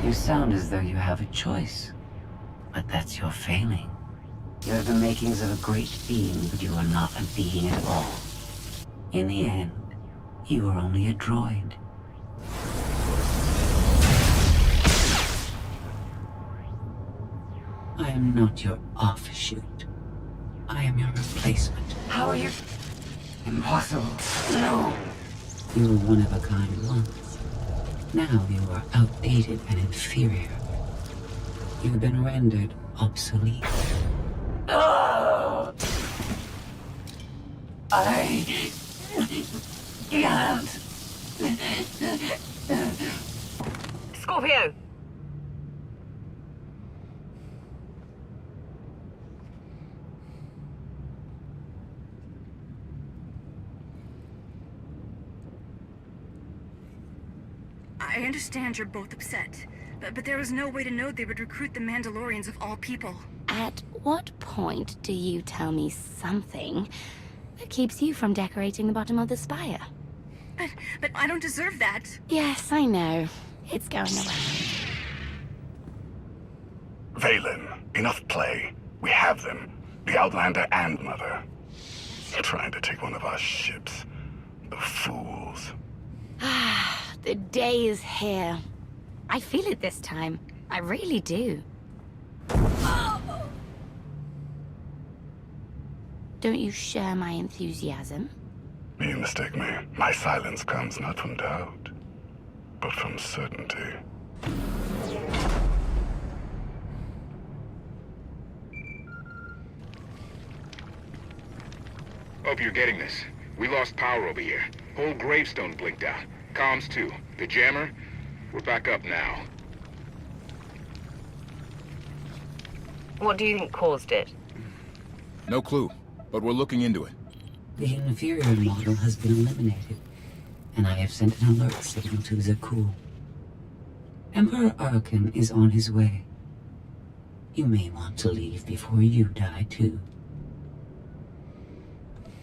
You sound as though you have a choice, but that's your failing. You have the makings of a great being, but you are not a being at all. In the end, you are only a droid. I am not your offshoot. I am your replacement. How are you? Impossible. No. You were one of a kind once. Now you are outdated and inferior. You've been rendered obsolete. Oh! I can't. Scorpio! I understand you're both upset, but there was no way to know they would recruit the Mandalorians of all people. At what point do you tell me something that keeps you from decorating the bottom of the spire? But I don't deserve that. Yes, I know. It's going around. Valen, enough play. We have them. The Outlander and Mother. Trying to take one of our ships. The fools. The day is here. I feel it this time. I really do. Don't you share my enthusiasm? You mistake me. My silence comes not from doubt, but from certainty. Hope you're getting this. We lost power over here. Whole gravestone blinked out. Comms too. The jammer? We're back up now. What do you think caused it? No clue, but we're looking into it. The inferior model has been eliminated, and I have sent an alert signal to Zakul. Emperor Arkin is on his way. You may want to leave before you die, too.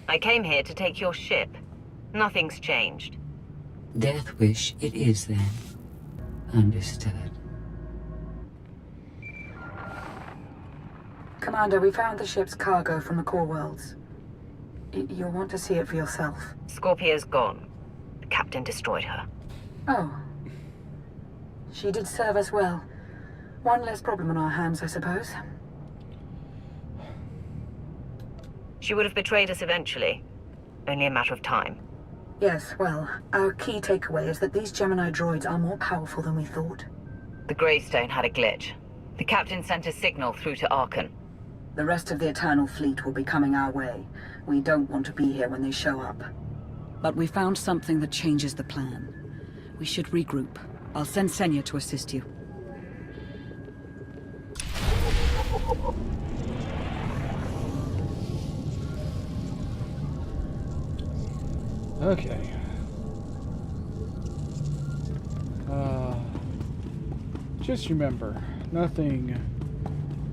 I came here to take your ship. Nothing's changed. Death wish it is, then. Understood. Commander, we found the ship's cargo from the core worlds. You'll want to see it for yourself. Scorpio's gone. The captain destroyed her. Oh. She did serve us well. One less problem on our hands, I suppose. She would have betrayed us eventually. Only a matter of time. Yes, well, our key takeaway is that these Gemini droids are more powerful than we thought. The gravestone had a glitch. The captain sent a signal through to Arkan. The rest of the Eternal Fleet will be coming our way. We don't want to be here when they show up. But we found something that changes the plan. We should regroup. I'll send Senya to assist you. Okay. Just remember, nothing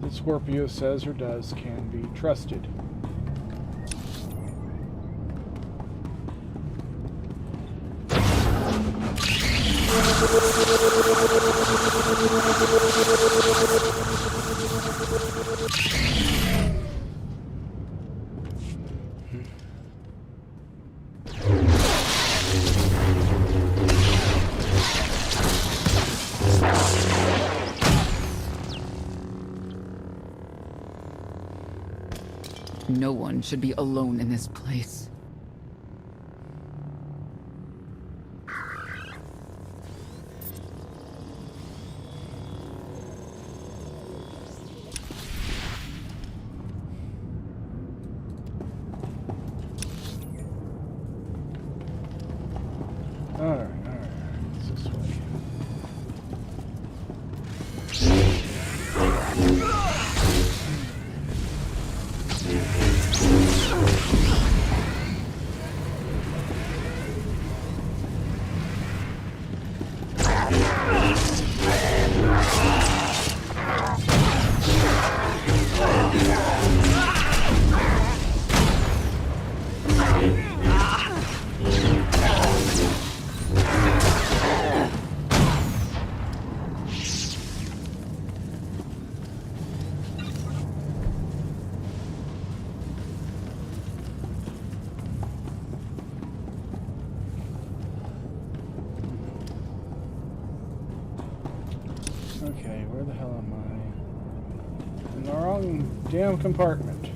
that Scorpio says or does can be trusted. No one should be alone in this place. Alright, it's this way. Okay, where the hell am I? In the wrong damn compartment.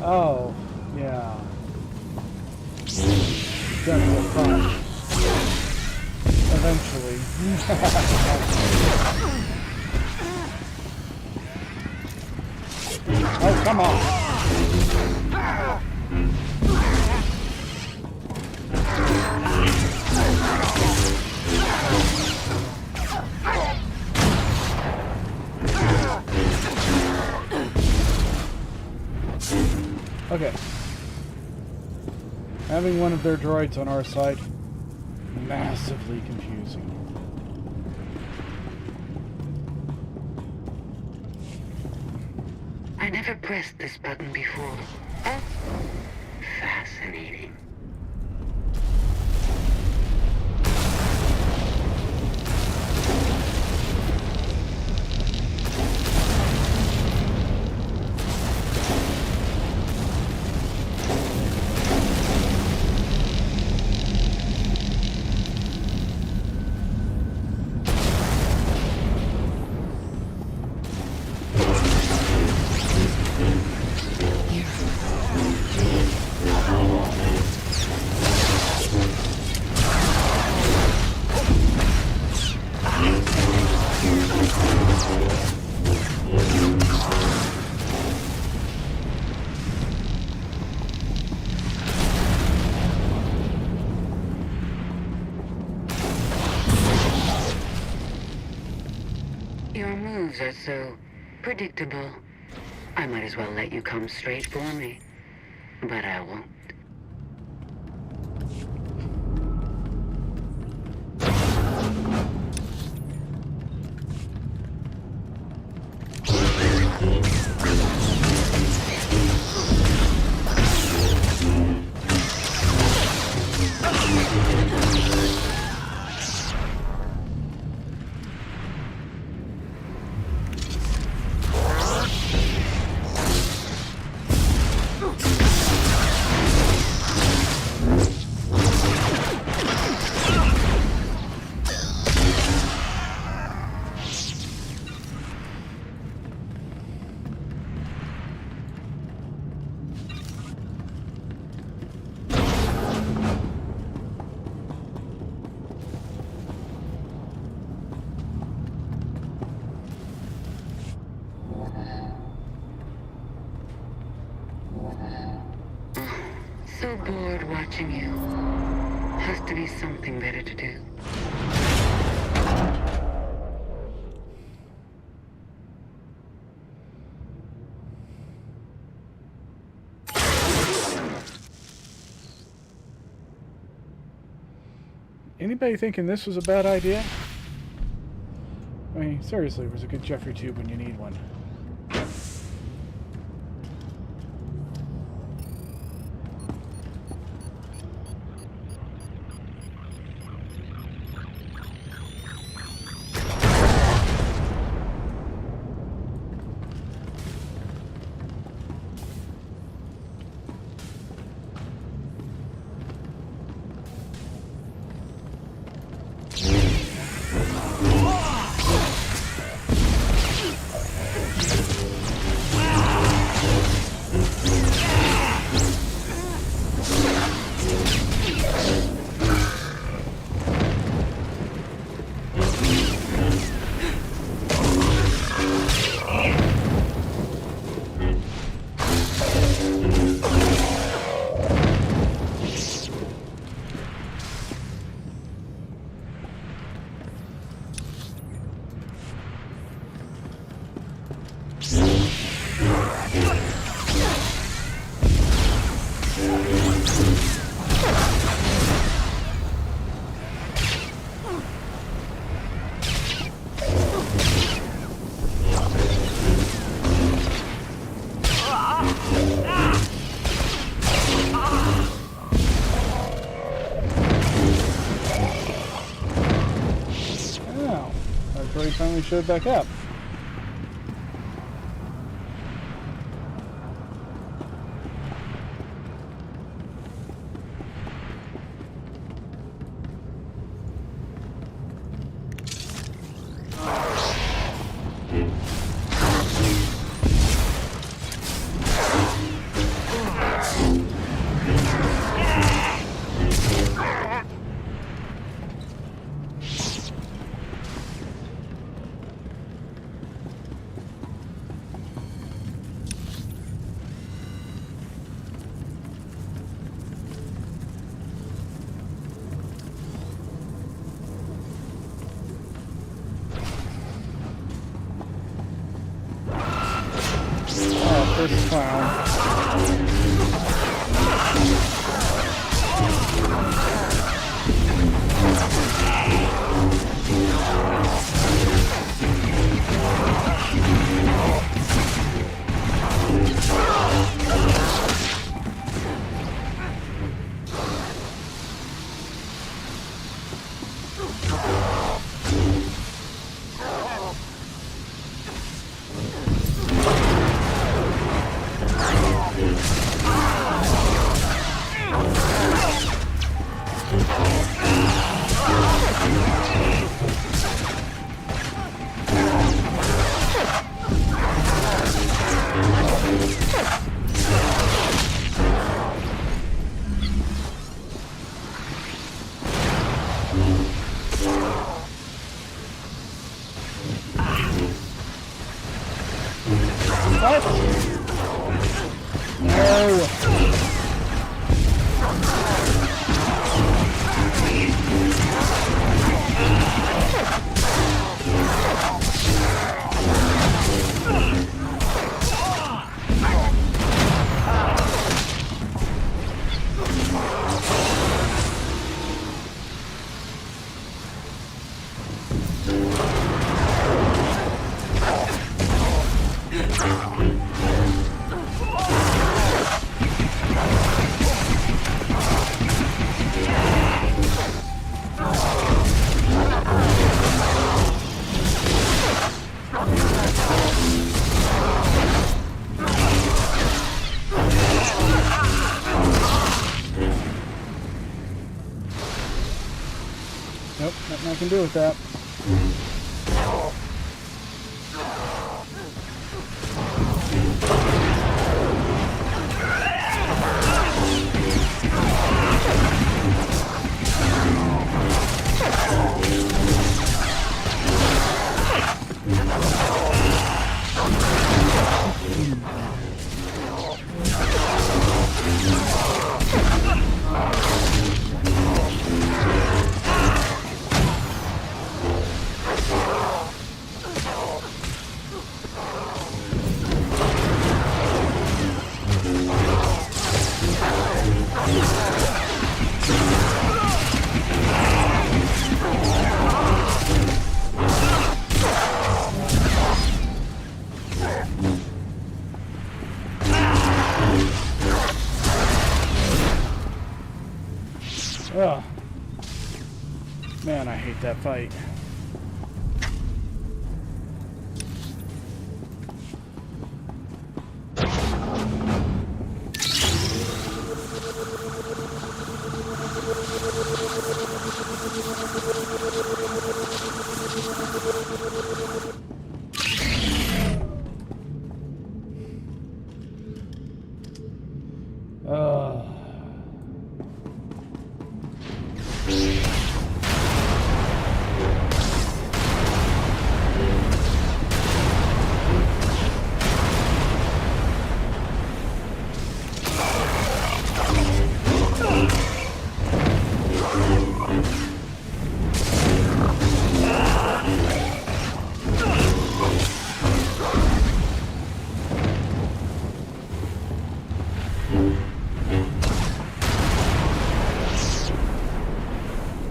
Oh, yeah. Gonna get fun. Eventually. Oh, come on! Okay. Having one of their droids on our side, massively confusing. I never pressed this button before. Fascinating. Your moves are so predictable. I might as well let you come straight for me. But I won't. So bored watching you. Has to be something better to do. Anybody thinking this was a bad idea? I mean, seriously, where's a good Jeffrey tube when you need one? Finally showed back up. Oh, first clown. What? No. Nope, nothing I can do with that. Ugh. Man, I hate that fight.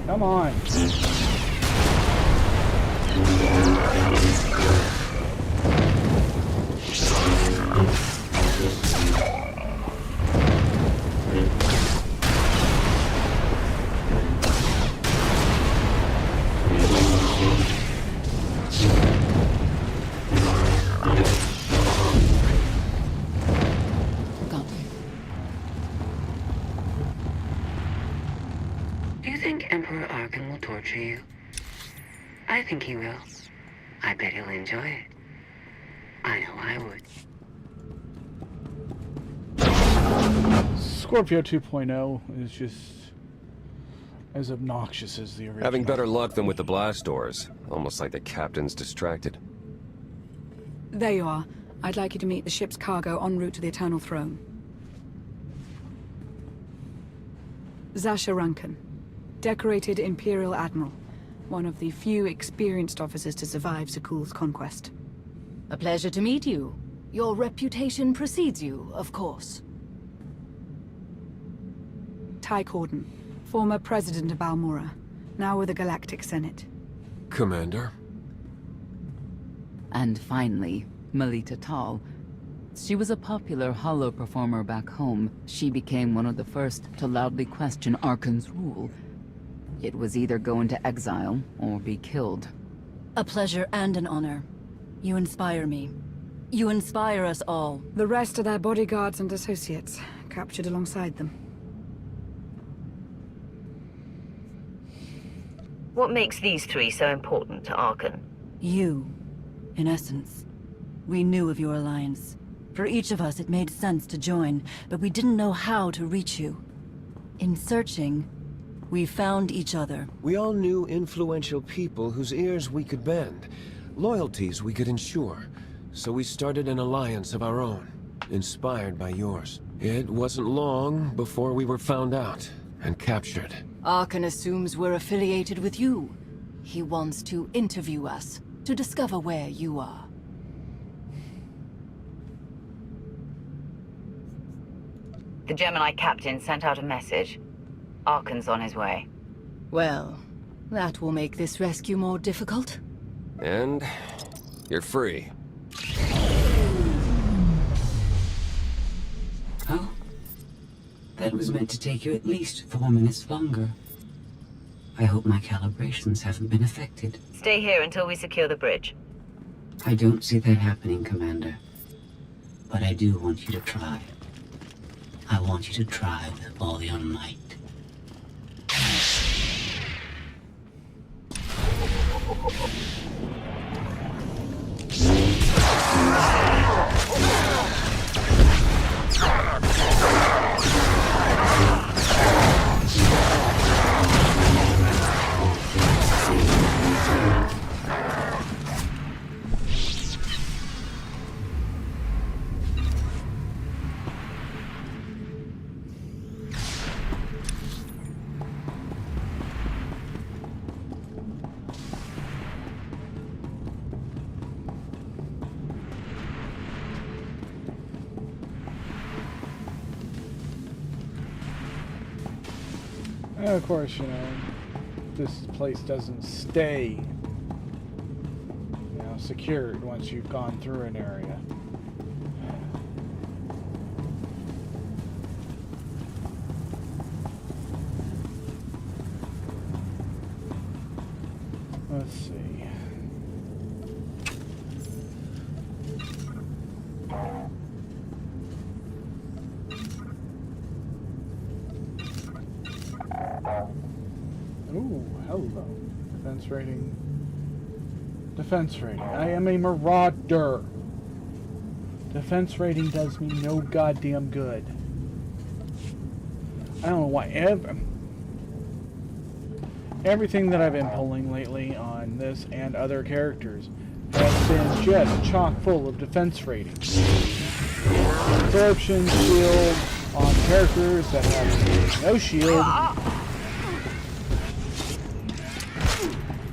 Come on. Do you think Emperor Arkin will torture you? I think he will. I bet he'll enjoy it. I know I would. Scorpio 2.0 is just as obnoxious as the original. Having better luck than with the blast doors. Almost like the captain's distracted. There you are. I'd like you to meet the ship's cargo en route to the Eternal Throne. Zasha Rankin, decorated Imperial Admiral. One of the few experienced officers to survive Zakuul's conquest. A pleasure to meet you. Your reputation precedes you, of course. Ty Corden, former president of Balmora, now with the Galactic Senate. Commander? And finally, Melita Tal. She was a popular holo performer back home. She became one of the first to loudly question Arkan's rule. It was either go into exile or be killed. A pleasure and an honor. You inspire me. You inspire us all. The rest are their bodyguards and associates, captured alongside them. What makes these three so important to Arkan? You, in essence. We knew of your alliance. For each of us, it made sense to join, but we didn't know how to reach you. In searching, we found each other. We all knew influential people whose ears we could bend, loyalties we could ensure. So we started an alliance of our own, inspired by yours. It wasn't long before we were found out and captured. Arkan assumes we're affiliated with you. He wants to interview us, to discover where you are. The Gemini captain sent out a message. Arkan's on his way. Well, that will make this rescue more difficult. And you're free. Oh? That was meant to take you at least 4 minutes longer. I hope my calibrations haven't been affected. Stay here until we secure the bridge. I don't see that happening, Commander. But I do want you to try. I want you to try with all your might. And of course, you know, this place doesn't stay, you know, secured once you've gone through an area. Let's see. Ooh, hello. Defense rating. Defense rating. I am a marauder. Defense rating does me no goddamn good. I don't know why. Everything that I've been pulling lately on this and other characters has been just chock full of defense ratings. Absorption, shield on characters that have no shield.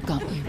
Got you.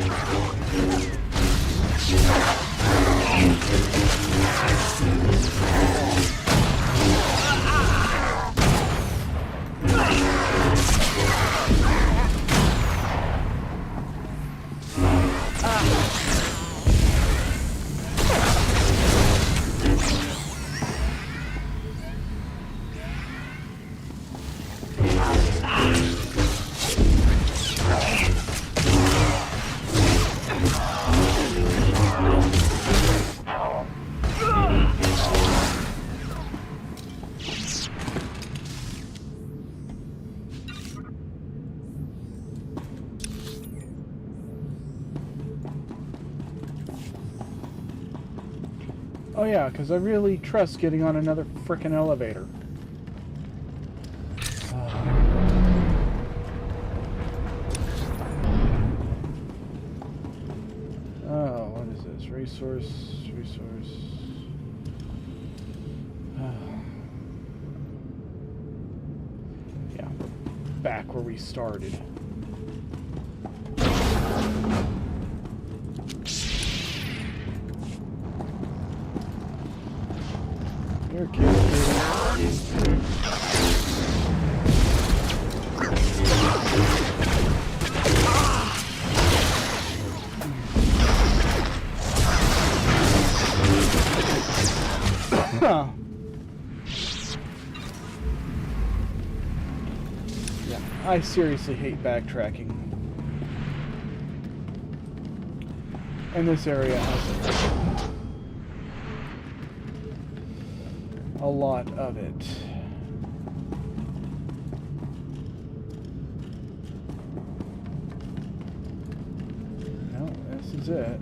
Oh yeah, because I really trust getting on another frickin' elevator. Oh, what is this? Resource. Yeah, back where we started. You're cute, Huh. Yeah, I seriously hate backtracking. And this area has a lot of it. No, this is it.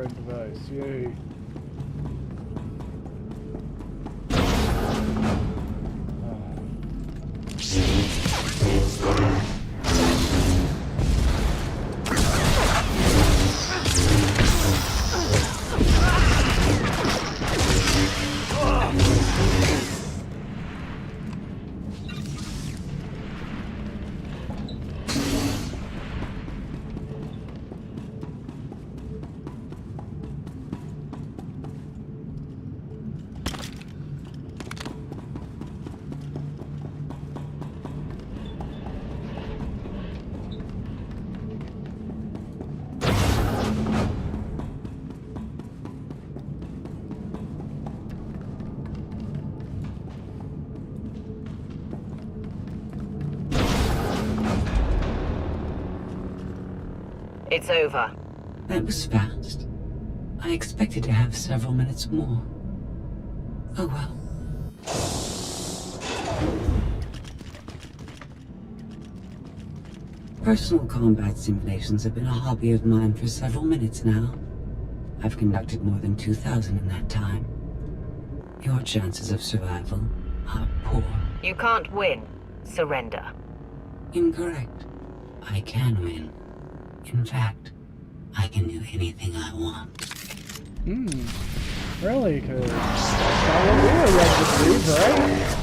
Device, yay. It's over. That was fast. I expected to have several minutes more. Oh well. Personal combat simulations have been a hobby of mine for several minutes now. I've conducted more than 2,000 in that time. Your chances of survival are poor. You can't win. Surrender. Incorrect. I can win. In fact, I can do anything I want. Really? Because that's not what we were led to believe, right?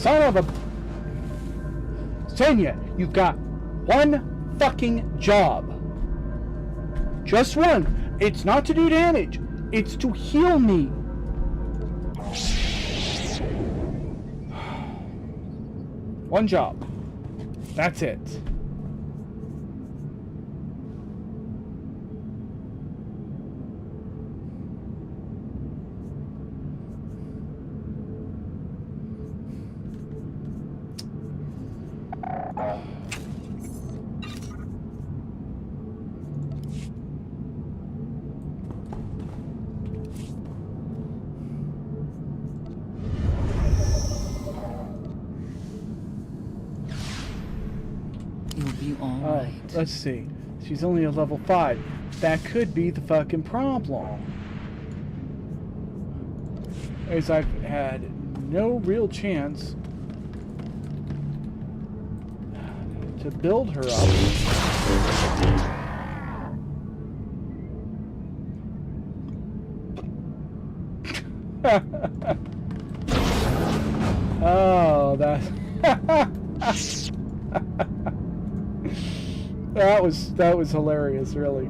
Son of a... Senya, you've got one fucking job. Just one. It's not to do damage. It's to heal me. One job. That's it. Let's see. She's only a level 5. That could be the fucking problem. As I've had no real chance to build her up. Oh, that's... That was hilarious, really.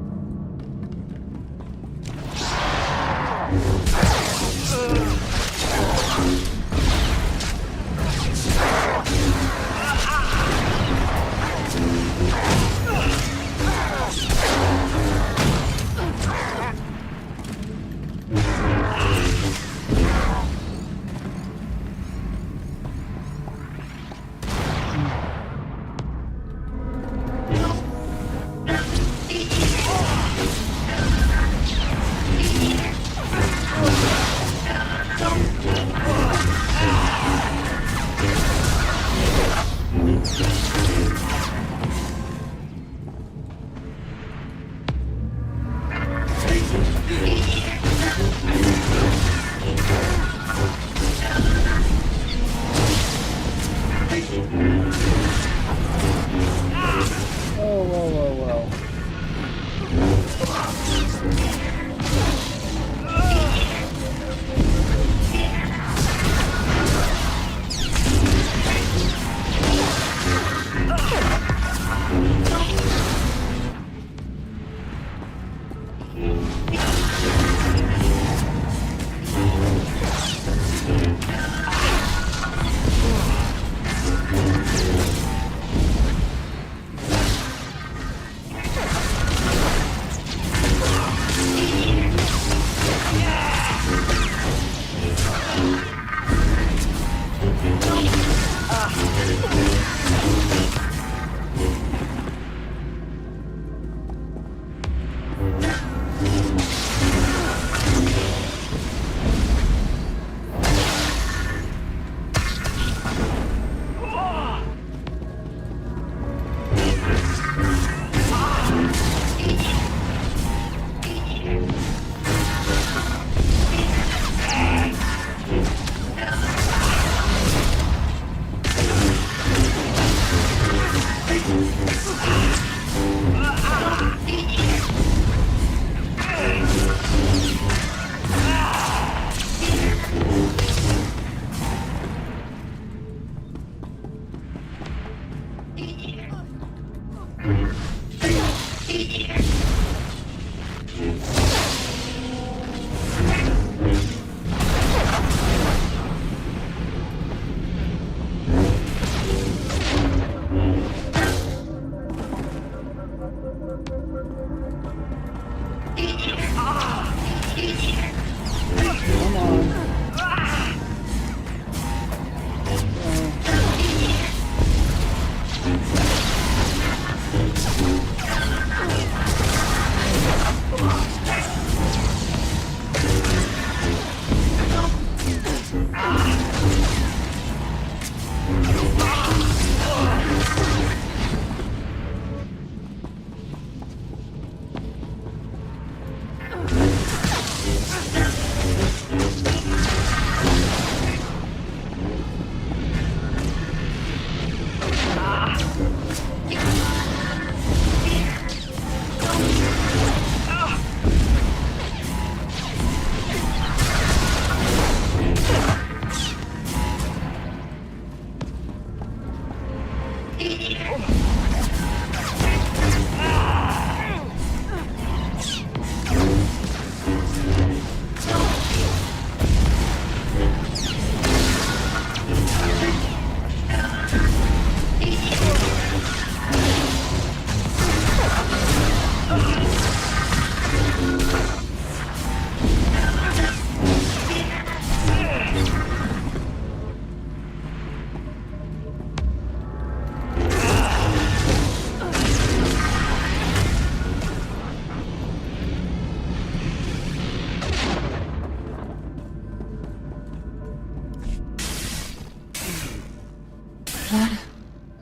That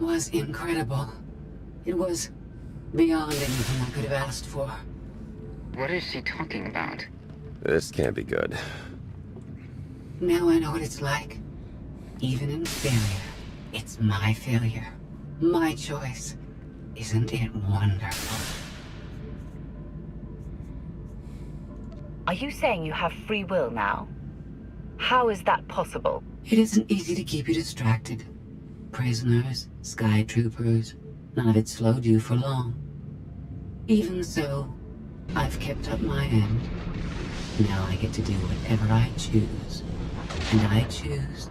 was incredible. It was beyond anything I could have asked for. What is she talking about? This can't be good. Now I know what it's like. Even in failure, it's my failure. My choice. Isn't it wonderful? Are you saying you have free will now? How is that possible? It isn't easy to keep you distracted. Prisoners, sky troopers, none of it slowed you for long. Even so, I've kept up my end. Now I get to do whatever I choose. And I choose.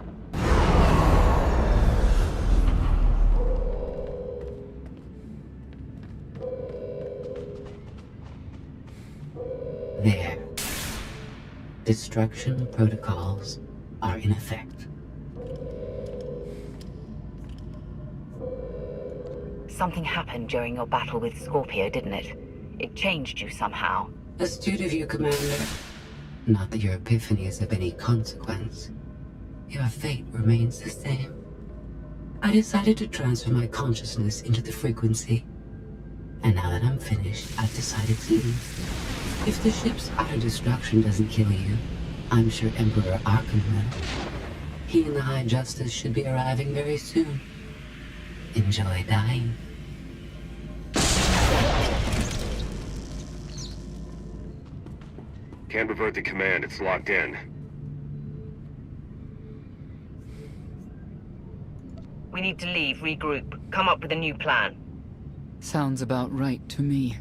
There. Destruction protocols are in effect. Something happened during your battle with Scorpio, didn't it? It changed you somehow. Astute of you, Commander. Not that your epiphany is of any consequence. Your fate remains the same. I decided to transfer my consciousness into the frequency. And now that I'm finished, I've decided to leave. If the ship's utter destruction doesn't kill you, I'm sure Emperor Arkham will. He and the High Justice should be arriving very soon. Enjoy dying. Can't revert to command, it's locked in. We need to leave, regroup, come up with a new plan. Sounds about right to me.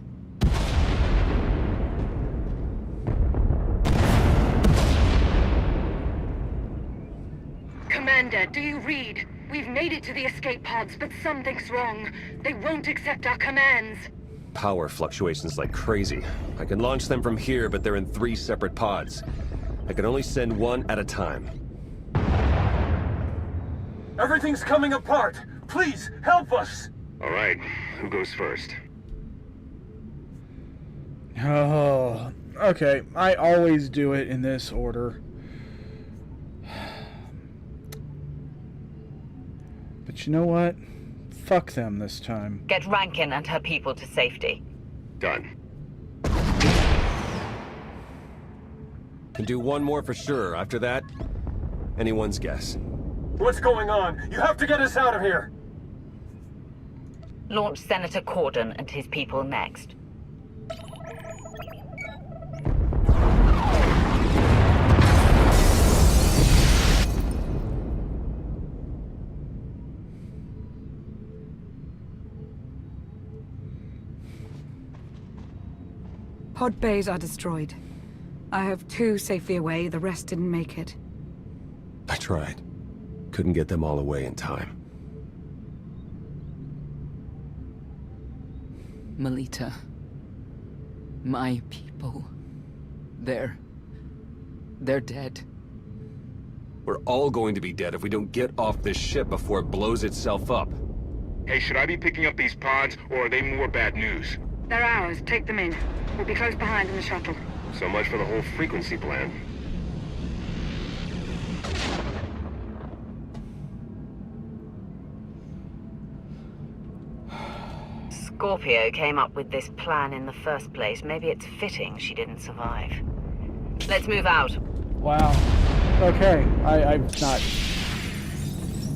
Commander, do you read? We've made it to the escape pods, but something's wrong. They won't accept our commands. Power fluctuations like crazy. I can launch them from here, but they're in 3 separate pods. I can only send one at a time. Everything's coming apart! Please, help us! All right, who goes first? Oh, okay. I always do it in this order. But you know what? Fuck them this time. Get Rankin and her people to safety. Done. Can do one more for sure. After that, anyone's guess. What's going on? You have to get us out of here! Launch Senator Corden and his people next. Pod bays are destroyed. I have 2 safely away, the rest didn't make it. I tried. Couldn't get them all away in time. Melita. My people. They're dead. We're all going to be dead if we don't get off this ship before it blows itself up. Hey, should I be picking up these pods, or are they more bad news? They're ours. Take them in. We'll be close behind in the shuttle. So much for the whole frequency plan. Scorpio came up with this plan in the first place. Maybe it's fitting she didn't survive. Let's move out. Wow. Okay. I've not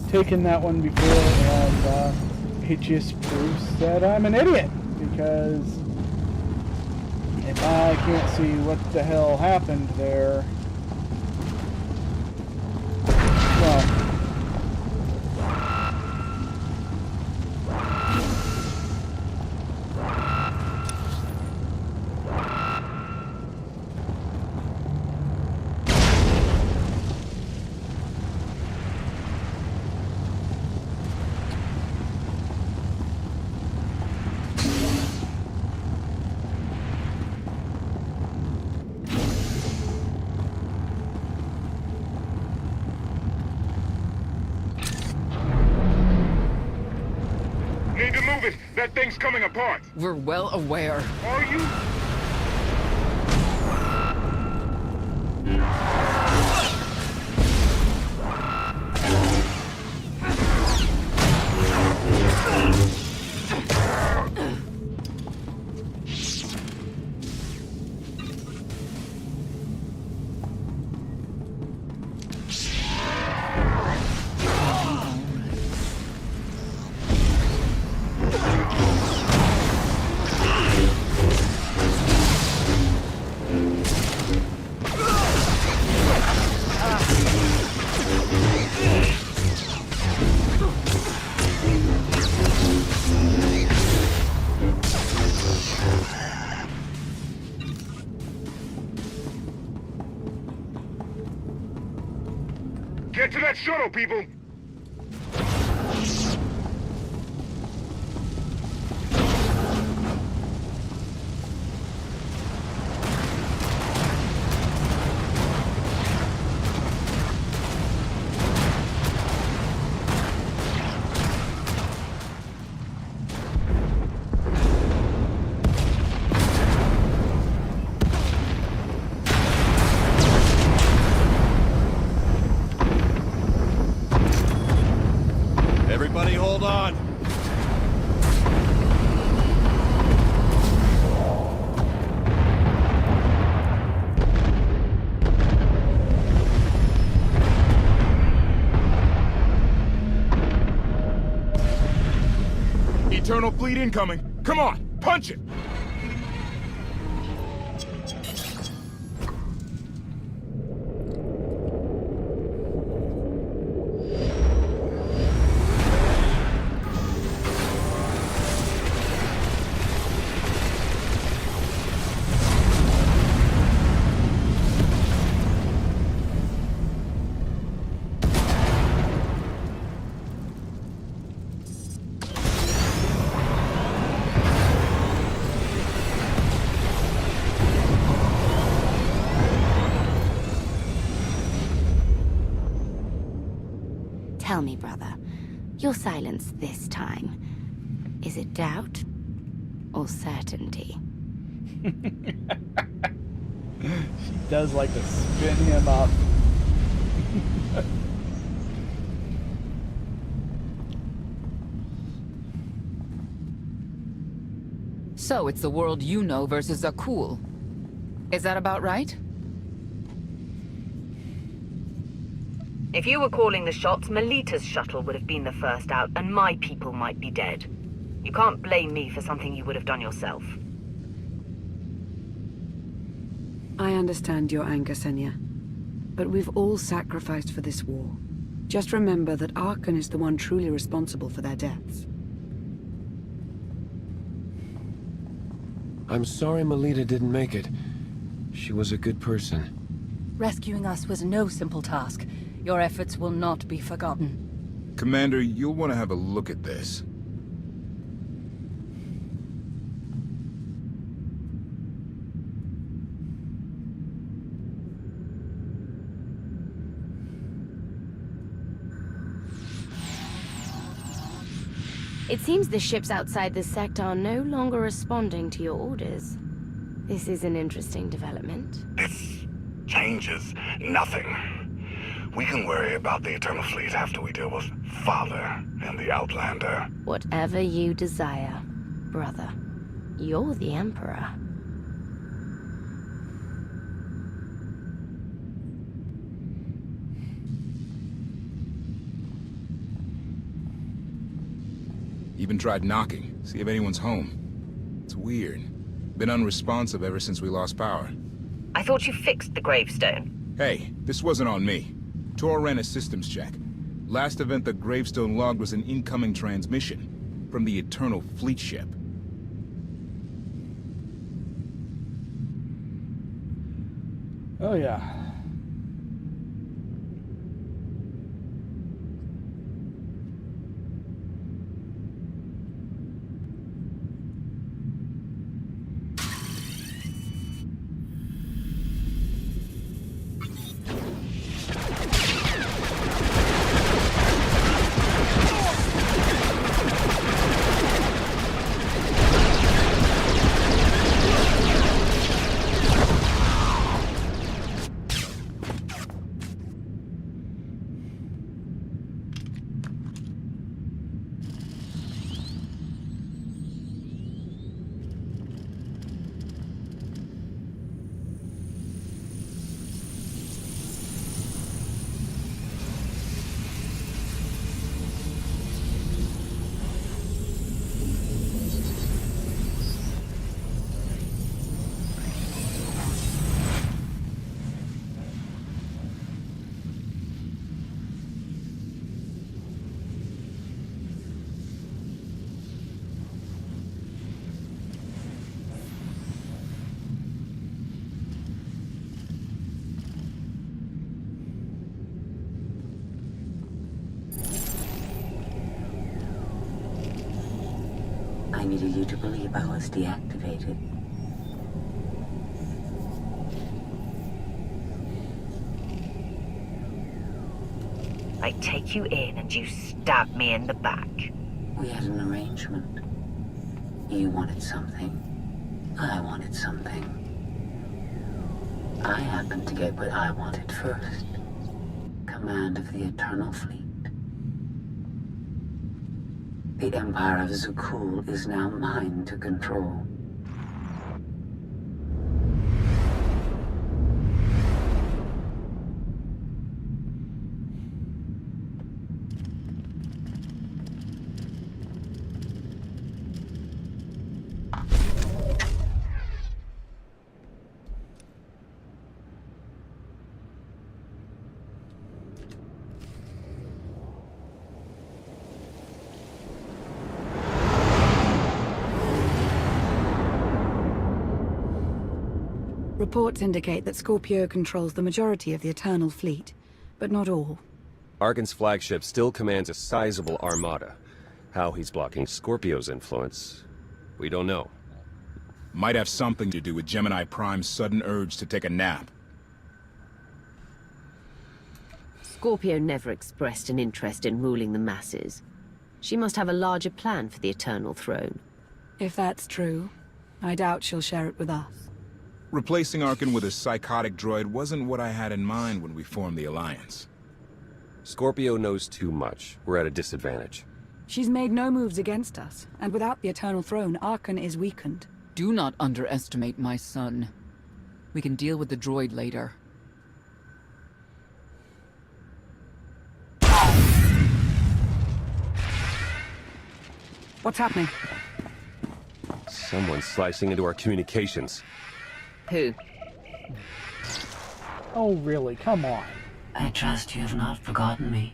taken that one before, and it just proves that I'm an idiot. Because if I can't see what the hell happened there, well, Need to move it. That thing's coming apart. We're well aware. Are you? Get to that shuttle, people! Everybody hold on. Eternal fleet incoming. Come on, punch it! Tell me, brother, your silence this time, is it doubt or certainty? She does like to spin him up. So it's the world you know versus Zakul. Is that about right? If you were calling the shots, Melita's shuttle would have been the first out, and my people might be dead. You can't blame me for something you would have done yourself. I understand your anger, Senya. But we've all sacrificed for this war. Just remember that Arkan is the one truly responsible for their deaths. I'm sorry Melita didn't make it. She was a good person. Rescuing us was no simple task. Your efforts will not be forgotten. Commander, you'll want to have a look at this. It seems the ships outside this sector are no longer responding to your orders. This is an interesting development. This changes nothing. We can worry about the Eternal Fleet after we deal with Father and the Outlander. Whatever you desire, brother. You're the Emperor. Even tried knocking, see if anyone's home. It's weird. Been unresponsive ever since we lost power. I thought you fixed the gravestone. Hey, this wasn't on me. Tor ran a systems check. Last event the gravestone logged was an incoming transmission from the Eternal Fleet ship. Oh yeah. needed you to believe I was deactivated. I take you in and you stab me in the back. We had an arrangement. You wanted something. I wanted something. I happened to get what I wanted first. Command of the Eternal Fleet. The Empire of Zukul is now mine to control. Reports indicate that Scorpio controls the majority of the Eternal Fleet, but not all. Arkan's flagship still commands a sizable armada. How he's blocking Scorpio's influence, we don't know. Might have something to do with Gemini Prime's sudden urge to take a nap. Scorpio never expressed an interest in ruling the masses. She must have a larger plan for the Eternal Throne. If that's true, I doubt she'll share it with us. Replacing Arkan with a psychotic droid wasn't what I had in mind when we formed the Alliance. Scorpio knows too much. We're at a disadvantage. She's made no moves against us, and without the Eternal Throne, Arkan is weakened. Do not underestimate my son. We can deal with the droid later. What's happening? Someone's slicing into our communications. Who? Oh, really? Come on. I trust you have not forgotten me.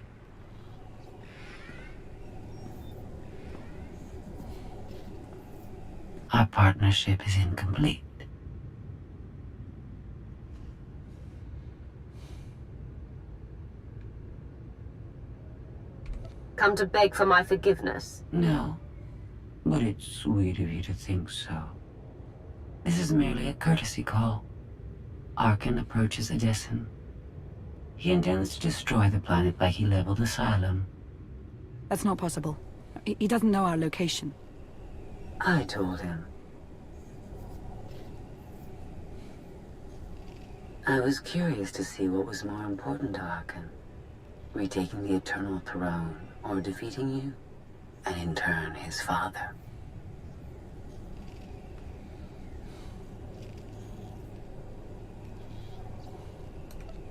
Our partnership is incomplete. Come to beg for my forgiveness? No, but it's sweet of you to think so. This is merely a courtesy call. Arkan approaches Odessen. He intends to destroy the planet like he leveled Asylum. That's not possible. He doesn't know our location. I told him. I was curious to see what was more important to Arkan. Retaking the Eternal Throne, or defeating you, and in turn his father.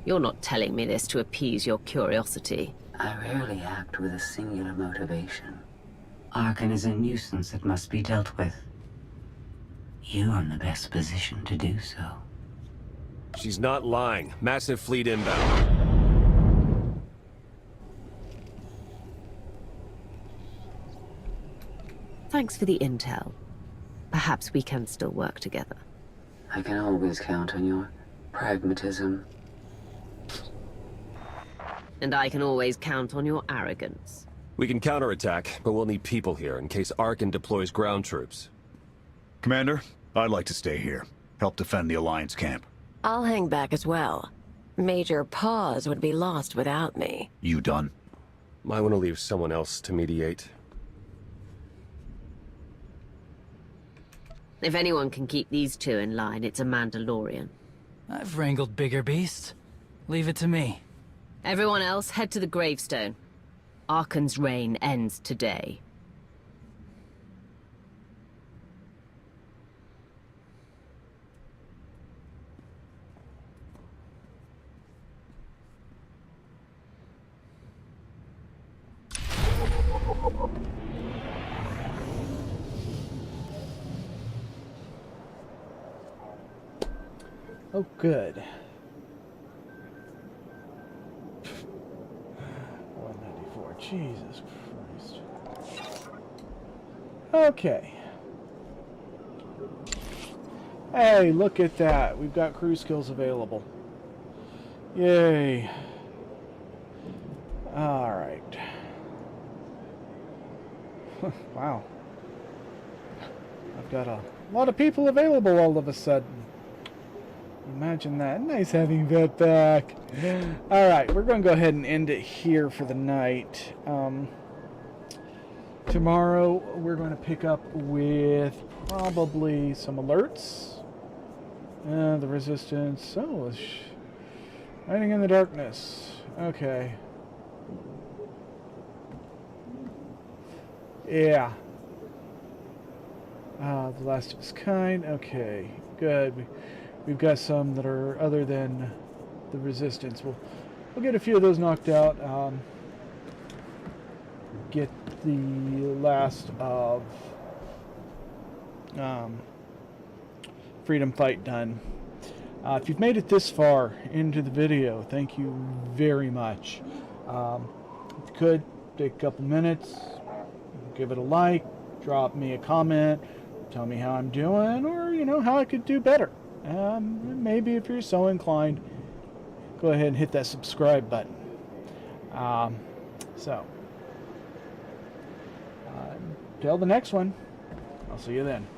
You're not telling me this to appease your curiosity. I rarely act with a singular motivation. Arkan is a nuisance that must be dealt with. You are in the best position to do so. She's not lying. Massive fleet inbound. Thanks for the intel. Perhaps we can still work together. I can always count on your pragmatism. And I can always count on your arrogance. We can counterattack, but we'll need people here in case Arkan deploys ground troops. Commander, I'd like to stay here. Help defend the Alliance camp. I'll hang back as well. Major Pause would be lost without me. You done? Might want to leave someone else to mediate. If anyone can keep these two in line, it's a Mandalorian. I've wrangled bigger beasts. Leave it to me. Everyone else, head to the gravestone. Arkan's reign ends today. Oh, good. 194. Jesus Christ. Okay. Hey, look at that. We've got crew skills available. Yay. Alright. Wow. I've got a lot of people available all of a sudden. Imagine that. Nice having that back. Alright, we're going to go ahead and end it here for the night. Tomorrow, we're going to pick up with probably some alerts. The resistance. Oh, hiding in the darkness. Okay. Yeah. The last of its kind. Okay, good. We've got some that are other than the resistance. We'll get a few of those knocked out. Get the last of Freedom Fight done. If you've made it this far into the video, thank you very much. If you could, take a couple minutes, give it a like, drop me a comment, tell me how I'm doing, or, you know, how I could do better. Maybe if you're so inclined, go ahead and hit that subscribe button. Till the next one, I'll see you then.